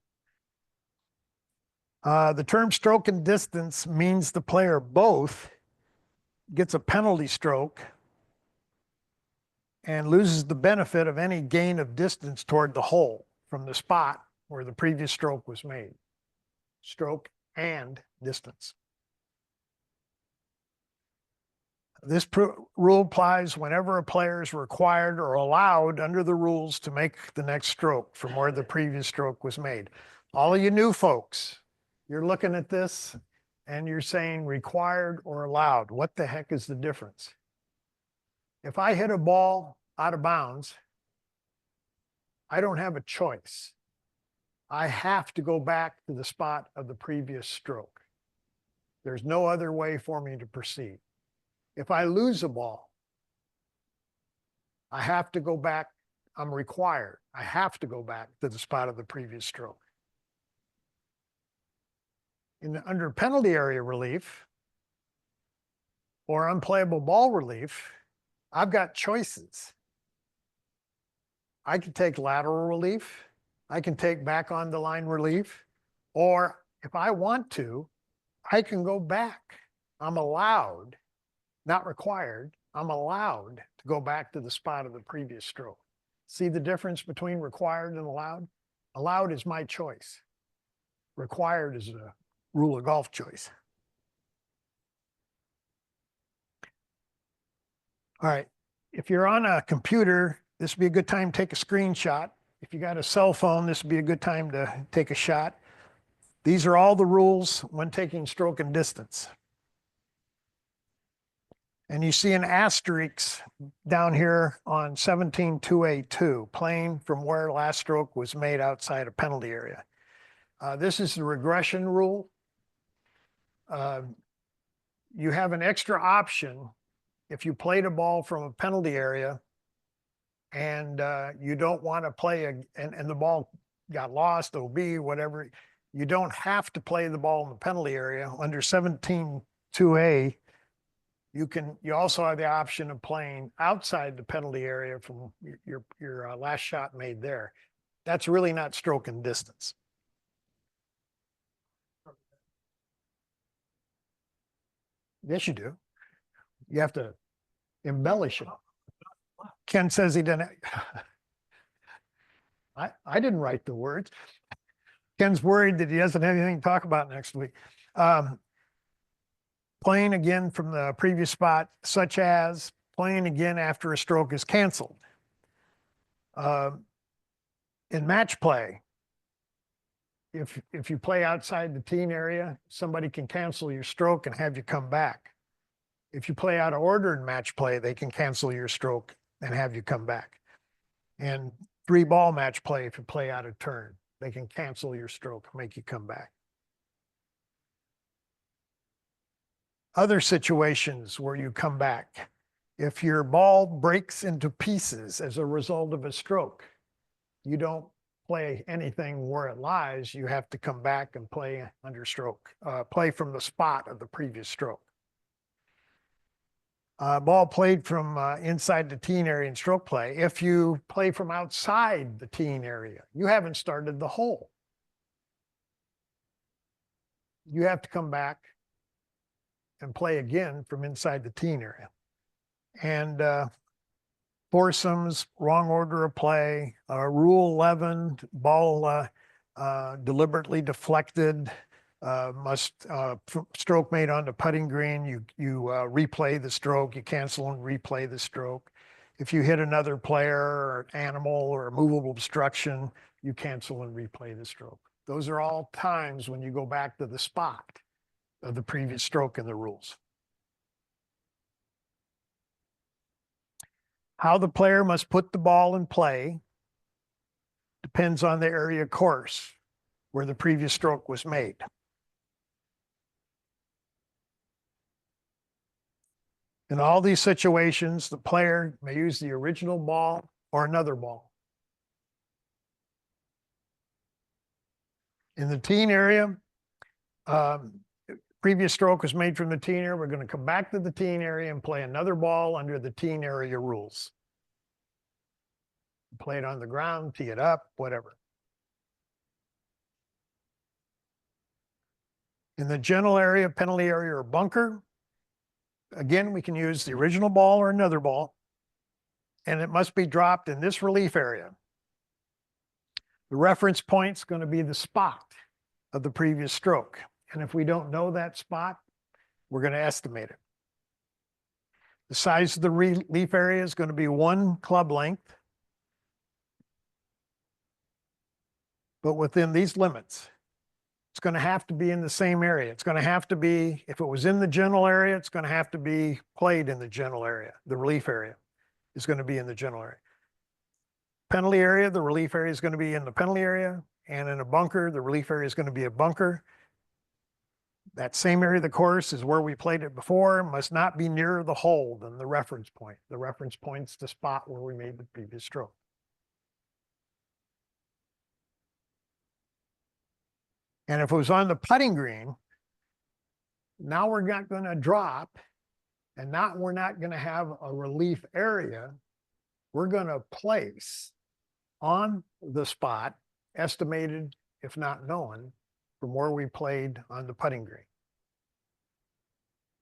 The term stroke and distance means the player both gets a penalty stroke and loses the benefit of any gain of distance toward the hole from the spot where the previous stroke was made. Stroke and distance. This rule applies whenever a player is required or allowed under the rules to make the next stroke from where the previous stroke was made. All of you new folks, you're looking at this and you're saying required or allowed. What the heck is the difference? If I hit a ball out of bounds, I don't have a choice. I have to go back to the spot of the previous stroke. There's no other way for me to proceed. If I lose a ball, I have to go back. I'm required. I have to go back to the spot of the previous stroke. Under penalty area relief or unplayable ball relief, I've got choices. I can take lateral relief. I can take back on the line relief. Or if I want to, I can go back. I'm allowed, not required, I'm allowed to go back to the spot of the previous stroke. See the difference between required and allowed? Allowed is my choice. Required is a rule of golf choice. All right, if you're on a computer, this would be a good time to take a screenshot. If you got a cell phone, this would be a good time to take a shot. These are all the rules when taking stroke and distance. And you see an asterisk down here on 17-2A2, playing from where last stroke was made outside a penalty area. This is the regression rule. You have an extra option if you played a ball from a penalty area and you don't want to play, and the ball got lost, OB, whatever, you don't have to play the ball in the penalty area. Under 17-2A, you also have the option of playing outside the penalty area from your last shot made there. That's really not stroke and distance. Yes, you do. You have to embellish it. Ken says he didn't. I didn't write the words. Ken's worried that he doesn't have anything to talk about next week. Playing again from the previous spot, such as playing again after a stroke is canceled. In match play, if you play outside the teen area, somebody can cancel your stroke and have you come back. If you play out of order in match play, they can cancel your stroke and have you come back. And 3-ball match play, if you play out of turn, they can cancel your stroke, make you come back. Other situations where you come back, if your ball breaks into pieces as a result of a stroke, you don't play anything where it lies. You have to come back and play under stroke, play from the spot of the previous stroke. Ball played from inside the teen area in stroke play. If you play from outside the teen area, you haven't started the hole. You have to come back and play again from inside the teen area. And foursomes, wrong order of play, rule 11, ball deliberately deflected, stroke made on the putting green, you replay the stroke, you cancel and replay the stroke. If you hit another player or animal or a movable obstruction, you cancel and replay the stroke. Those are all times when you go back to the spot of the previous stroke in the rules. How the player must put the ball in play depends on the area course where the previous stroke was made. In all these situations, the player may use the original ball or another ball. In the teen area, previous stroke was made from the teen area. We're going to come back to the teen area and play another ball under the teen area rules. Play it on the ground, tee it up, whatever. In the general area, penalty area, or bunker, again, we can use the original ball or another ball, and it must be dropped in this relief area. The reference point is going to be the spot of the previous stroke. And if we don't know that spot, we're going to estimate it. The size of the relief area is going to be 1 club length, but within these limits. It's going to have to be in the same area. It's going to have to be, if it was in the general area, it's going to have to be played in the general area. The relief area is going to be in the general area. Penalty area, the relief area is going to be in the penalty area, and in a bunker, the relief area is going to be a bunker. That same area of the course is where we played it before, must not be nearer the hole than the reference point. The reference point's the spot where we made the previous stroke. And if it was on the putting green, now we're not going to drop, and now we're not going to have a relief area. We're going to place on the spot, estimated, if not known, from where we played on the putting green.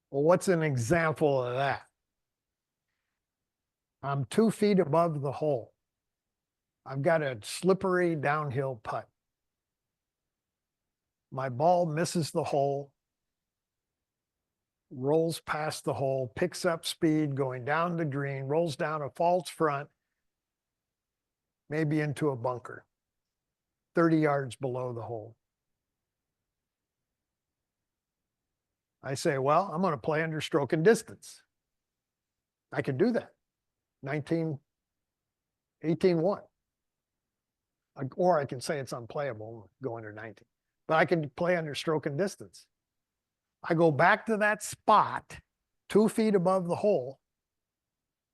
Well, what's an example of that? I'm 2 feet above the hole. I've got a slippery downhill putt. My ball misses the hole, rolls past the hole, picks up speed going down the green, rolls down a false front, maybe into a bunker, 30 yards below the hole. I say, well, I'm going to play under stroke and distance. I can do that. 18-1. Or I can say it's unplayable, go under 19. But I can play under stroke and distance. I go back to that spot 2 feet above the hole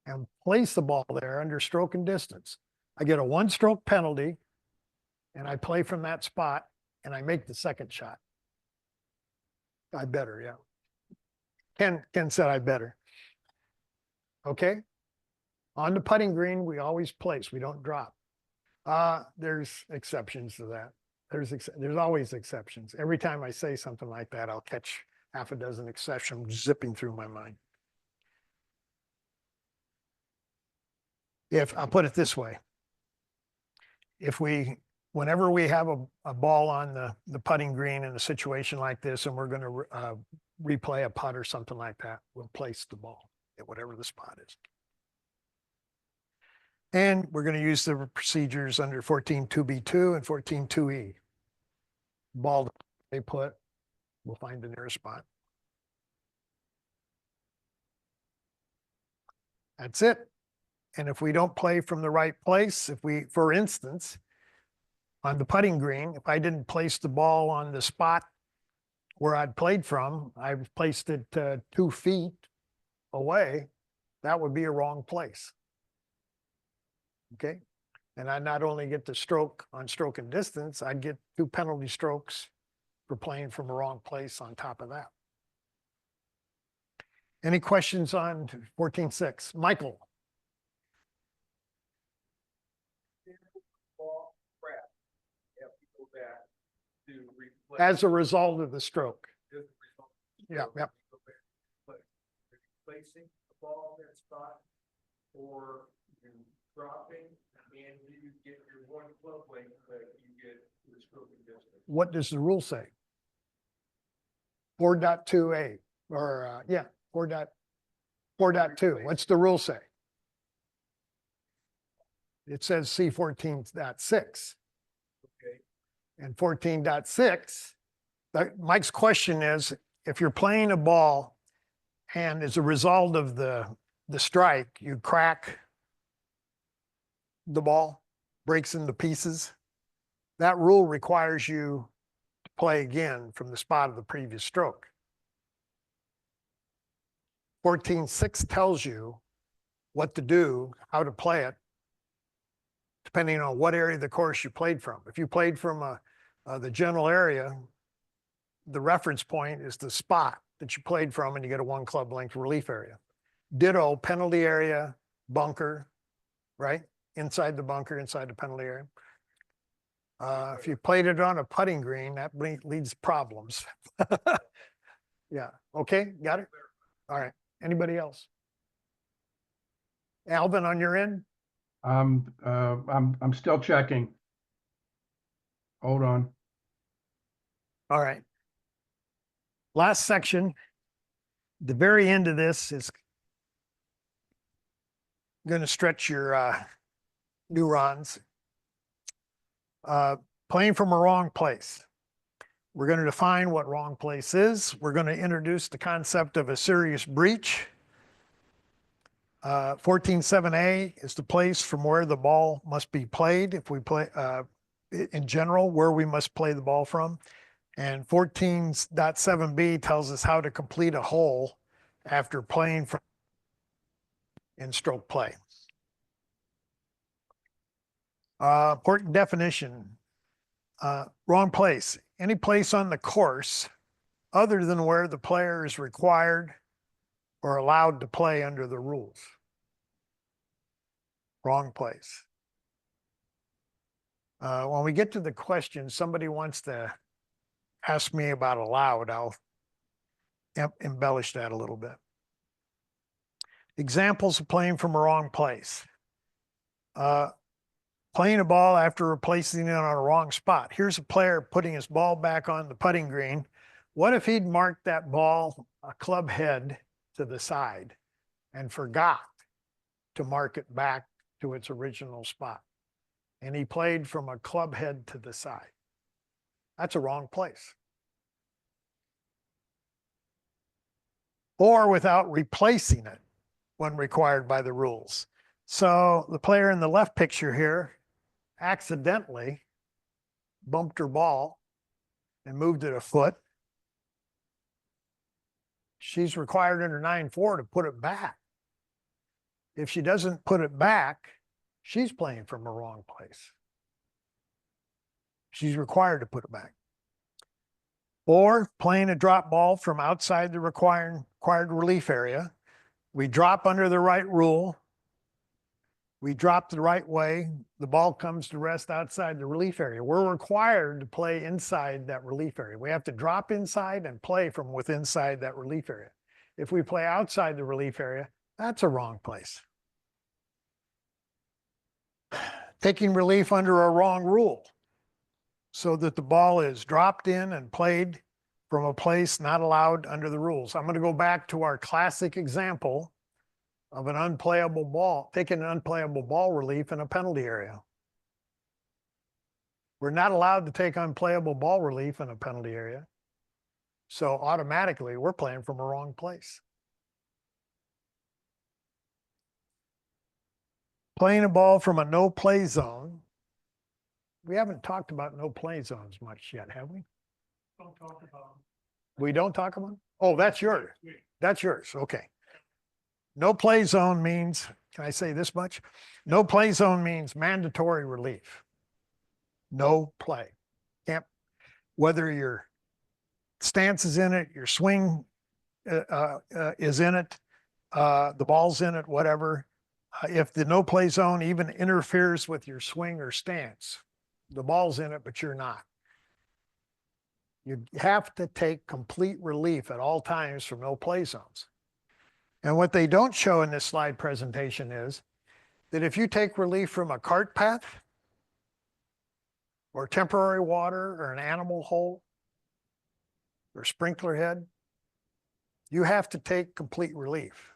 and place the ball there under stroke and distance. I get a 1-stroke penalty, and I play from that spot, and I make the second shot. I better, yeah. Ken said I better. Okay. On the putting green, we always place. We don't drop. There's exceptions to that. There's always exceptions. Every time I say something like that, I'll catch half a dozen exceptions zipping through my mind. I'll put it this way. Whenever we have a ball on the putting green in a situation like this, and we're going to replay a putt or something like that, we'll place the ball at whatever the spot is. And we're going to use the procedures under 14.2b2 and 14.2e. Ball they put, we'll find the nearest spot. That's it. And if we don't play from the right place, for instance, on the putting green, if I didn't place the ball on the spot where I'd played from, I've placed it 2 feet away, that would be a wrong place. Okay. And I not only get the stroke on stroke and distance, I'd get 2 penalty strokes for playing from a wrong place on top of that. Any questions on 14.6? Michael. As a result of the stroke. Yeah. Placing the ball in that spot, or you dropping, and you get your 1 club length, but you get the stroke and distance. What does the rule say? 4.2a, or 4.2. What's the rule say? It says C14.6. And 14.6, Mike's question is, if you're playing a ball and as a result of the strike, you crack the ball, breaks into pieces, that rule requires you to play again from the spot of the previous stroke. 14.6 tells you what to do, how to play it, depending on what area of the course you played from. If you played from the general area, the reference point is the spot that you played from, and you get a 1 club length relief area. Ditto, penalty area, bunker, right? Inside the bunker, inside the penalty area. If you played it on a putting green, that leads to problems. Yeah. Okay. Got it. All right. Anybody else? Alvin, on your end? I'm still checking. Hold on. All right. Last section. The very end of this is going to stretch your neurons. Playing from a wrong place. We're going to define what wrong place is. We're going to introduce the concept of a serious breach. 14.7a is the place from where the ball must be played. If we play, in general, where we must play the ball from. And 14.7b tells us how to complete a hole after playing from in stroke play. Important definition. Wrong place. Any place on the course other than where the player is required or allowed to play under the rules. Wrong place. When we get to the question, somebody wants to ask me about allowed, I'll embellish that a little bit. Examples of playing from a wrong place. Playing a ball after replacing it on a wrong spot. Here's a player putting his ball back on the putting green. What if he'd marked that ball a club head to the side and forgot to mark it back to its original spot? And he played from a club head to the side. That's a wrong place. Or without replacing it when required by the rules. So the player in the left picture here accidentally bumped her ball and moved it a foot. She's required under 9.4 to put it back. If she doesn't put it back, she's playing from a wrong place. She's required to put it back. Or playing a drop ball from outside the required relief area. We drop under the right rule. We drop the right way. The ball comes to rest outside the relief area. We're required to play inside that relief area. We have to drop inside and play from within inside that relief area. If we play outside the relief area, that's a wrong place. Taking relief under a wrong rule so that the ball is dropped in and played from a place not allowed under the rules. I'm going to go back to our classic example of an unplayable ball, taking an unplayable ball relief in a penalty area. We're not allowed to take unplayable ball relief in a penalty area. So automatically we're playing from a wrong place. Playing a ball from a no play zone. We haven't talked about no play zones much yet, have we? Don't talk about. We don't talk about them? Oh, that's yours. That's yours. Okay. No play zone means, can I say this much? No play zone means mandatory relief. No play. Can't, whether your stance is in it, your swing is in it, the ball's in it, whatever. If the no play zone even interferes with your swing or stance, the ball's in it, but you're not. You have to take complete relief at all times from no play zones. And what they don't show in this slide presentation is that if you take relief from a cart path or temporary water or an animal hole or sprinkler head, you have to take complete relief.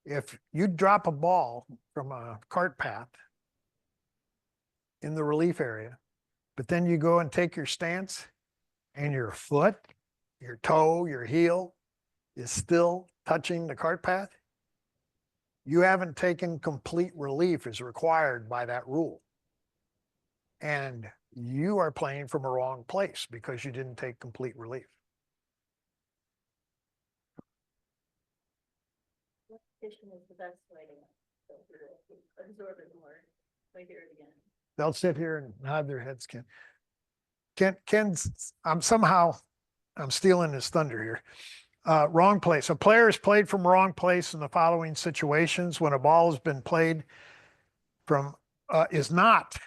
If you drop a ball from a cart path in the relief area, but then you go and take your stance and your foot, your toe, your heel is still touching the cart path, you haven't taken complete relief as required by that rule. And you are playing from a wrong place because you didn't take complete relief. repetition is the best way to absorb it more. If I hear it again. They'll sit here and nod their heads, Ken. Ken's, I'm stealing his thunder here. Wrong place. A player is played from wrong place in the following situations: when a ball has been played from, is not,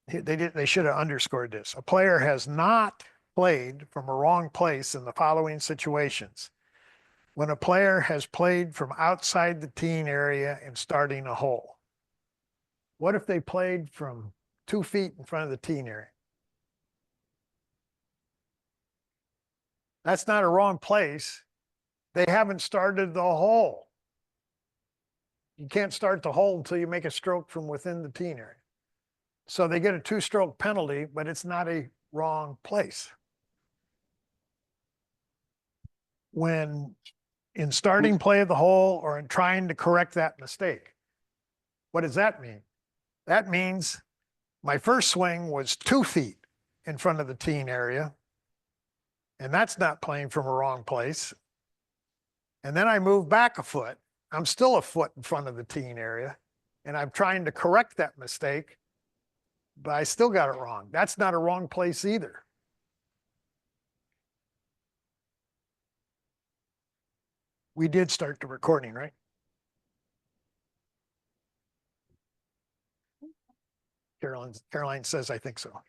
they should have underscored this. A player has not played from a wrong place in the following situations: when a player has played from outside the teen area and starting a hole. What if they played from 2 feet in front of the teen area? That's not a wrong place. They haven't started the hole. You can't start the hole until you make a stroke from within the teen area. So they get a 2-stroke penalty, but it's not a wrong place. When in starting play of the hole or in trying to correct that mistake. What does that mean? That means my first swing was 2 feet in front of the teen area, and that's not playing from a wrong place. And then I move back a foot. I'm still a foot in front of the teen area, and I'm trying to correct that mistake, but I still got it wrong. That's not a wrong place either. We did start the recording, right? Caroline says, I think so.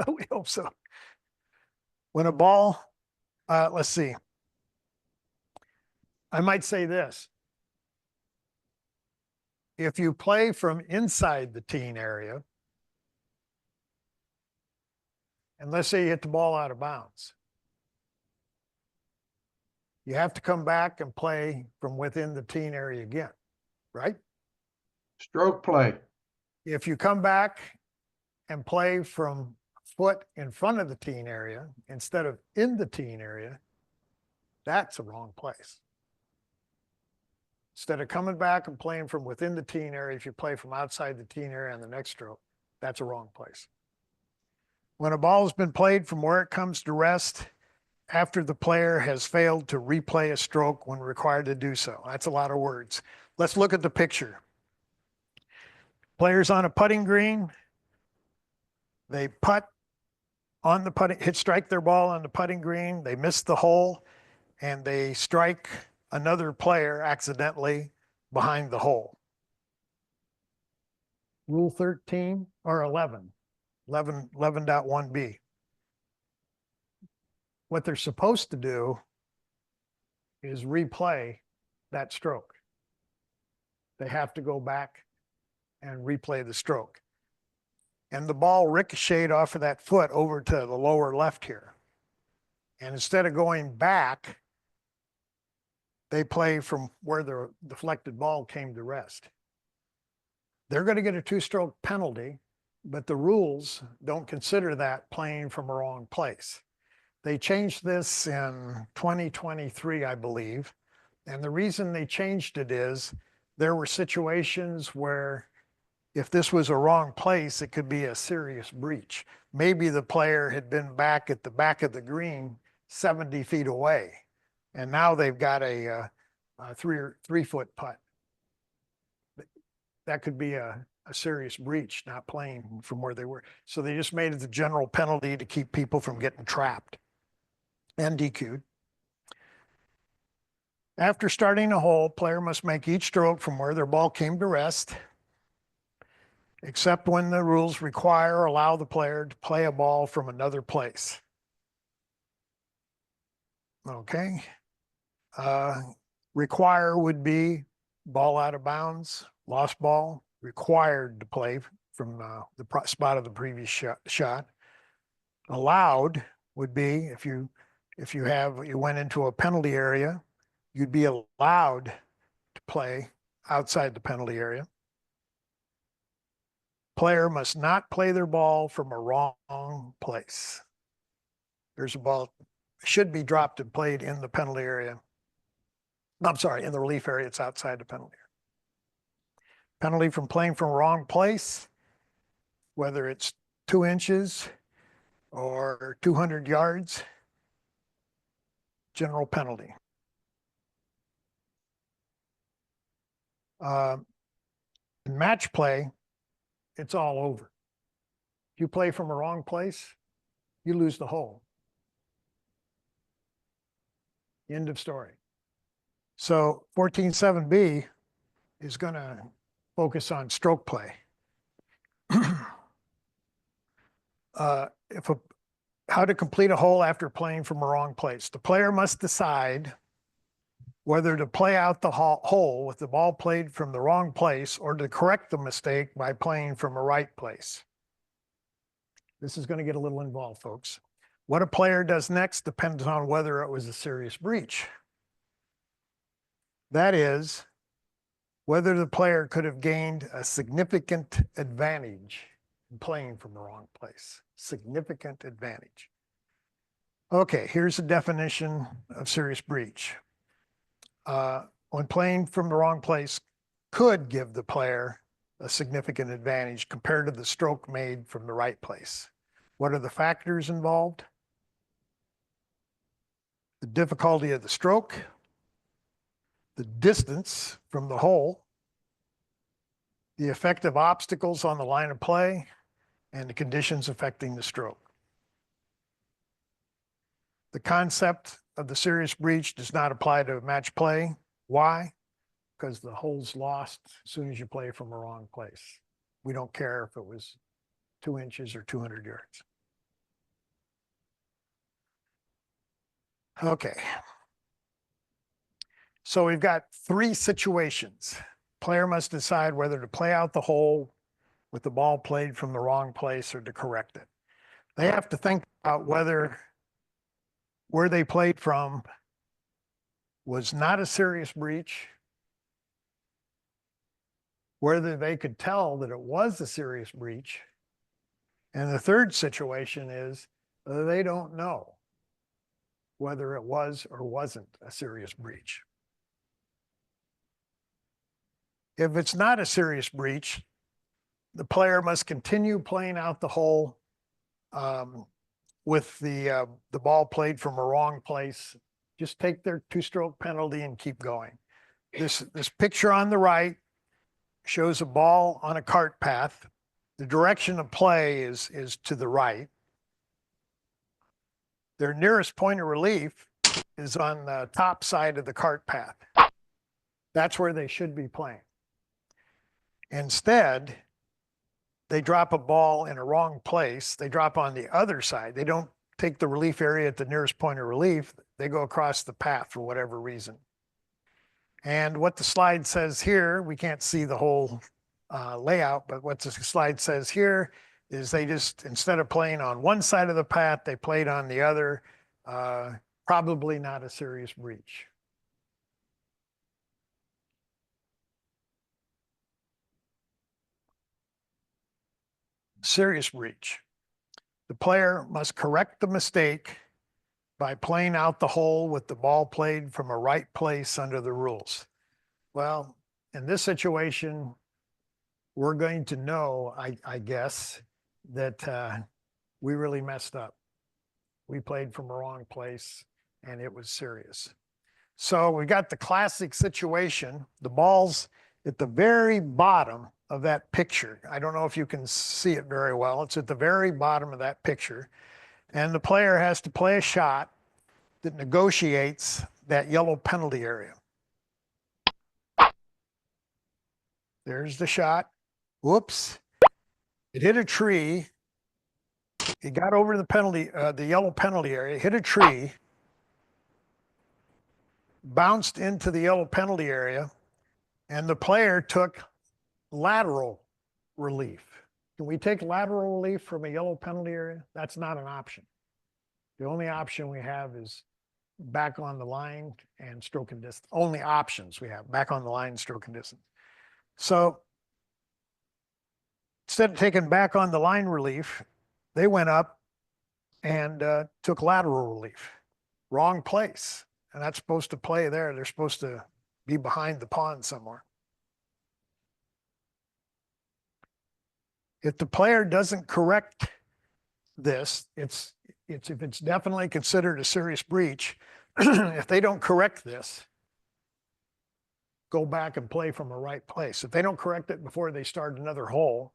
We hope so. When a ball, let's see. I might say this. If you play from inside the teen area, and let's say you hit the ball out of bounds, you have to come back and play from within the teen area again, right? Stroke play. If you come back and play from foot in front of the teen area instead of in the teen area, that's a wrong place. Instead of coming back and playing from within the teen area, if you play from outside the teen area on the next stroke, that's a wrong place. When a ball has been played from where it comes to rest after the player has failed to replay a stroke when required to do so. That's a lot of words. Let's look at the picture. Players on a putting green, they putt on the putting, strike their ball on the putting green, they miss the hole, and they strike another player accidentally behind the hole. Rule 13 or 11.1b. What they're supposed to do is replay that stroke. They have to go back and replay the stroke. And the ball ricocheted off of that foot over to the lower left here. And instead of going back, they play from where the deflected ball came to rest. They're going to get a 2-stroke penalty, but the rules don't consider that playing from a wrong place. They changed this in 2023, I believe. And the reason they changed it is there were situations where if this was a wrong place, it could be a serious breach. Maybe the player had been back at the back of the green 70 feet away, and now they've got a 3-foot putt. That could be a serious breach, not playing from where they were. So they just made it the general penalty to keep people from getting trapped and DQ'd. After starting a hole, player must make each stroke from where their ball came to rest, except when the rules require or allow the player to play a ball from another place. Okay. Require would be ball out of bounds, lost ball, required to play from the spot of the previous shot. Allowed would be if you went into a penalty area, you'd be allowed to play outside the penalty area. Player must not play their ball from a wrong place. There's a ball, should be dropped and played in the penalty area. I'm sorry, in the relief area, it's outside the penalty area. Penalty from playing from a wrong place, whether it's 2 inches or 200 yards, general penalty. In match play, it's all over. If you play from a wrong place, you lose the hole. End of story. So 14.7b is going to focus on stroke play. How to complete a hole after playing from a wrong place. The player must decide whether to play out the hole with the ball played from the wrong place or to correct the mistake by playing from a right place. This is going to get a little involved, folks. What a player does next depends on whether it was a serious breach. That is, whether the player could have gained a significant advantage in playing from the wrong place. Significant advantage. Okay, here's a definition of serious breach. When playing from the wrong place could give the player a significant advantage compared to the stroke made from the right place. What are the factors involved? The difficulty of the stroke, the distance from the hole, the effect of obstacles on the line of play, and the conditions affecting the stroke. The concept of the serious breach does not apply to match play. Why? Because the hole's lost as soon as you play from a wrong place. We don't care if it was 2 inches or 200 yards. Okay. So we've got 3 situations. Player must decide whether to play out the hole with the ball played from the wrong place or to correct it. They have to think about whether where they played from was not a serious breach, whether they could tell that it was a serious breach. And the third situation is they don't know whether it was or wasn't a serious breach. If it's not a serious breach, the player must continue playing out the hole with the ball played from a wrong place. Just take their 2-stroke penalty and keep going. This picture on the right shows a ball on a cart path. The direction of play is to the right. Their nearest point of relief is on the top side of the cart path. That's where they should be playing. Instead, they drop a ball in a wrong place. They drop on the other side. They don't take the relief area at the nearest point of relief. They go across the path for whatever reason. And what the slide says here, we can't see the whole layout, but what the slide says here is they just, instead of playing on one side of the path, they played on the other. Probably not a serious breach. Serious breach. The player must correct the mistake by playing out the hole with the ball played from a right place under the rules. Well, in this situation, we're going to know, I guess, that we really messed up. We played from a wrong place and it was serious. So we got the classic situation. The ball's at the very bottom of that picture. I don't know if you can see it very well. It's at the very bottom of that picture. And the player has to play a shot that negotiates that yellow penalty area. There's the shot. Whoops. It hit a tree. It got over the yellow penalty area, hit a tree, bounced into the yellow penalty area, and the player took lateral relief. Can we take lateral relief from a yellow penalty area? That's not an option. The only option we have is back on the line and stroke and distance. Only options we have, back on the line, stroke and distance. So instead of taking back on the line relief, they went up and took lateral relief. Wrong place. And that's supposed to play there. They're supposed to be behind the pond somewhere. If the player doesn't correct this, if it's definitely considered a serious breach, if they don't correct this, go back and play from a right place. If they don't correct it before they start another hole,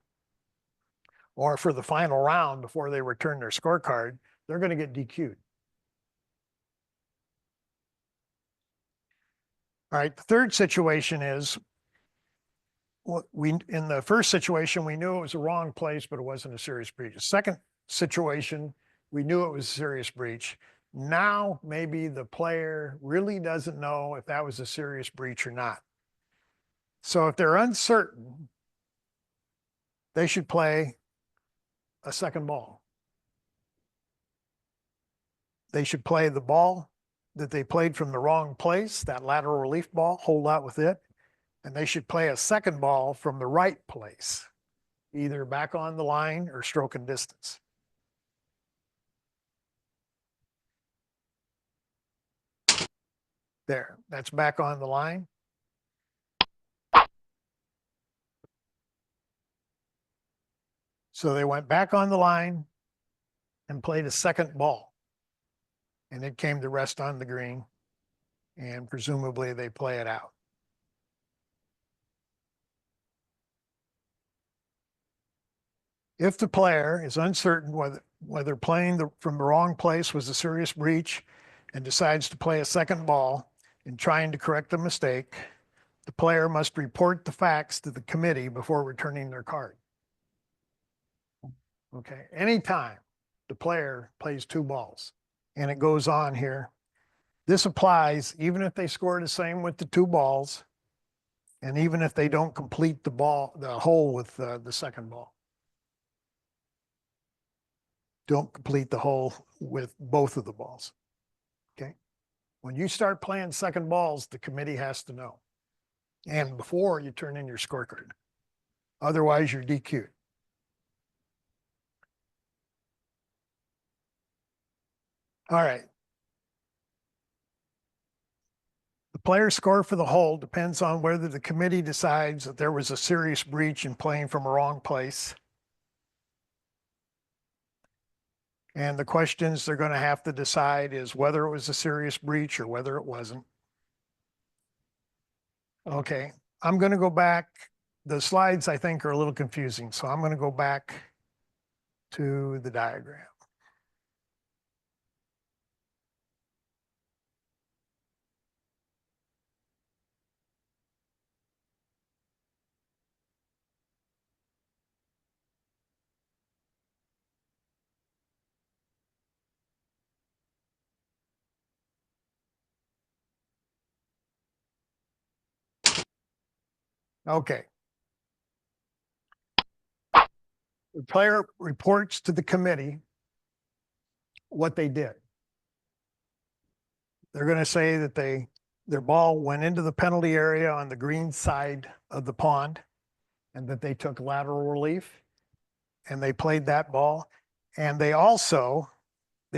or for the final round before they return their scorecard, they're going to get DQ'd. All right, the third situation is, in the first situation, we knew it was a wrong place, but it wasn't a serious breach. The second situation, we knew it was a serious breach. Now, maybe the player really doesn't know if that was a serious breach or not. So if they're uncertain, they should play a second ball. They should play the ball that they played from the wrong place, that lateral relief ball, hold out with it. And they should play a second ball from the right place, either back on the line or stroking distance. There, that's back on the line. So they went back on the line and played a second ball. And it came to rest on the green. And presumably they play it out. If the player is uncertain whether playing from the wrong place was a serious breach and decides to play a second ball in trying to correct the mistake, the player must report the facts to the committee before returning their card. Okay, anytime the player plays two balls, and it goes on here, this applies even if they score the same with the two balls, and even if they don't complete the hole with the second ball. Don't complete the hole with both of the balls. Okay. When you start playing second balls, the committee has to know. And before you turn in your scorecard. Otherwise, you're DQ'd. All right. The player score for the hole depends on whether the committee decides that there was a serious breach in playing from a wrong place. And the questions they're going to have to decide is whether it was a serious breach or whether it wasn't. Okay, I'm going to go back. The slides, I think, are a little confusing, so I'm going to go back to the diagram. Okay. The player reports to the committee what they did. They're going to say that their ball went into the penalty area on the green side of the pond and that they took lateral relief and they played that ball. And they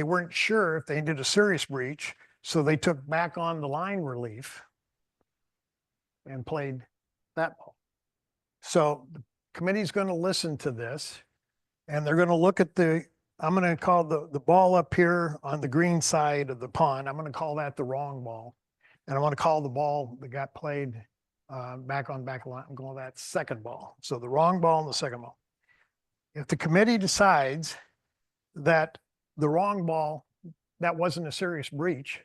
weren't sure if they did a serious breach, so they took back on the line relief and played that ball. So the committee's going to listen to this and they're going to look at I'm going to call the ball up here on the green side of the pond. I'm going to call that the wrong ball. And I want to call the ball that got played back on back line. I'm going to that second ball. So the wrong ball and the second ball. If the committee decides that the wrong ball, that wasn't a serious breach,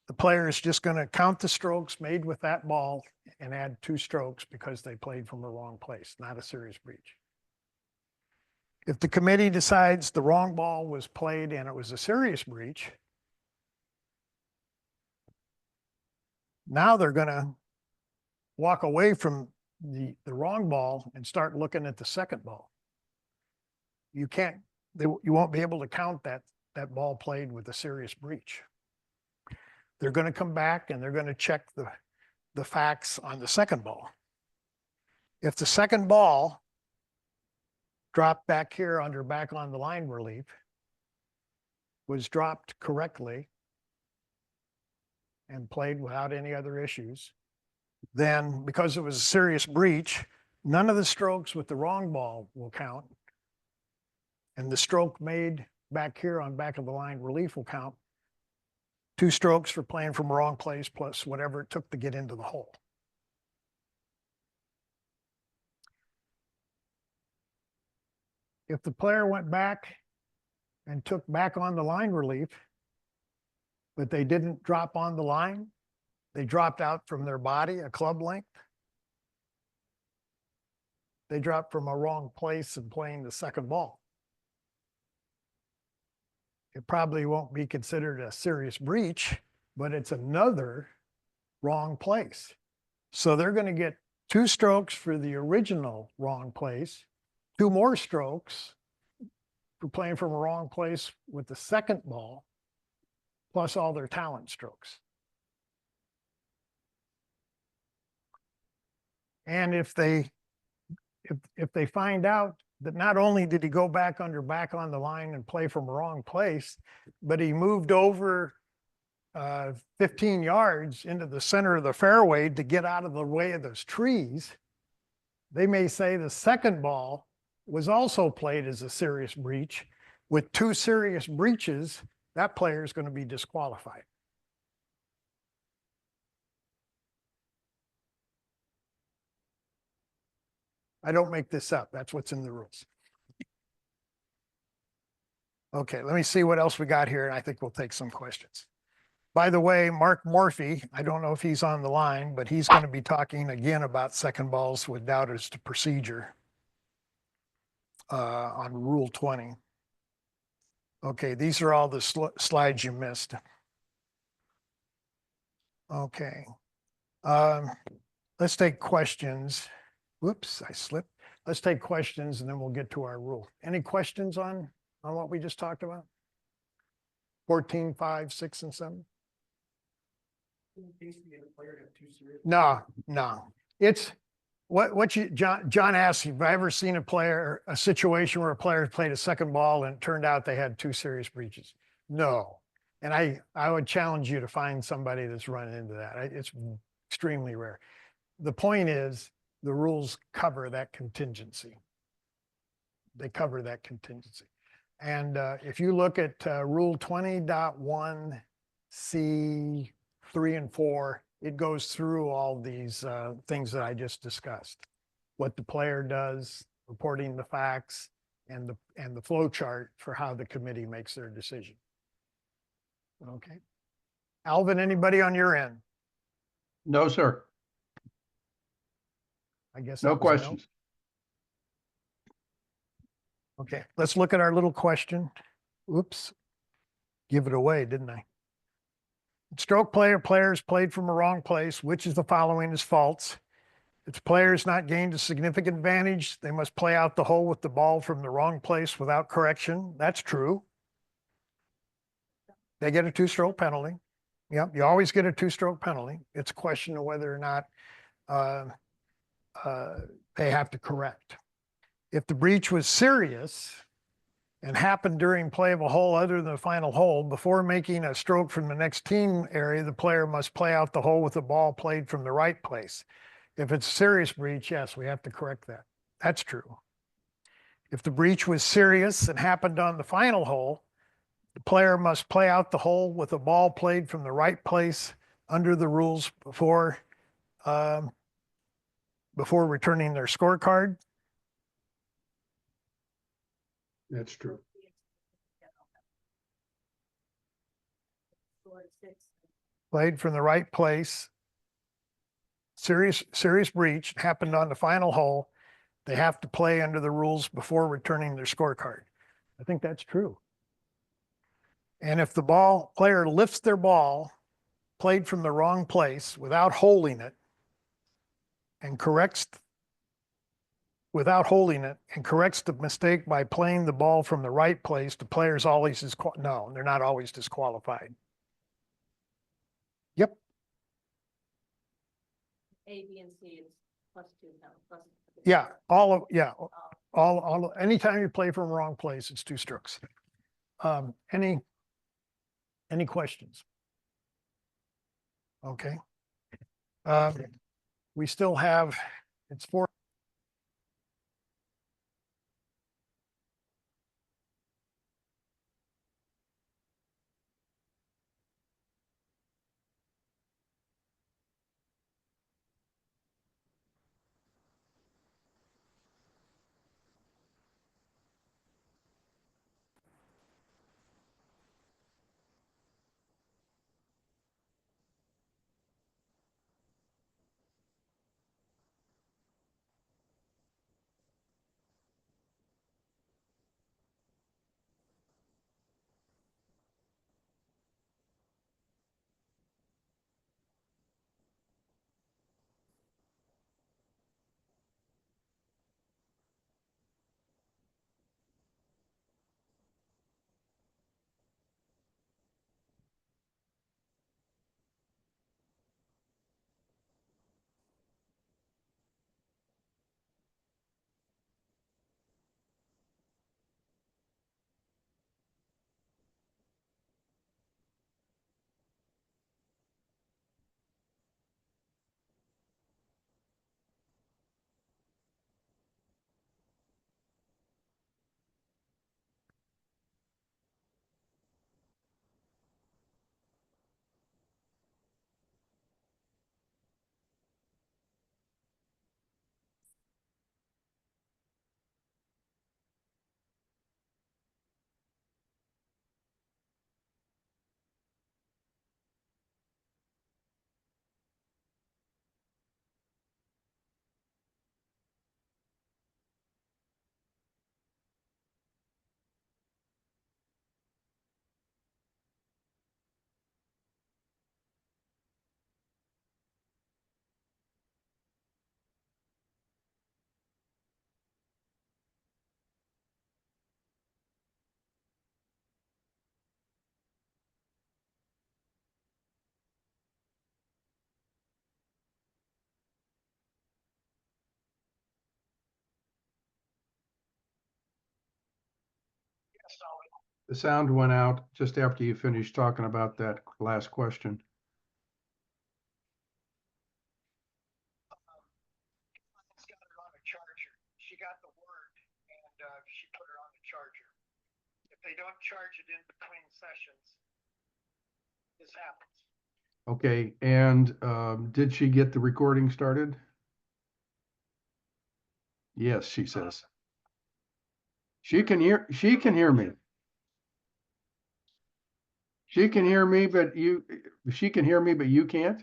the player is just going to count the strokes made with that ball and add 2 strokes because they played from the wrong place, not a serious breach. If the committee decides the wrong ball was played and it was a serious breach, now they're going to walk away from the wrong ball and start looking at the second ball. You won't be able to count that ball played with a serious breach. They're going to come back and they're going to check the facts on the second ball. If the second ball dropped back here under back on the line relief was dropped correctly and played without any other issues, then because it was a serious breach, none of the strokes with the wrong ball will count. And the stroke made back here on back of the line relief will count. 2 strokes for playing from the wrong place plus whatever it took to get into the hole. If the player went back and took back on the line relief, but they didn't drop on the line, they dropped out from their body a club length, they dropped from a wrong place and playing the second ball. It probably won't be considered a serious breach, but it's another wrong place. So they're going to get 2 strokes for the original wrong place, 2 more strokes for playing from a wrong place with the second ball, plus all their talent strokes. And if they find out that not only did he go back on the line and play from a wrong place, but he moved over 15 yards into the center of the fairway to get out of the way of those trees, they may say the second ball was also played as a serious breach. With 2 serious breaches, that player is going to be disqualified. I don't make this up. That's what's in the rules. Okay, let me see what else we got here, and I think we'll take some questions. By the way, Mark Morphy, I don't know if he's on the line, but he's going to be talking again about second balls with doubt as to procedure on Rule 20. Okay, these are all the slides you missed. Okay. Let's take questions. Whoops, I slipped. Let's take questions and then we'll get to our rule. Any questions on what we just talked about? 14, 5, 6, and 7? No. It's what John asked, have I ever seen a situation where a player played a second ball and it turned out they had 2 serious breaches? No. And I would challenge you to find somebody that's run into that. It's extremely rare. The point is the rules cover that contingency. They cover that contingency. And if you look at Rule 20.1 C 3 and 4, it goes through all these things that I just discussed. What the player does, reporting the facts, and the flow chart for how the committee makes their decision. Okay. Alvin, anybody on your end? No, sir. I guess No that was a no. questions. Okay, let's look at our little question. Oops, give it away, didn't I? Stroke players played from a wrong place. Which is the following is false? If players not gained a significant advantage, they must play out the hole with the ball from the wrong place without correction. That's true. They get a 2-stroke penalty. Yep, you always get a 2-stroke penalty. It's a question of whether or not they have to correct. If the breach was serious and happened during play of a hole other than the final hole, before making a stroke from the next team area, the player must play out the hole with the ball played from the right place. If it's a serious breach, yes, we have to correct that. That's true. If the breach was serious and happened on the final hole, the player must play out the hole with the ball played from the right place under the rules before returning their scorecard. That's true. Played from the right place. Serious breach happened on the final hole. They have to play under the rules before returning their scorecard. I think that's true. And if the player lifts their ball, played from the wrong place without holding it, and corrects the mistake by playing the ball from the right place, the player's always no, they're not always disqualified. Yep. A, B, and C is +2, no, plus. Yeah, anytime you play from the wrong place, it's 2 strokes. Any questions? Okay. We still have, it's 4. The sound went out just after you finished talking about that last question. Got her on a charger. She got the word and she put her on the charger. If they don't charge it in between sessions, this happens. Okay, and did she get the recording started? Yes, she says. She can hear me. She can hear me, but she can hear me, but you can't?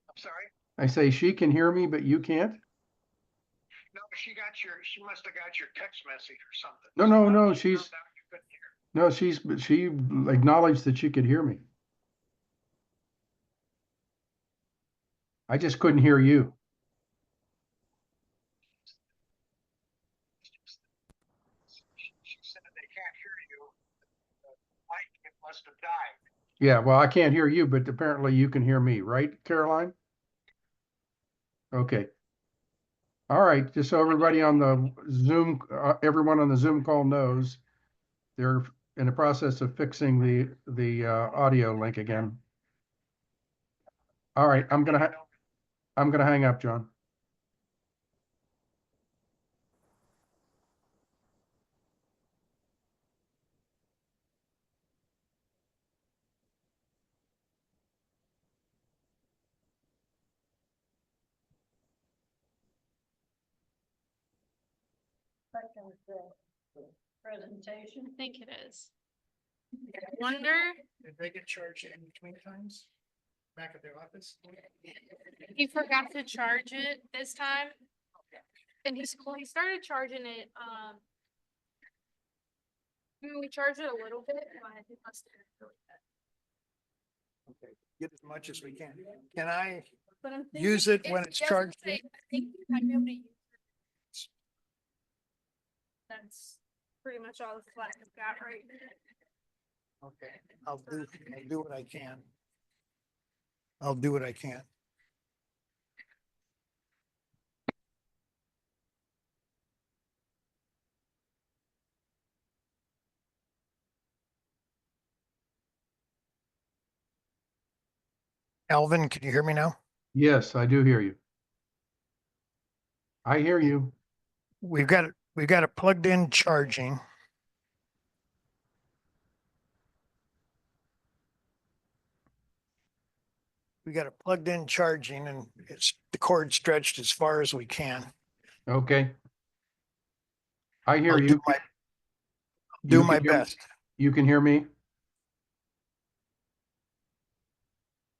I'm sorry? I say she can hear me, but you can't? No, she must have got your text message or something. No, She she's, found out you couldn't hear. no, she acknowledged that she could hear me. I just couldn't hear you. She said they can't hear you. The mic it must have died. Yeah, well, I can't hear you, but apparently you can hear me, right, Caroline? Okay. All right, just so everybody on the Zoom, everyone on the Zoom call knows, they're in the process of fixing the audio link again. All right, I'm gonna hang up, John. Presentation. I think it is. Wonder, Did they get charged in between times? Back at their office? he forgot to charge it this time. And he started charging it, we charged it a little bit, but it must have been really bad. Okay, get as much as we can. Can I But I'm use thinking it when it it's doesn't charged? say- I think you might be able to use it. That's pretty much all the slack I've got right now. Okay, I'll do what I can. I'll do what I can. Alvin, can you hear me now? Yes, I do hear you. I hear you. We've got it plugged in charging. We got it plugged in charging and it's the cord stretched as far as we can. Okay. I hear I'll you. do You my can hear- best. You can hear me?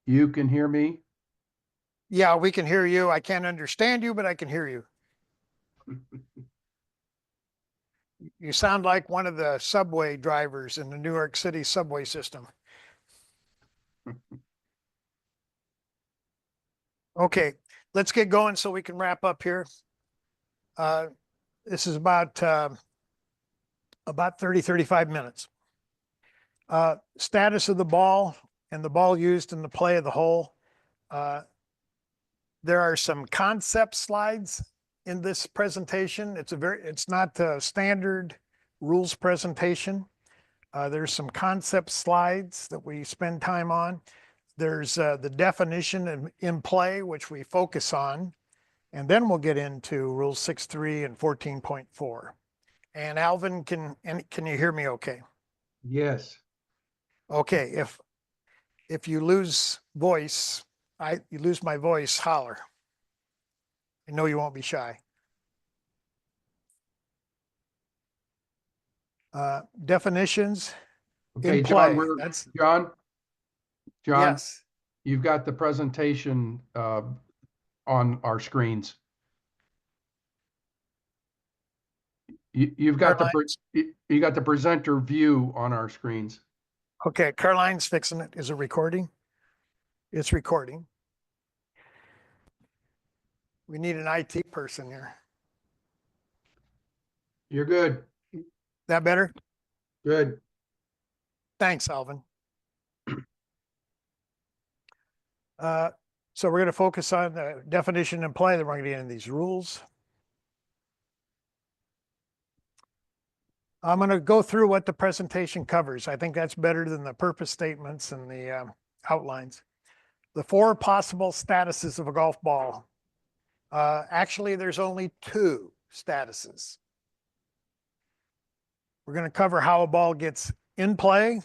You can hear me? Yeah, we can hear you. I can't understand you, but I can hear you. You sound like one of the subway drivers in the New York City subway system. Okay, let's get going so we can wrap up here. This is about 30, 35 minutes. Status of the ball and the ball used in the play of the hole. There are some concept slides in this presentation. It's not a standard rules presentation. There's some concept slides that we spend time on. There's the definition in play, which we focus on, and then we'll get into rules 6.3 and 14.4. And Alvin, can you hear me okay? Yes. Okay, if you lose voice, you lose my voice, holler. I know you won't be shy. Definitions Okay, in John, play. That's John, yes. you've got the presentation on our screens. You've got you got the presenter view on our screens. Okay, Caroline's fixing it. Is it recording? It's recording. We need an IT person here. You're good. That better? Good. Thanks, Alvin. So we're going to focus on the definition and play. Then we're going to get into these rules. I'm going to go through what the presentation covers. I think that's better than the purpose statements and the outlines. The 4 possible statuses of a golf ball. Actually, there's only 2 statuses. We're going to cover how a ball gets in play.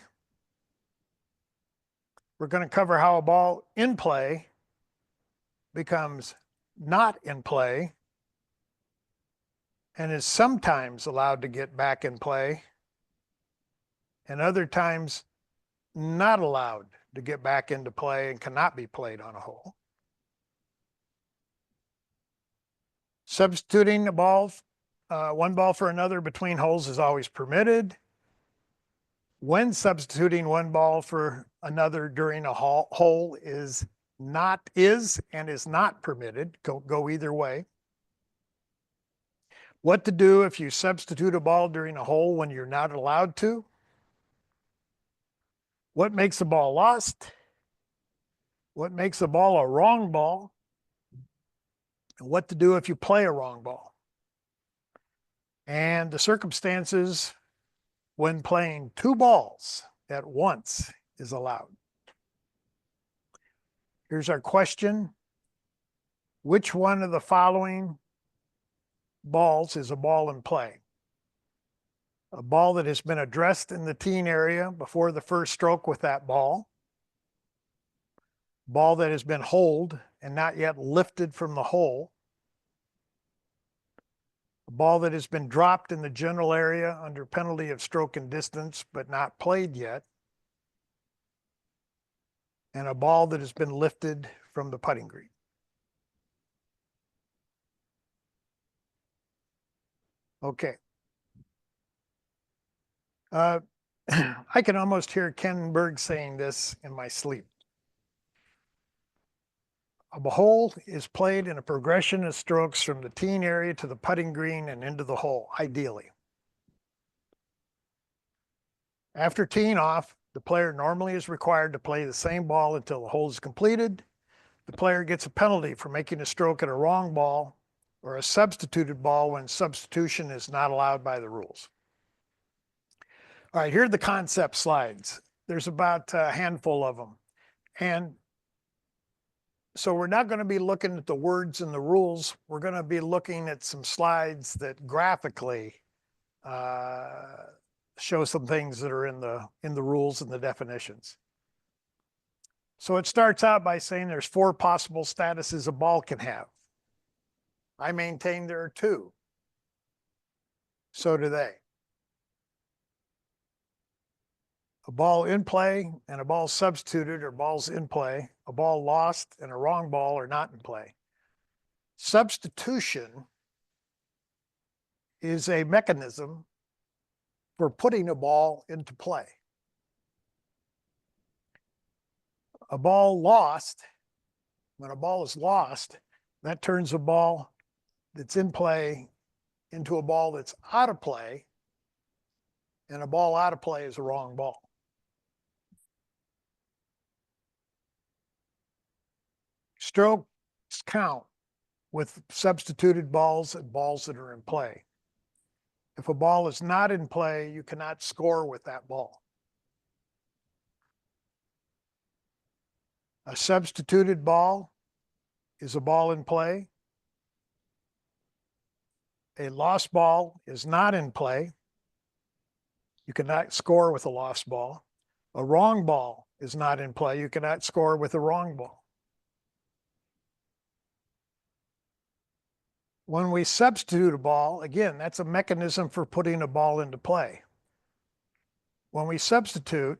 We're going to cover how a ball in play becomes not in play and is sometimes allowed to get back in play and other times not allowed to get back into play and cannot be played on a hole. Substituting a ball, one ball for another between holes is always permitted. When substituting one ball for another during a hole is not permitted. Go either way. What to do if you substitute a ball during a hole when you're not allowed to. What makes a ball lost? What makes a ball a wrong ball? And what to do if you play a wrong ball. And the circumstances when playing 2 balls at once is allowed. Here's our question. Which one of the following balls is a ball in play? A ball that has been addressed in the teen area before the first stroke with that ball. Ball that has been holed and not yet lifted from the hole. A ball that has been dropped in the general area under penalty of stroke and distance but not played yet. And a ball that has been lifted from the putting green. Okay. I can almost hear Ken Berg saying this in my sleep. A hole is played in a progression of strokes from the teen area to the putting green and into the hole, ideally. After teeing off, the player normally is required to play the same ball until the hole is completed. The player gets a penalty for making a stroke at a wrong ball or a substituted ball when substitution is not allowed by the rules. All right, here are the concept slides. There's about a handful of them. And so we're not going to be looking at the words and the rules. We're going to be looking at some slides that graphically show some things that are in the rules and the definitions. So it starts out by saying there's 4 possible statuses a ball can have. I maintain there are 2. So do they. A ball in play and a ball substituted or balls in play. A ball lost and a wrong ball are not in play. Substitution is a mechanism for putting a ball into play. A ball lost, when a ball is lost, that turns a ball that's in play into a ball that's out of play, and a ball out of play is a wrong ball. Strokes count with substituted balls and balls that are in play. If a ball is not in play, you cannot score with that ball. A substituted ball is a ball in play. A lost ball is not in play. You cannot score with a lost ball. A wrong ball is not in play. You cannot score with a wrong ball. When we substitute a ball, again, that's a mechanism for putting a ball into play. When we substitute,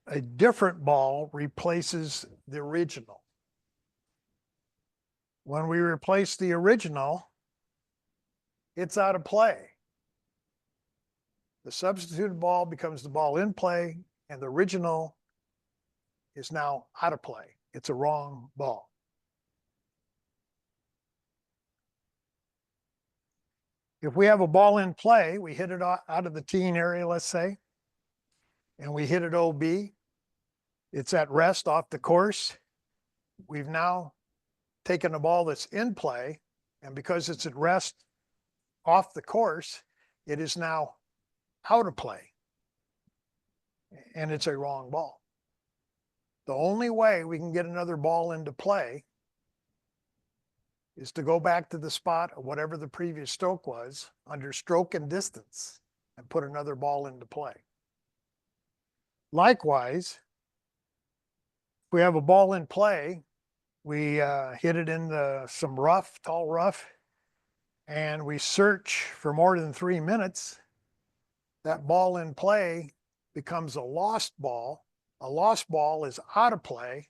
a different ball replaces the original. When we replace the original, it's out of play. The substituted ball becomes the ball in play, and the original is now out of play. It's a wrong ball. If we have a ball in play, we hit it out of the teen area, let's say, and we hit it OB. It's at rest off the course. We've now taken a ball that's in play, and because it's at rest off the course, it is now out of play. And it's a wrong ball. The only way we can get another ball into play is to go back to the spot of whatever the previous stroke was under stroke and distance and put another ball into play. Likewise, if we have a ball in play, we hit it in some rough, tall rough, and we search for more than 3 minutes, that ball in play becomes a lost ball. A lost ball is out of play.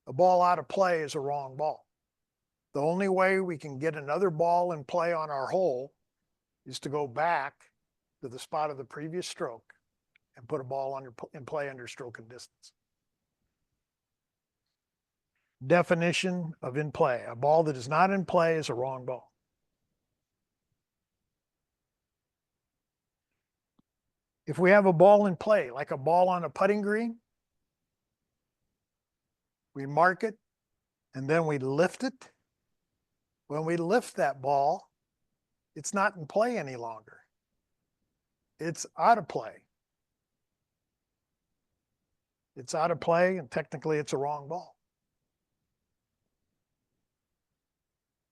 A ball out of play is a wrong ball. The only way we can get another ball in play on our hole is to go back to the spot of the previous stroke and put a ball in play under stroke and distance. Definition of in play. A ball that is not in play is a wrong ball. If we have a ball in play, like a ball on a putting green, we mark it and then we lift it. When we lift that ball, it's not in play any longer. It's out of play. It's out of play, and technically it's a wrong ball.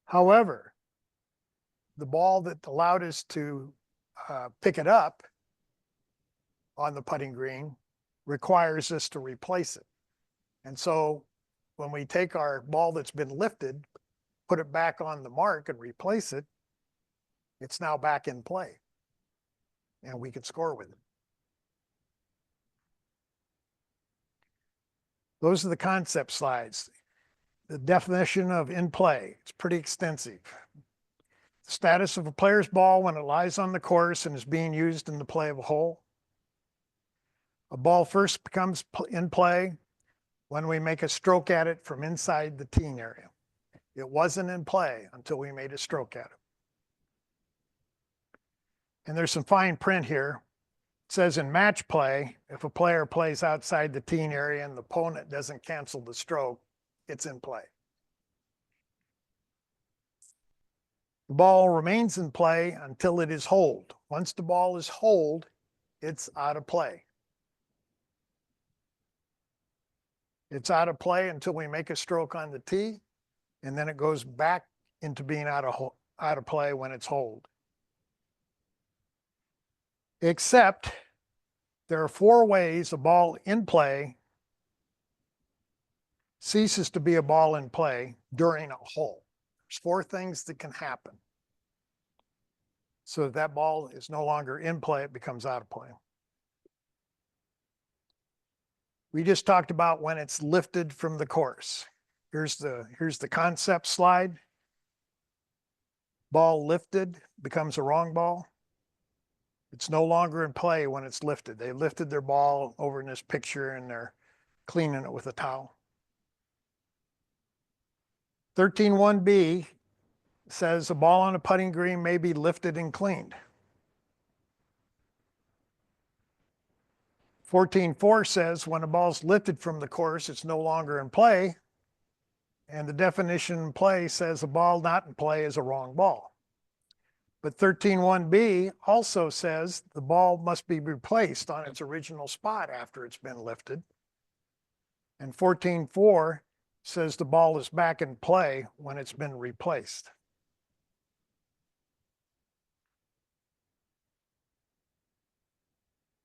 However, the ball that allowed us to pick it up on the putting green requires us to replace it. And so when we take our ball that's been lifted, put it back on the mark and replace it, it's now back in play. And we can score with it. Those are the concept slides. The definition of in play, it's pretty extensive. The status of a player's ball when it lies on the course and is being used in the play of a hole. A ball first becomes in play when we make a stroke at it from inside the teeing area. It wasn't in play until we made a stroke at it. And there's some fine print here. It says in match play, if a player plays outside the teeing area and the opponent doesn't cancel the stroke, it's in play. The ball remains in play until it is holed. Once the ball is holed, it's out of play. It's out of play until we make a stroke on the tee, and then it goes back into being out of play when it's holed. Except there are 4 ways a ball in play ceases to be a ball in play during a hole. There's 4 things that can happen. So if that ball is no longer in play, it becomes out of play. We just talked about when it's lifted from the course. Here's the concept slide. Ball lifted becomes a wrong ball. It's no longer in play when it's lifted. They lifted their ball over in this picture and they're cleaning it with a towel. 13.1b says a ball on a putting green may be lifted and cleaned. 14.4 says when a ball's lifted from the course, it's no longer in play. And the definition in play says a ball not in play is a wrong ball. But 13.1b also says the ball must be replaced on its original spot after it's been lifted. And 14.4 says the ball is back in play when it's been replaced.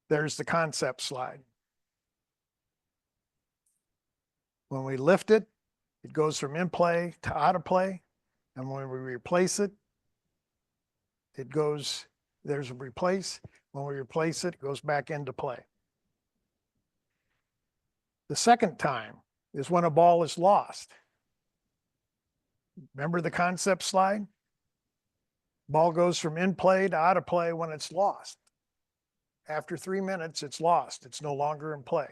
There's the concept slide. When we lift it, it goes from in play to out of play. And when we replace it, there's a replace. When we replace it, it goes back into play. The second time is when a ball is lost. Remember the concept slide? Ball goes from in play to out of play when it's lost. After 3 minutes, it's lost. It's no longer in play.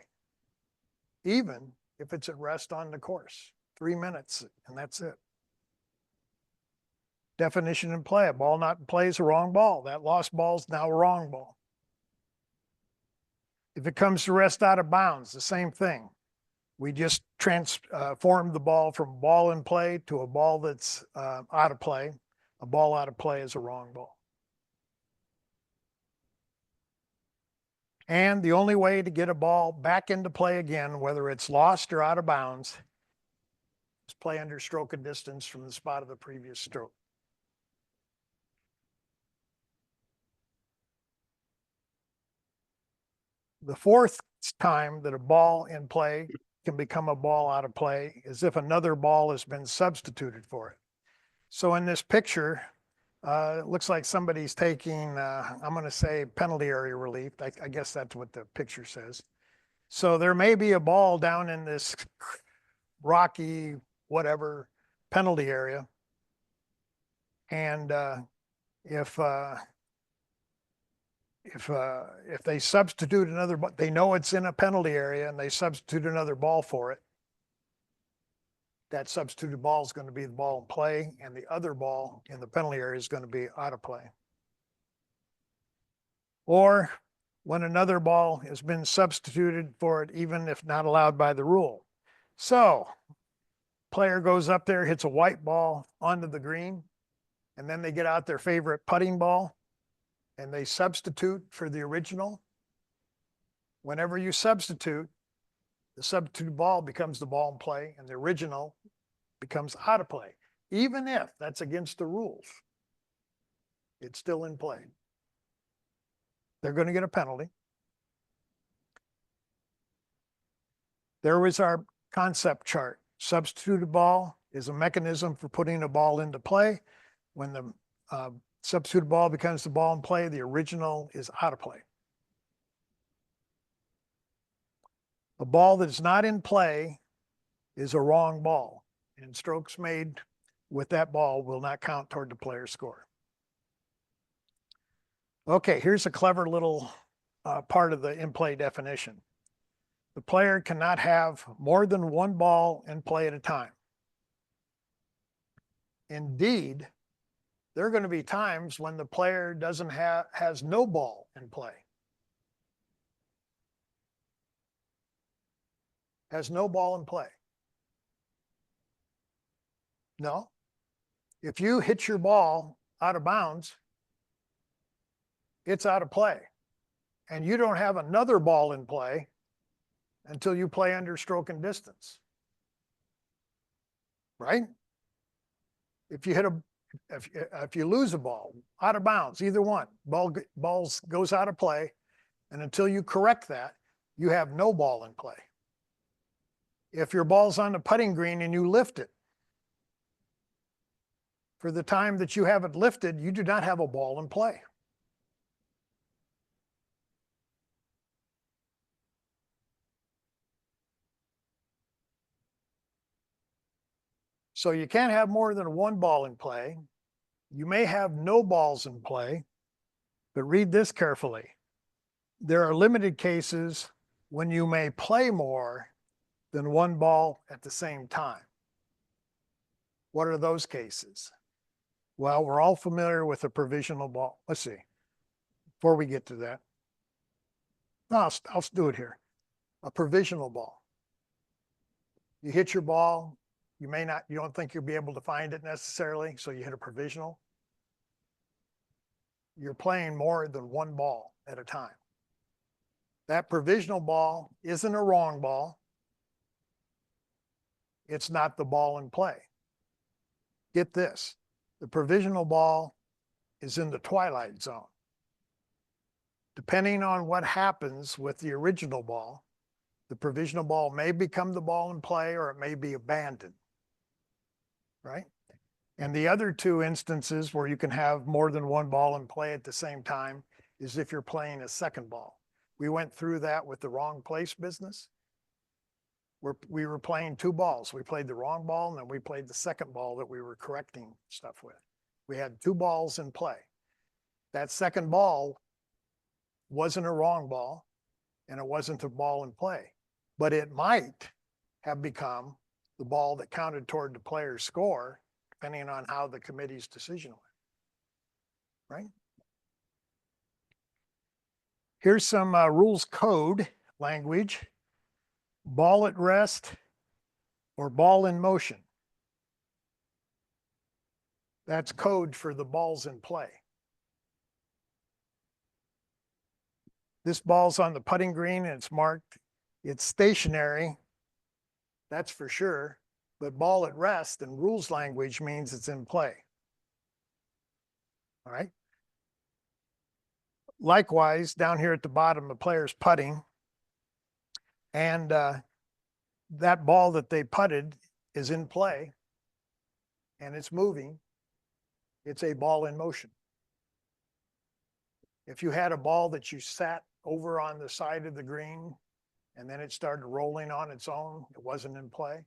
Even if it's at rest on the course. 3 minutes, and that's it. Definition in play. A ball not in play is a wrong ball. That lost ball is now a wrong ball. If it comes to rest out of bounds, the same thing. We just transformed the ball from a ball in play to a ball that's out of play. A ball out of play is a wrong ball. And the only way to get a ball back into play again, whether it's lost or out of bounds, is play under stroke and distance from the spot of the previous stroke. The fourth time that a ball in play can become a ball out of play is if another ball has been substituted for it. So in this picture, it looks like somebody's taking, I'm going to say penalty area relief. I guess that's what the picture says. So there may be a ball down in this rocky, whatever, penalty area. And if they substitute another, they know it's in a penalty area and they substitute another ball for it, that substituted ball is going to be the ball in play, and the other ball in the penalty area is going to be out of play. Or when another ball has been substituted for it, even if not allowed by the rule. So, player goes up there, hits a white ball onto the green, and then they get out their favorite putting ball and they substitute for the original. Whenever you substitute, the substituted ball becomes the ball in play and the original becomes out of play. Even if that's against the rules, it's still in play. They're going to get a penalty. There was our concept chart. Substituted ball is a mechanism for putting a ball into play. When the substituted ball becomes the ball in play, the original is out of play. A ball that's not in play is a wrong ball, and strokes made with that ball will not count toward the player's score. Okay, here's a clever little part of the in-play definition. The player cannot have more than one ball in play at a time. Indeed, there are going to be times when the player has no ball in play. Has no ball in play. No. If you hit your ball out of bounds, it's out of play. And you don't have another ball in play until you play under stroke and distance. Right? If you hit if you lose a ball out of bounds, either one, balls goes out of play, and until you correct that, you have no ball in play. If your ball's on the putting green and you lift it, for the time that you have it lifted, you do not have a ball in play. So you can't have more than one ball in play. You may have no balls in play, but read this carefully. There are limited cases when you may play more than one ball at the same time. What are those cases? Well, we're all familiar with a provisional ball. Let's see, before we get to that. No, I'll do it here. A provisional ball. You hit your ball, you don't think you'll be able to find it necessarily, so you hit a provisional. You're playing more than one ball at a time. That provisional ball isn't a wrong ball. It's not the ball in play. Get this, the provisional ball is in the twilight zone. Depending on what happens with the original ball, the provisional ball may become the ball in play or it may be abandoned, right? And the other two instances where you can have more than one ball in play at the same time is if you're playing a second ball. We went through that with the wrong place business. We were playing two balls. We played the wrong ball and then we played the second ball that we were correcting stuff with. We had two balls in play. That second ball wasn't a wrong ball and it wasn't a ball in play, but it might have become the ball that counted toward the player's score, depending on how the committee's decision went, right? Here's some rules code language. Ball at rest or ball in motion. That's code for the balls in play. this ball's on the putting green and it's marked, it's stationary, that's for sure, but ball at rest in rules language means it's in play. All right. Likewise, down here at the bottom, the player's putting, and that ball that they putted is in play and it's moving. It's a ball in motion. If you had a ball that you sat over on the side of the green and then it started rolling on its own, it wasn't in play,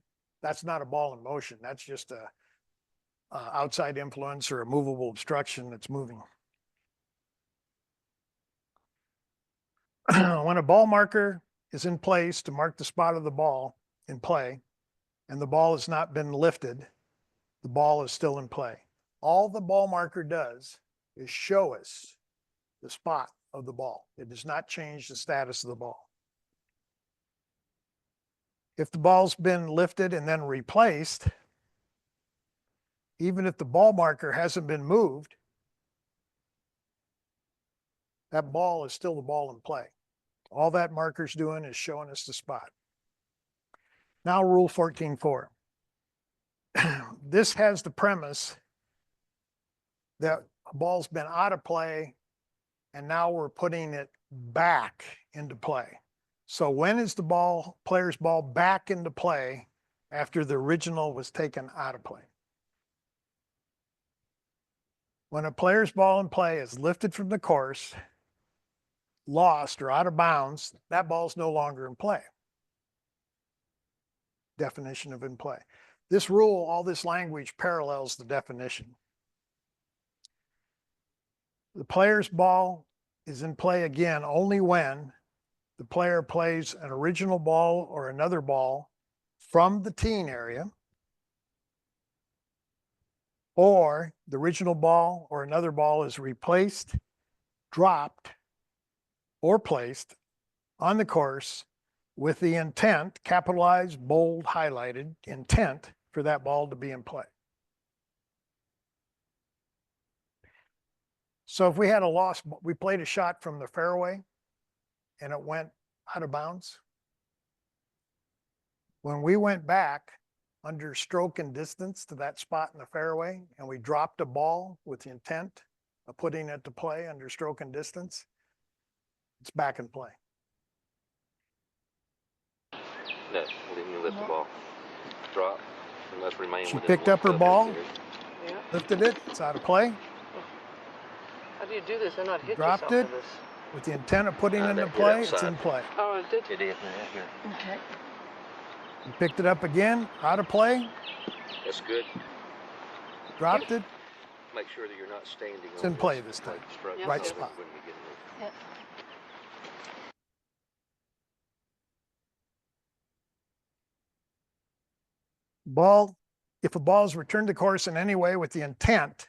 that's not a ball in motion. That's just a outside influence or a movable obstruction that's moving. When a ball marker is in place to mark the spot of the ball in play and the ball has not been lifted, the ball is still in play. All the ball marker does is show us the spot of the ball. It does not change the status of the ball. If the ball's been lifted and then replaced, even if the ball marker hasn't been moved, that ball is still the ball in play. All that marker's doing is showing us the spot. Now rule 14.4. This has the premise that a ball's been out of play and now we're putting it back into play. So when is the player's ball back into play after the original was taken out of play? When a player's ball in play is lifted from the course, lost or out of bounds, that ball's no longer in play. Definition of in play. This rule, all this language parallels the definition. The player's ball is in play again only when the player plays an original ball or another ball from the teeing area, or the original ball or another ball is replaced, dropped, or placed on the course with the intent, capitalized, bold, highlighted, intent for that ball to be in play. So if we had we played a shot from the fairway and it went out of bounds. When we went back under stroke and distance to that spot in the fairway and we dropped a ball with the intent of putting it to play under stroke and distance, it's back in play. No, then you lift the ball. Drop, and let's remain She within picked the up her covenant ball, period. Yeah. lifted it, it's out of play. How do you do this and not hit Dropped yourself it. with this? With the intent of putting it into That hit play, it's outside. in play. Oh, it did. It is, yeah. Okay. You picked it up again, out of play, That's good. dropped it, Make sure that you're not standing it's on in play this time. stroke Yes, Right sir. spot. when you get in Yeah. Ball, if a ball is returned to course in any way with the intent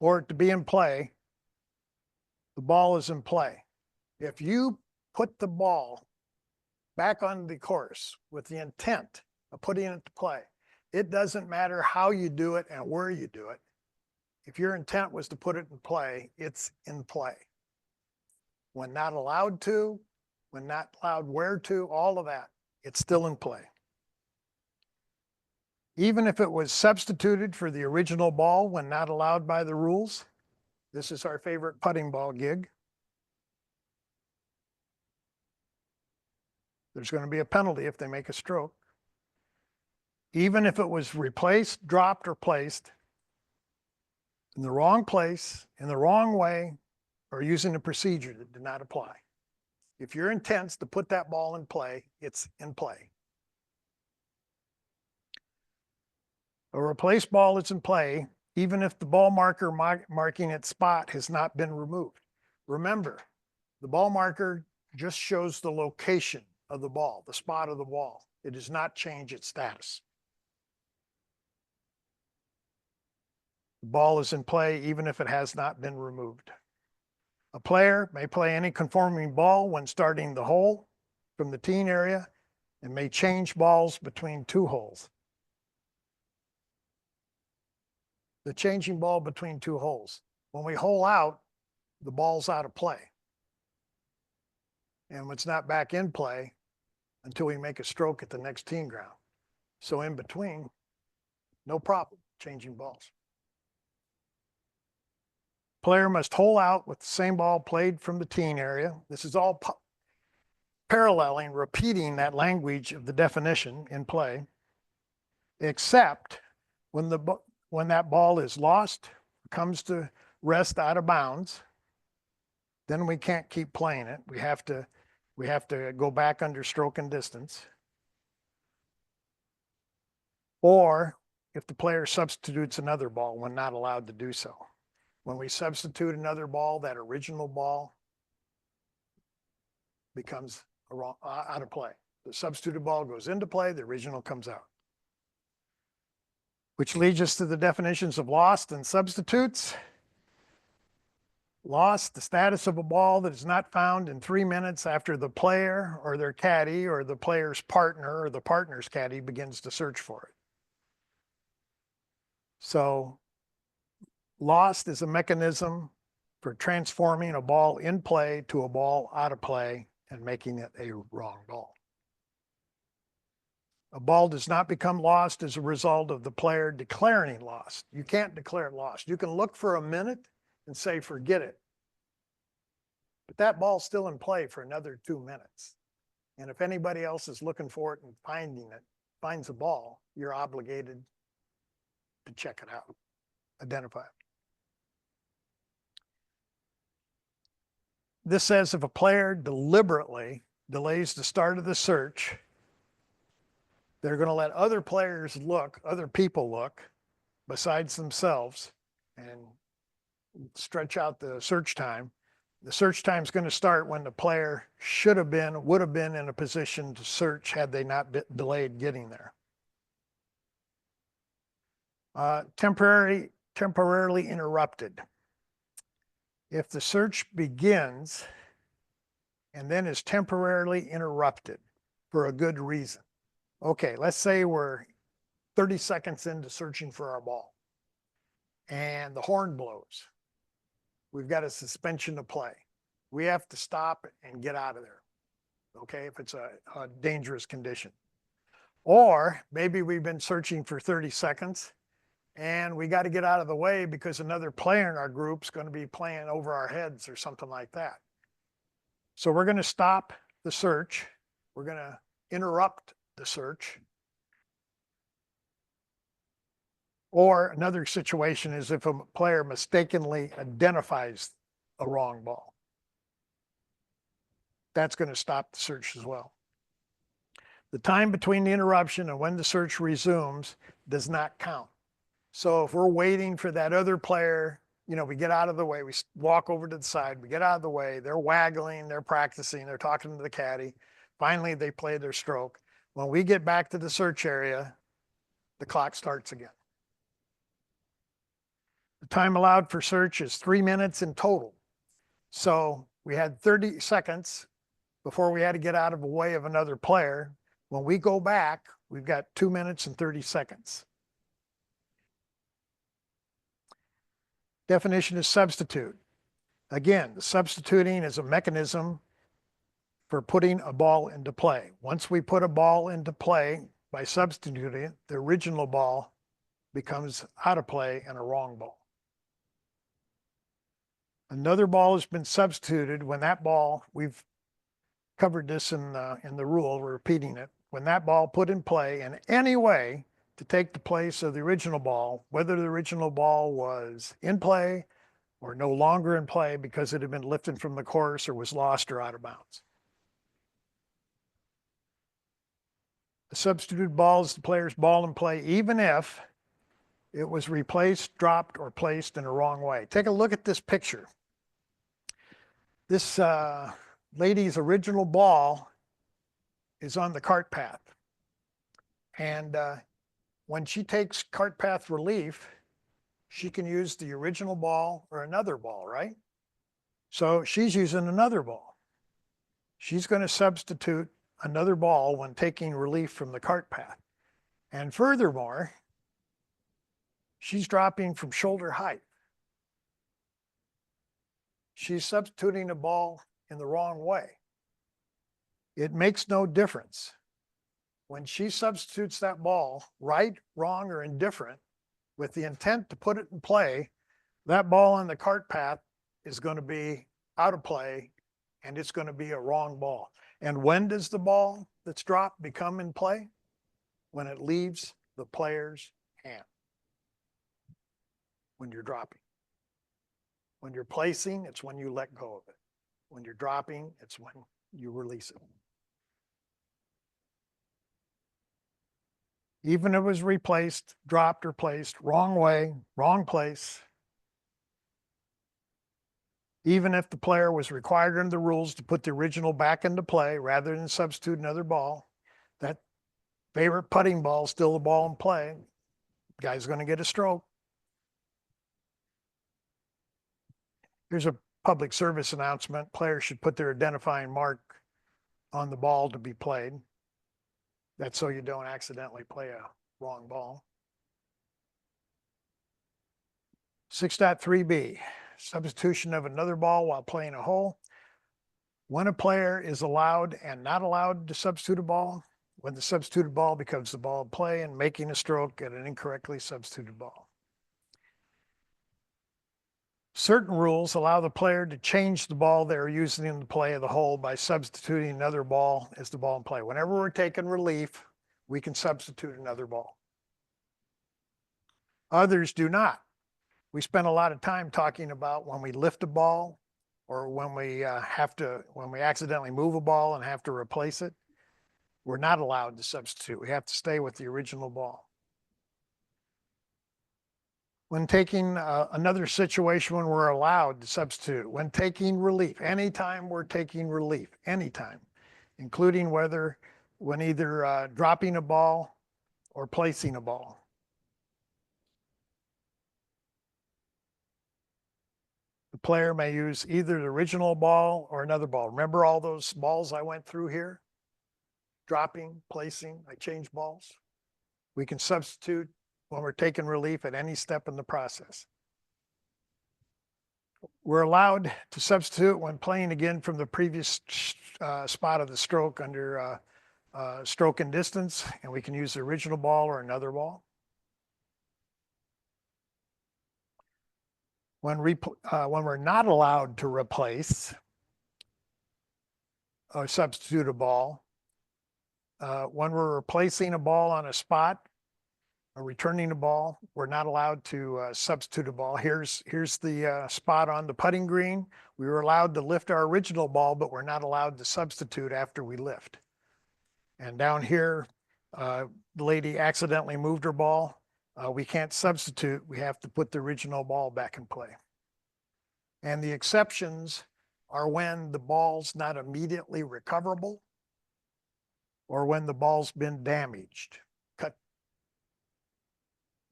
for it to be in play, the ball is in play. If you put the ball back on the course with the intent of putting it to play, it doesn't matter how you do it and where you do it. If your intent was to put it in play, it's in play. When not allowed to, when not allowed where to, all of that, it's still in play. Even if it was substituted for the original ball when not allowed by the rules, this is our favorite putting ball gig. There's going to be a penalty if they make a stroke. Even if it was replaced, dropped, or placed in the wrong place, in the wrong way, or using a procedure that did not apply. If your intent's to put that ball in play, it's in play. A replaced ball is in play, even if the ball marker marking its spot has not been removed. Remember, the ball marker just shows the location of the ball, the spot of the ball. It does not change its status. The ball is in play even if it has not been removed. A player may play any conforming ball when starting the hole from the teeing area and may change balls between two holes. The changing ball between two holes. When we hole out, the ball's out of play. and it's not back in play until we make a stroke at the next teeing ground. So in between, no problem changing balls. Player must hole out with the same ball played from the teeing area. This is all paralleling, repeating that language of the definition in play, except when that ball is lost, comes to rest out of bounds, then we can't keep playing it. We have to go back under stroke and distance. Or if the player substitutes another ball when not allowed to do so. When we substitute another ball, that original ball becomes out of play. The substituted ball goes into play, the original comes out. Which leads us to the definitions of lost and substitutes. Lost, the status of a ball that is not found in 3 minutes after the player or their caddy or the player's partner or the partner's caddy begins to search for it. So lost is a mechanism for transforming a ball in play to a ball out of play and making it a wrong ball. A ball does not become lost as a result of the player declaring lost. You can't declare it lost. You can look for a minute and say, forget it. But that ball's still in play for another 2 minutes. And if anybody else is looking for it and finds a ball, you're obligated to check it out, identify it. This says if a player deliberately delays the start of the search, they're going to let other players look, other people look, besides themselves, and stretch out the search time. The search time is going to start when the player would have been in a position to search had they not been delayed getting there. Temporarily interrupted. If the search begins and then is temporarily interrupted for a good reason. Okay, let's say we're 30 seconds into searching for our ball and the horn blows. We've got a suspension of play. We have to stop and get out of there, okay, if it's a dangerous condition. Or maybe we've been searching for 30 seconds and we got to get out of the way because another player in our group's going to be playing over our heads or something like that. So we're going to stop the search. We're going to interrupt the search. Or another situation is if a player mistakenly identifies a wrong ball. That's going to stop the search as well. The time between the interruption and when the search resumes does not count. So if we're waiting for that other player, we get out of the way, we walk over to the side, we get out of the way, they're waggling, they're practicing, they're talking to the caddy. Finally, they play their stroke. When we get back to the search area, the clock starts again. The time allowed for search is 3 minutes in total. So we had 30 seconds before we had to get out of the way of another player. When we go back, we've got 2 minutes and 30 seconds. Definition is substitute. Again, the substituting is a mechanism for putting a ball into play. Once we put a ball into play by substituting it, the original ball becomes out of play and a wrong ball. Another ball has been substituted when that ball, we've covered this in the rule, we're repeating it. When that ball put in play in any way to take the place of the original ball, whether the original ball was in play or no longer in play because it had been lifted from the course or was lost or out of bounds. The substituted ball is the player's ball in play, even if it was replaced, dropped, or placed in a wrong way. Take a look at this picture. This lady's original ball is on the cart path. And when she takes cart path relief, she can use the original ball or another ball, right? So she's using another ball. She's going to substitute another ball when taking relief from the cart path. And furthermore, she's dropping from shoulder height. She's substituting a ball in the wrong way. It makes no difference. When she substitutes that ball, right, wrong, or indifferent, with the intent to put it in play, that ball on the cart path is going to be out of play and it's going to be a wrong ball. And when does the ball that's dropped become in play? When it leaves the player's hand. When you're dropping. When you're placing, it's when you let go of it. When you're dropping, it's when you release it. Even if it was replaced, dropped, or placed, wrong way, wrong place. Even if the player was required under the rules to put the original back into play rather than substitute another ball, that favorite putting ball is still the ball in play. Guy's going to get a stroke. Here's a public service announcement. Players should put their identifying mark on the ball to be played. That's so you don't accidentally play a wrong ball. 6.3b, substitution of another ball while playing a hole. When a player is allowed and not allowed to substitute a ball, when the substituted ball becomes the ball in play and making a stroke at an incorrectly substituted ball. Certain rules allow the player to change the ball they're using in the play of the hole by substituting another ball as the ball in play. Whenever we're taking relief, we can substitute another ball. Others do not. We spend a lot of time talking about when we lift a ball or when we accidentally move a ball and have to replace it. We're not allowed to substitute. We have to stay with the original ball. When taking another situation when we're allowed to substitute, when taking relief, anytime we're taking relief, anytime, including when either dropping a ball or placing a ball. The player may use either the original ball or another ball. Remember all those balls I went through here? Dropping, placing, I changed balls. We can substitute when we're taking relief at any step in the process. We're allowed to substitute when playing again from the previous spot of the stroke under stroke and distance, and we can use the original ball or another ball. When we're not allowed to replace or substitute a ball, when we're replacing a ball on a spot or returning a ball, we're not allowed to substitute a ball. Here's the spot on the putting green. We were allowed to lift our original ball, but we're not allowed to substitute after we lift. And down here, the lady accidentally moved her ball. We can't substitute. We have to put the original ball back in play. And the exceptions are when the ball's not immediately recoverable or when the ball's been damaged, cut,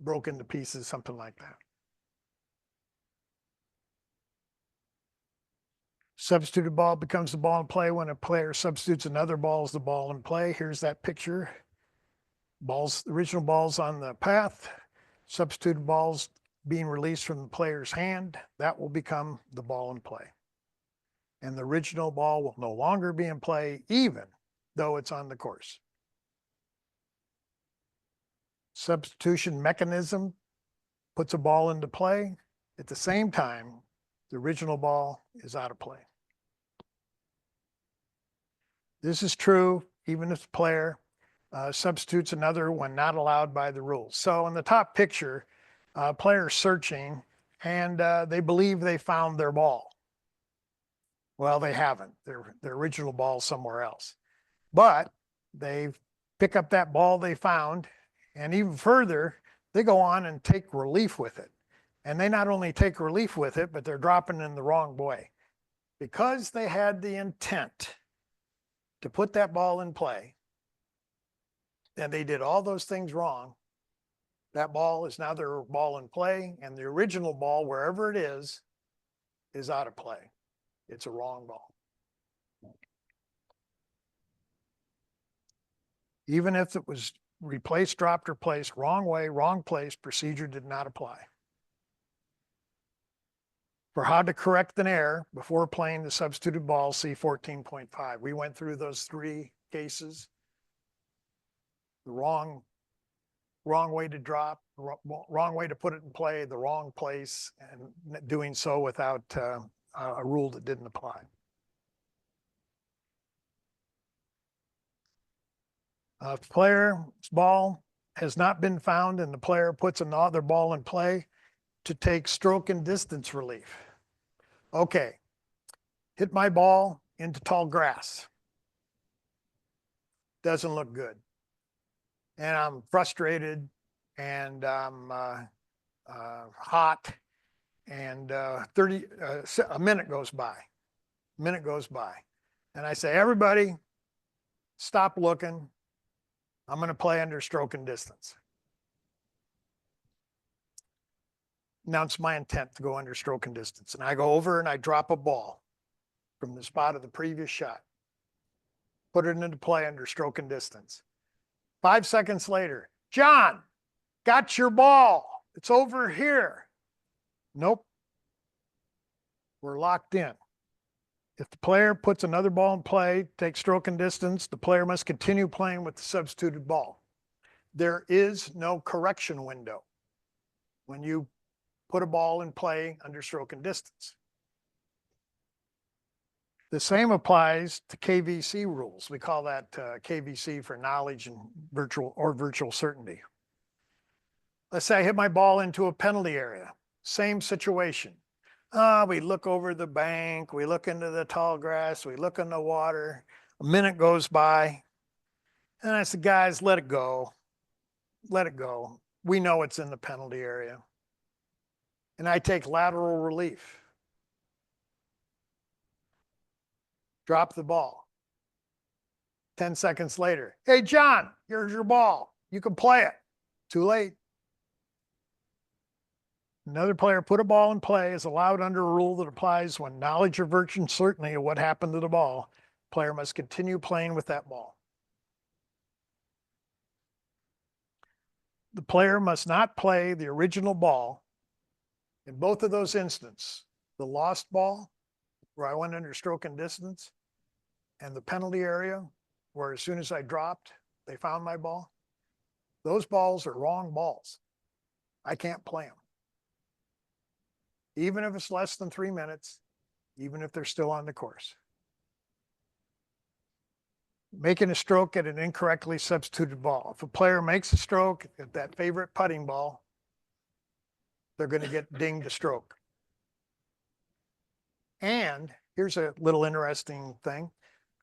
broken to pieces, something like that. Substituted ball becomes the ball in play when a player substitutes another ball as the ball in play. Here's that picture. Balls, original balls on the path, substituted balls being released from the player's hand, that will become the ball in play. And the original ball will no longer be in play even though it's on the course. Substitution mechanism puts a ball into play. At the same time, the original ball is out of play. This is true even if the player substitutes another when not allowed by the rules. So in the top picture, players searching and they believe they found their ball. Well, they haven't. Their original ball is somewhere else. But they pick up that ball they found, and even further, they go on and take relief with it. And they not only take relief with it, but they're dropping in the wrong way. Because they had the intent to put that ball in play, and they did all those things wrong, that ball is now their ball in play, and the original ball, wherever it is out of play. It's a wrong ball. Even if it was replaced, dropped, or placed, wrong way, wrong place, procedure did not apply. For how to correct an error before playing the substituted ball, see 14.5. We went through those 3 cases. The wrong way to drop, wrong way to put it in play, the wrong place, and doing so without a rule that didn't apply. If the player's ball has not been found and the player puts another ball in play, to take stroke and distance relief. Okay, hit my ball into tall grass. Doesn't look good. And I'm frustrated and I'm hot, and a minute goes by. And I say, everybody, stop looking. I'm going to play under stroke and distance. Announce my intent to go under stroke and distance. And I go over and I drop a ball from the spot of the previous shot. Put it into play under stroke and distance. 5 seconds later, John, got your ball. It's over here. Nope. We're locked in. If the player puts another ball in play, takes stroke and distance, the player must continue playing with the substituted ball. There is no correction window when you put a ball in play under stroke and distance. The same applies to KVC rules. We call that KVC for knowledge and virtual certainty. Let's say I hit my ball into a penalty area. Same situation. We look over the bank, we look into the tall grass, we look in the water. A minute goes by, and I said, guys, let it go. Let it go. We know it's in the penalty area. And I take lateral relief. Drop the ball. 10 seconds later, hey, John, here's your ball. You can play it. Too late. Another player put a ball in play is allowed under a rule that applies when knowledge or virtual certainty of what happened to the ball. Player must continue playing with that ball. The player must not play the original ball. In both of those instances, the lost ball, where I went under stroke and distance, and the penalty area, where as soon as I dropped, they found my ball. Those balls are wrong balls. I can't play them. Even if it's less than 3 minutes, even if they're still on the course. Making a stroke at an incorrectly substituted ball. If a player makes a stroke at that favorite putting ball, they're going to get dinged a stroke. And here's a little interesting thing.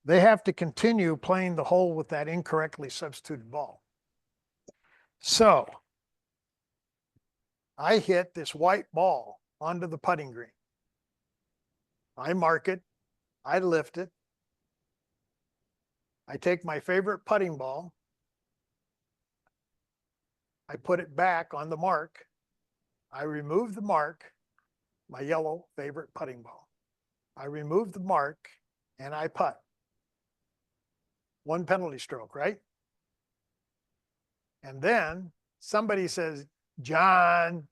They have to continue playing the hole with that incorrectly substituted ball. So I hit this white ball onto the putting green. I mark it. I lift it. I take my favorite putting ball. I put it back on the mark. I remove the mark, my yellow favorite putting ball. I remove the mark and I putt. 1 penalty stroke, right? And then somebody says, John,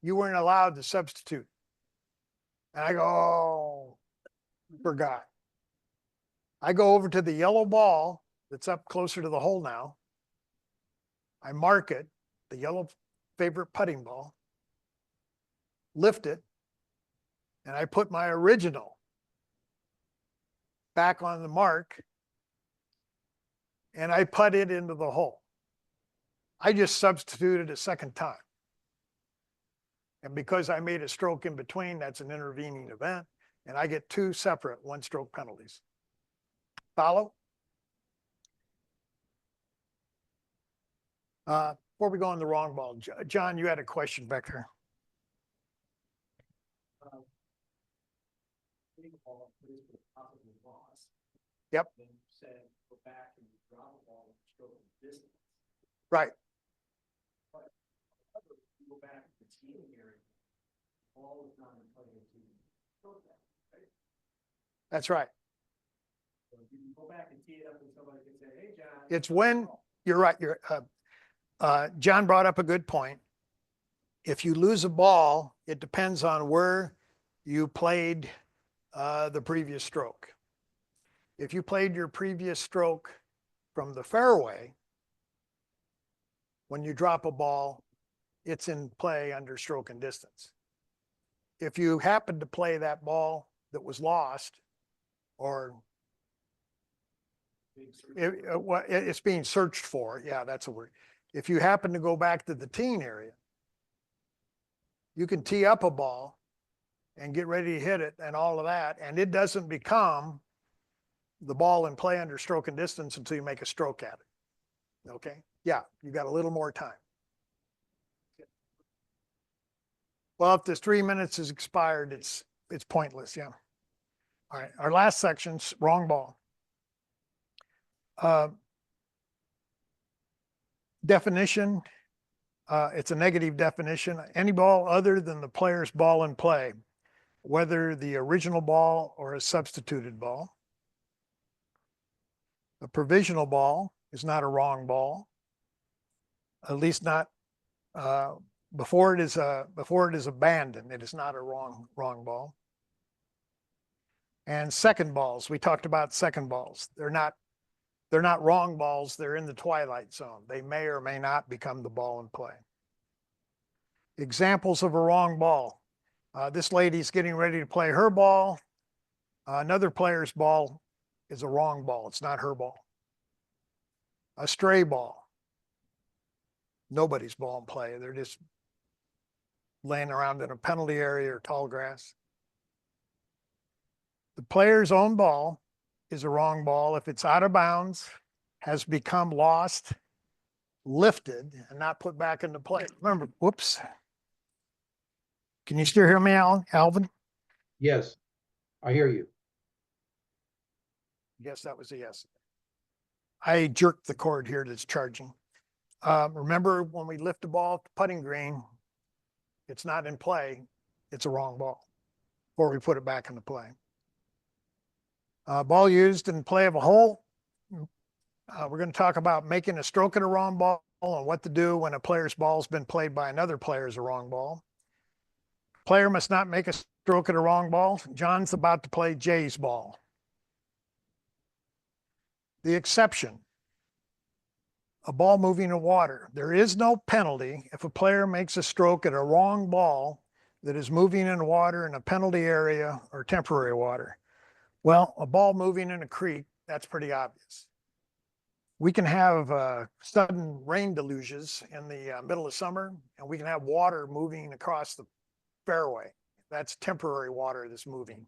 you weren't allowed to substitute. And I go, oh, forgot. I go over to the yellow ball that's up closer to the hole now. I mark it, the yellow favorite putting ball, lift it, and I put my original back on the mark, and I put it into the hole. I just substituted a second time. And because I made a stroke in between, that's an intervening event, and I get 2 separate 1-stroke penalties. Follow? Before we go on the wrong ball, John, you had a question back there. Yep. Right. That's right. It's when you're right. John brought up a good point. If you lose a ball, it depends on where you played the previous stroke. If you played your previous stroke from the fairway, when you drop a ball, it's in play under stroke and distance. If you happen to play that ball that was lost, or it's being searched for, yeah, that's a word. If you happen to go back to the teen area, you can tee up a ball and get ready to hit it and all of that, and it doesn't become the ball in play under stroke and distance until you make a stroke at it. Okay? Yeah, you got a little more time. Well, if this 3 minutes is expired, it's pointless, yeah. All right, our last section's wrong ball. Definition, it's a negative definition. Any ball other than the player's ball in play, whether the original ball or a substituted ball. A provisional ball is not a wrong ball, at least not before it is abandoned. It is not a wrong ball. And second balls, we talked about second balls. They're not wrong balls. They're in the twilight zone. They may or may not become the ball in play. Examples of a wrong ball. This lady's getting ready to play her ball. Another player's ball is a wrong ball. It's not her ball. A stray ball. Nobody's ball in play. They're just laying around in a penalty area or tall grass. The player's own ball is a wrong ball if it's out of bounds, has become lost, lifted, and not put back into play. Remember, whoops. Can you still hear me, Alvin? Yes, I hear you. Yes, that was a yes. I jerked the cord here that's charging. Remember when we lift the ball at the putting green, it's not in play, it's a wrong ball, or we put it back into play. Ball used in play of a hole. We're going to talk about making a stroke at a wrong ball and what to do when a player's ball has been played by another player as a wrong ball. Player must not make a stroke at a wrong ball. John's about to play Jay's ball. The exception, a ball moving in water. There is no penalty if a player makes a stroke at a wrong ball that is moving in water in a penalty area or temporary water. Well, a ball moving in a creek, that's pretty obvious. We can have sudden rain deluges in the middle of summer, and we can have water moving across the fairway. That's temporary water that's moving.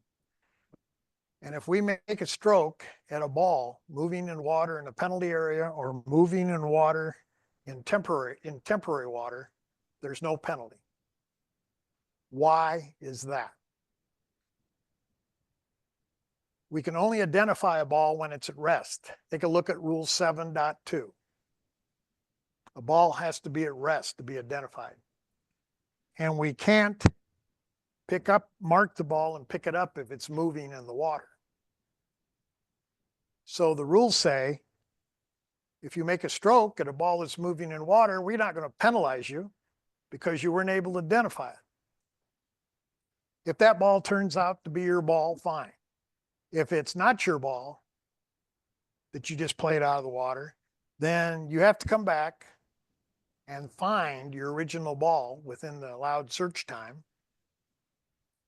And if we make a stroke at a ball moving in water in a penalty area or moving in water in temporary water, there's no penalty. Why is that? We can only identify a ball when it's at rest. Take a look at Rule 7.2. A ball has to be at rest to be identified. And we can't mark the ball and pick it up if it's moving in the water. So the rules say, if you make a stroke at a ball that's moving in water, we're not going to penalize you because you weren't able to identify it. If that ball turns out to be your ball, fine. If it's not your ball that you just played out of the water, then you have to come back and find your original ball within the allowed search time.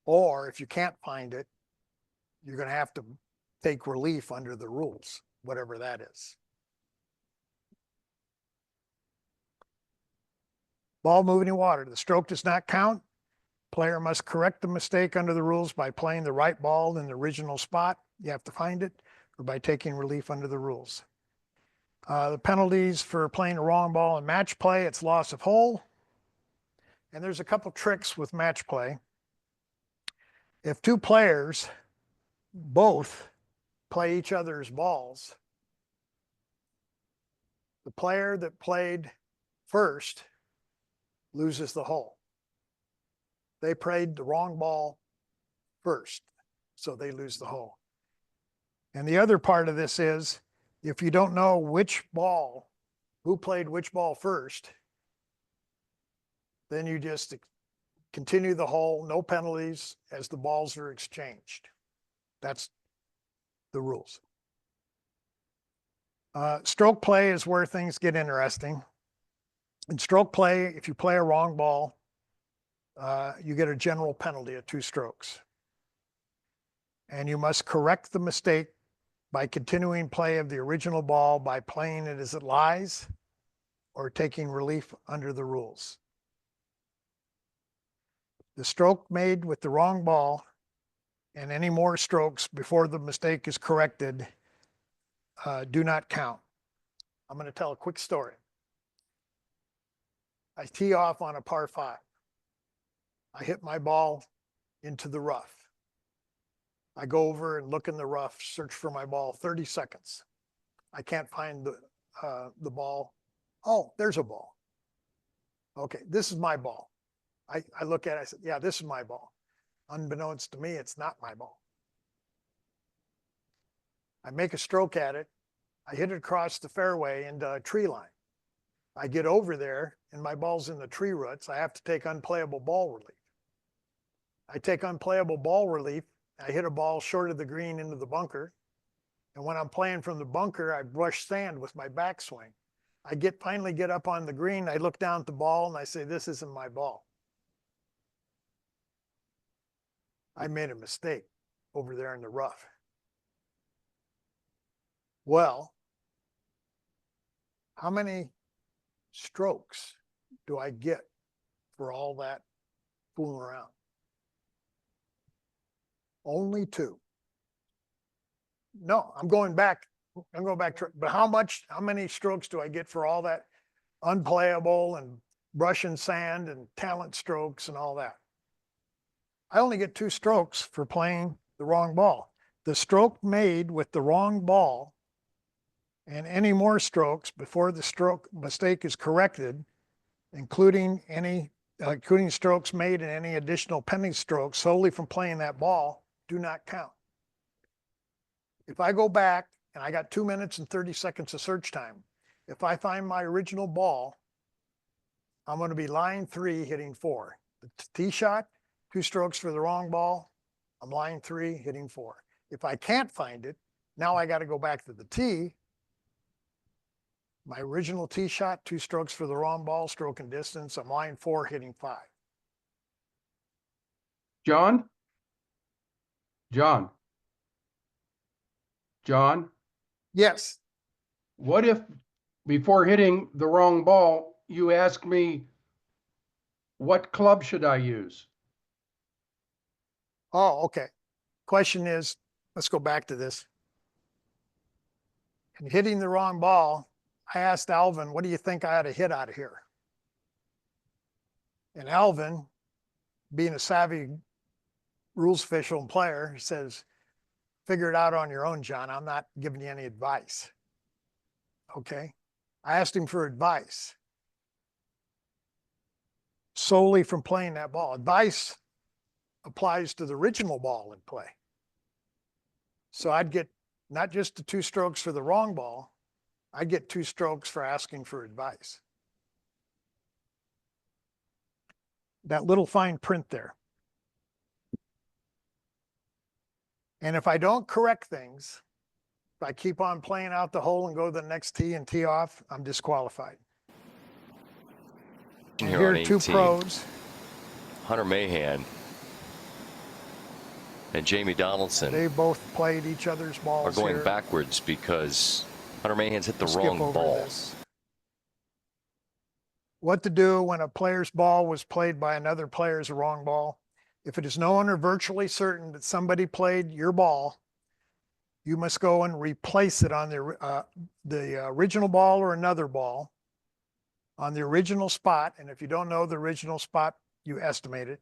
Or if you can't find it, you're going to have to take relief under the rules, whatever that is. Ball moving in water. The stroke does not count. Player must correct the mistake under the rules by playing the right ball in the original spot. You have to find it, or by taking relief under the rules. The penalties for playing a wrong ball in match play, it's loss of hole. And there's a couple tricks with match play. If two players both play each other's balls, the player that played first loses the hole. They played the wrong ball first, so they lose the hole. And the other part of this is, if you don't know which ball, who played which ball first, then you just continue the hole, no penalties as the balls are exchanged. That's the rules. Stroke play is where things get interesting. In stroke play, if you play a wrong ball, you get a general penalty of 2 strokes. And you must correct the mistake by continuing play of the original ball by playing it as it lies or taking relief under the rules. The stroke made with the wrong ball and any more strokes before the mistake is corrected do not count. I'm going to tell a quick story. I tee off on a par 5. I hit my ball into the rough. I go over and look in the rough, search for my ball, 30 seconds. I can't find the ball. Oh, there's a ball. Okay, this is my ball. I look at it, I said, yeah, this is my ball. Unbeknownst to me, it's not my ball. I make a stroke at it. I hit it across the fairway into a tree line. I get over there and my ball's in the tree roots. I have to take unplayable ball relief. I take unplayable ball relief. I hit a ball short of the green into the bunker. And when I'm playing from the bunker, I brush sand with my backswing. I finally get up on the green. I look down at the ball and I say, this isn't my ball. I made a mistake over there in the rough. Well, how many strokes do I get for all that fooling around? Only 2. No, I'm going back. But how many strokes do I get for all that unplayable and brushing sand and talent strokes and all that? I only get 2 strokes for playing the wrong ball. The stroke made with the wrong ball and any more strokes before the stroke mistake is corrected, including strokes made and any additional pending strokes solely from playing that ball, do not count. If I go back and I got 2 minutes and 30 seconds of search time, if I find my original ball, I'm going to be line 3 hitting 4. The tee shot, 2 strokes for the wrong ball, I'm line 3 hitting 4. If I can't find it, now I got to go back to the tee. My original tee shot, 2 strokes for the wrong ball, stroke and distance, I'm line 4 hitting 5. John? John? Yes. What if before hitting the wrong ball, you ask me, what club should I use? Oh, okay. Question is, let's go back to this. In hitting the wrong ball, I asked Alvin, what do you think I ought to hit out of here? And Alvin, being a savvy rules official and player, says, figure it out on your own, John. I'm not giving you any advice. Okay. I asked him for advice solely from playing that ball. Advice applies to the original ball in play. So I'd get not just the 2 strokes for the wrong ball, I'd get 2 strokes for asking for advice. That little fine print there. And if I don't correct things, if I keep on playing out the hole and go to the next tee and tee off, I'm disqualified. And here are 2 pros. Hunter Mahan and Jamie Donaldson. They both played each other's balls. Are going here. backwards because Hunter Mahan's hit the wrong ball. This. What to do when a player's ball was played by another player's wrong ball? If it is known or virtually certain that somebody played your ball, you must go and replace it on the original ball or another ball on the original spot. And if you don't know the original spot, you estimate it.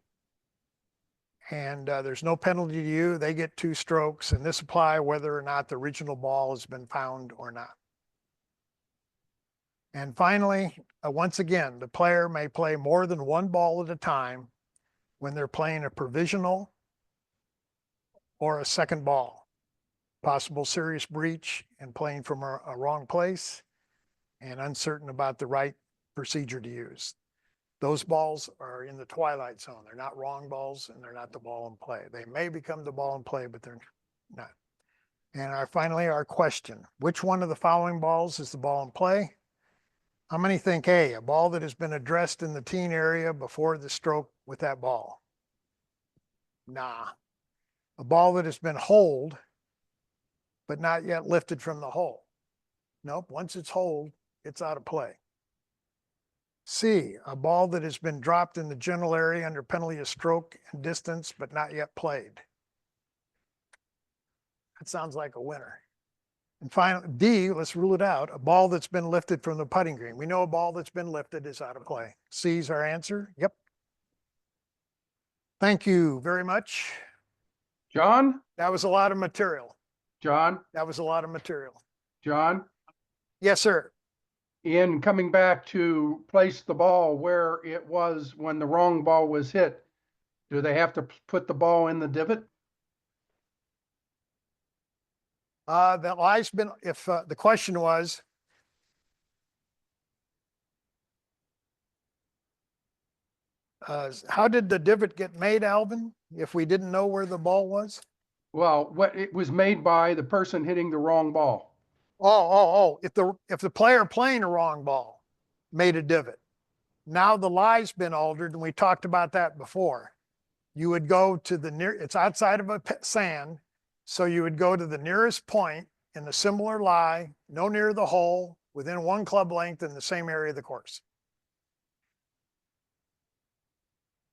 And there's no penalty to you. They get 2 strokes, and this applies whether or not the original ball has been found or not. And finally, once again, the player may play more than 1 ball at a time when they're playing a provisional or a second ball. Possible serious breach and playing from a wrong place and uncertain about the right procedure to use. Those balls are in the twilight zone. They're not wrong balls and they're not the ball in play. They may become the ball in play, but they're not. And finally, our question, which one of the following balls is the ball in play? How many think A, a ball that has been addressed in the teen area before the stroke with that ball? Nah. A ball that has been holed, but not yet lifted from the hole. Nope, once it's holed, it's out of play. C, a ball that has been dropped in the general area under penalty of stroke and distance, but not yet played. That sounds like a winner. And finally, D, let's rule it out, a ball that's been lifted from the putting green. We know a ball that's been lifted is out of play. C's our answer. Yep. Thank you very much. John? That was a lot of material. John? That was a lot of material. John? Yes, sir. In coming back to place the ball where it was when the wrong ball was hit, do they have to put the ball in the divot? That lie's been, if the question was, how did the divot get made, Alvin, if we didn't know where the ball was? Well, what it was made by the person hitting the wrong ball. Oh, if the player playing a wrong ball made a divot. Now the lie's been altered, and we talked about that before. You would go to the it's outside of a sand, so you would go to the nearest point in the similar lie, no near the hole, within 1 club length in the same area of the course.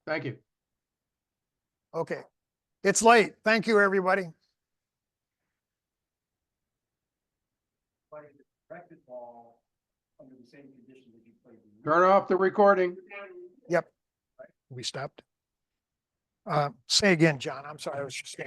Thank you. Okay. It's late. Thank you, everybody. Turn off the recording. Yep. We stopped. Say again, John. I'm sorry. I was just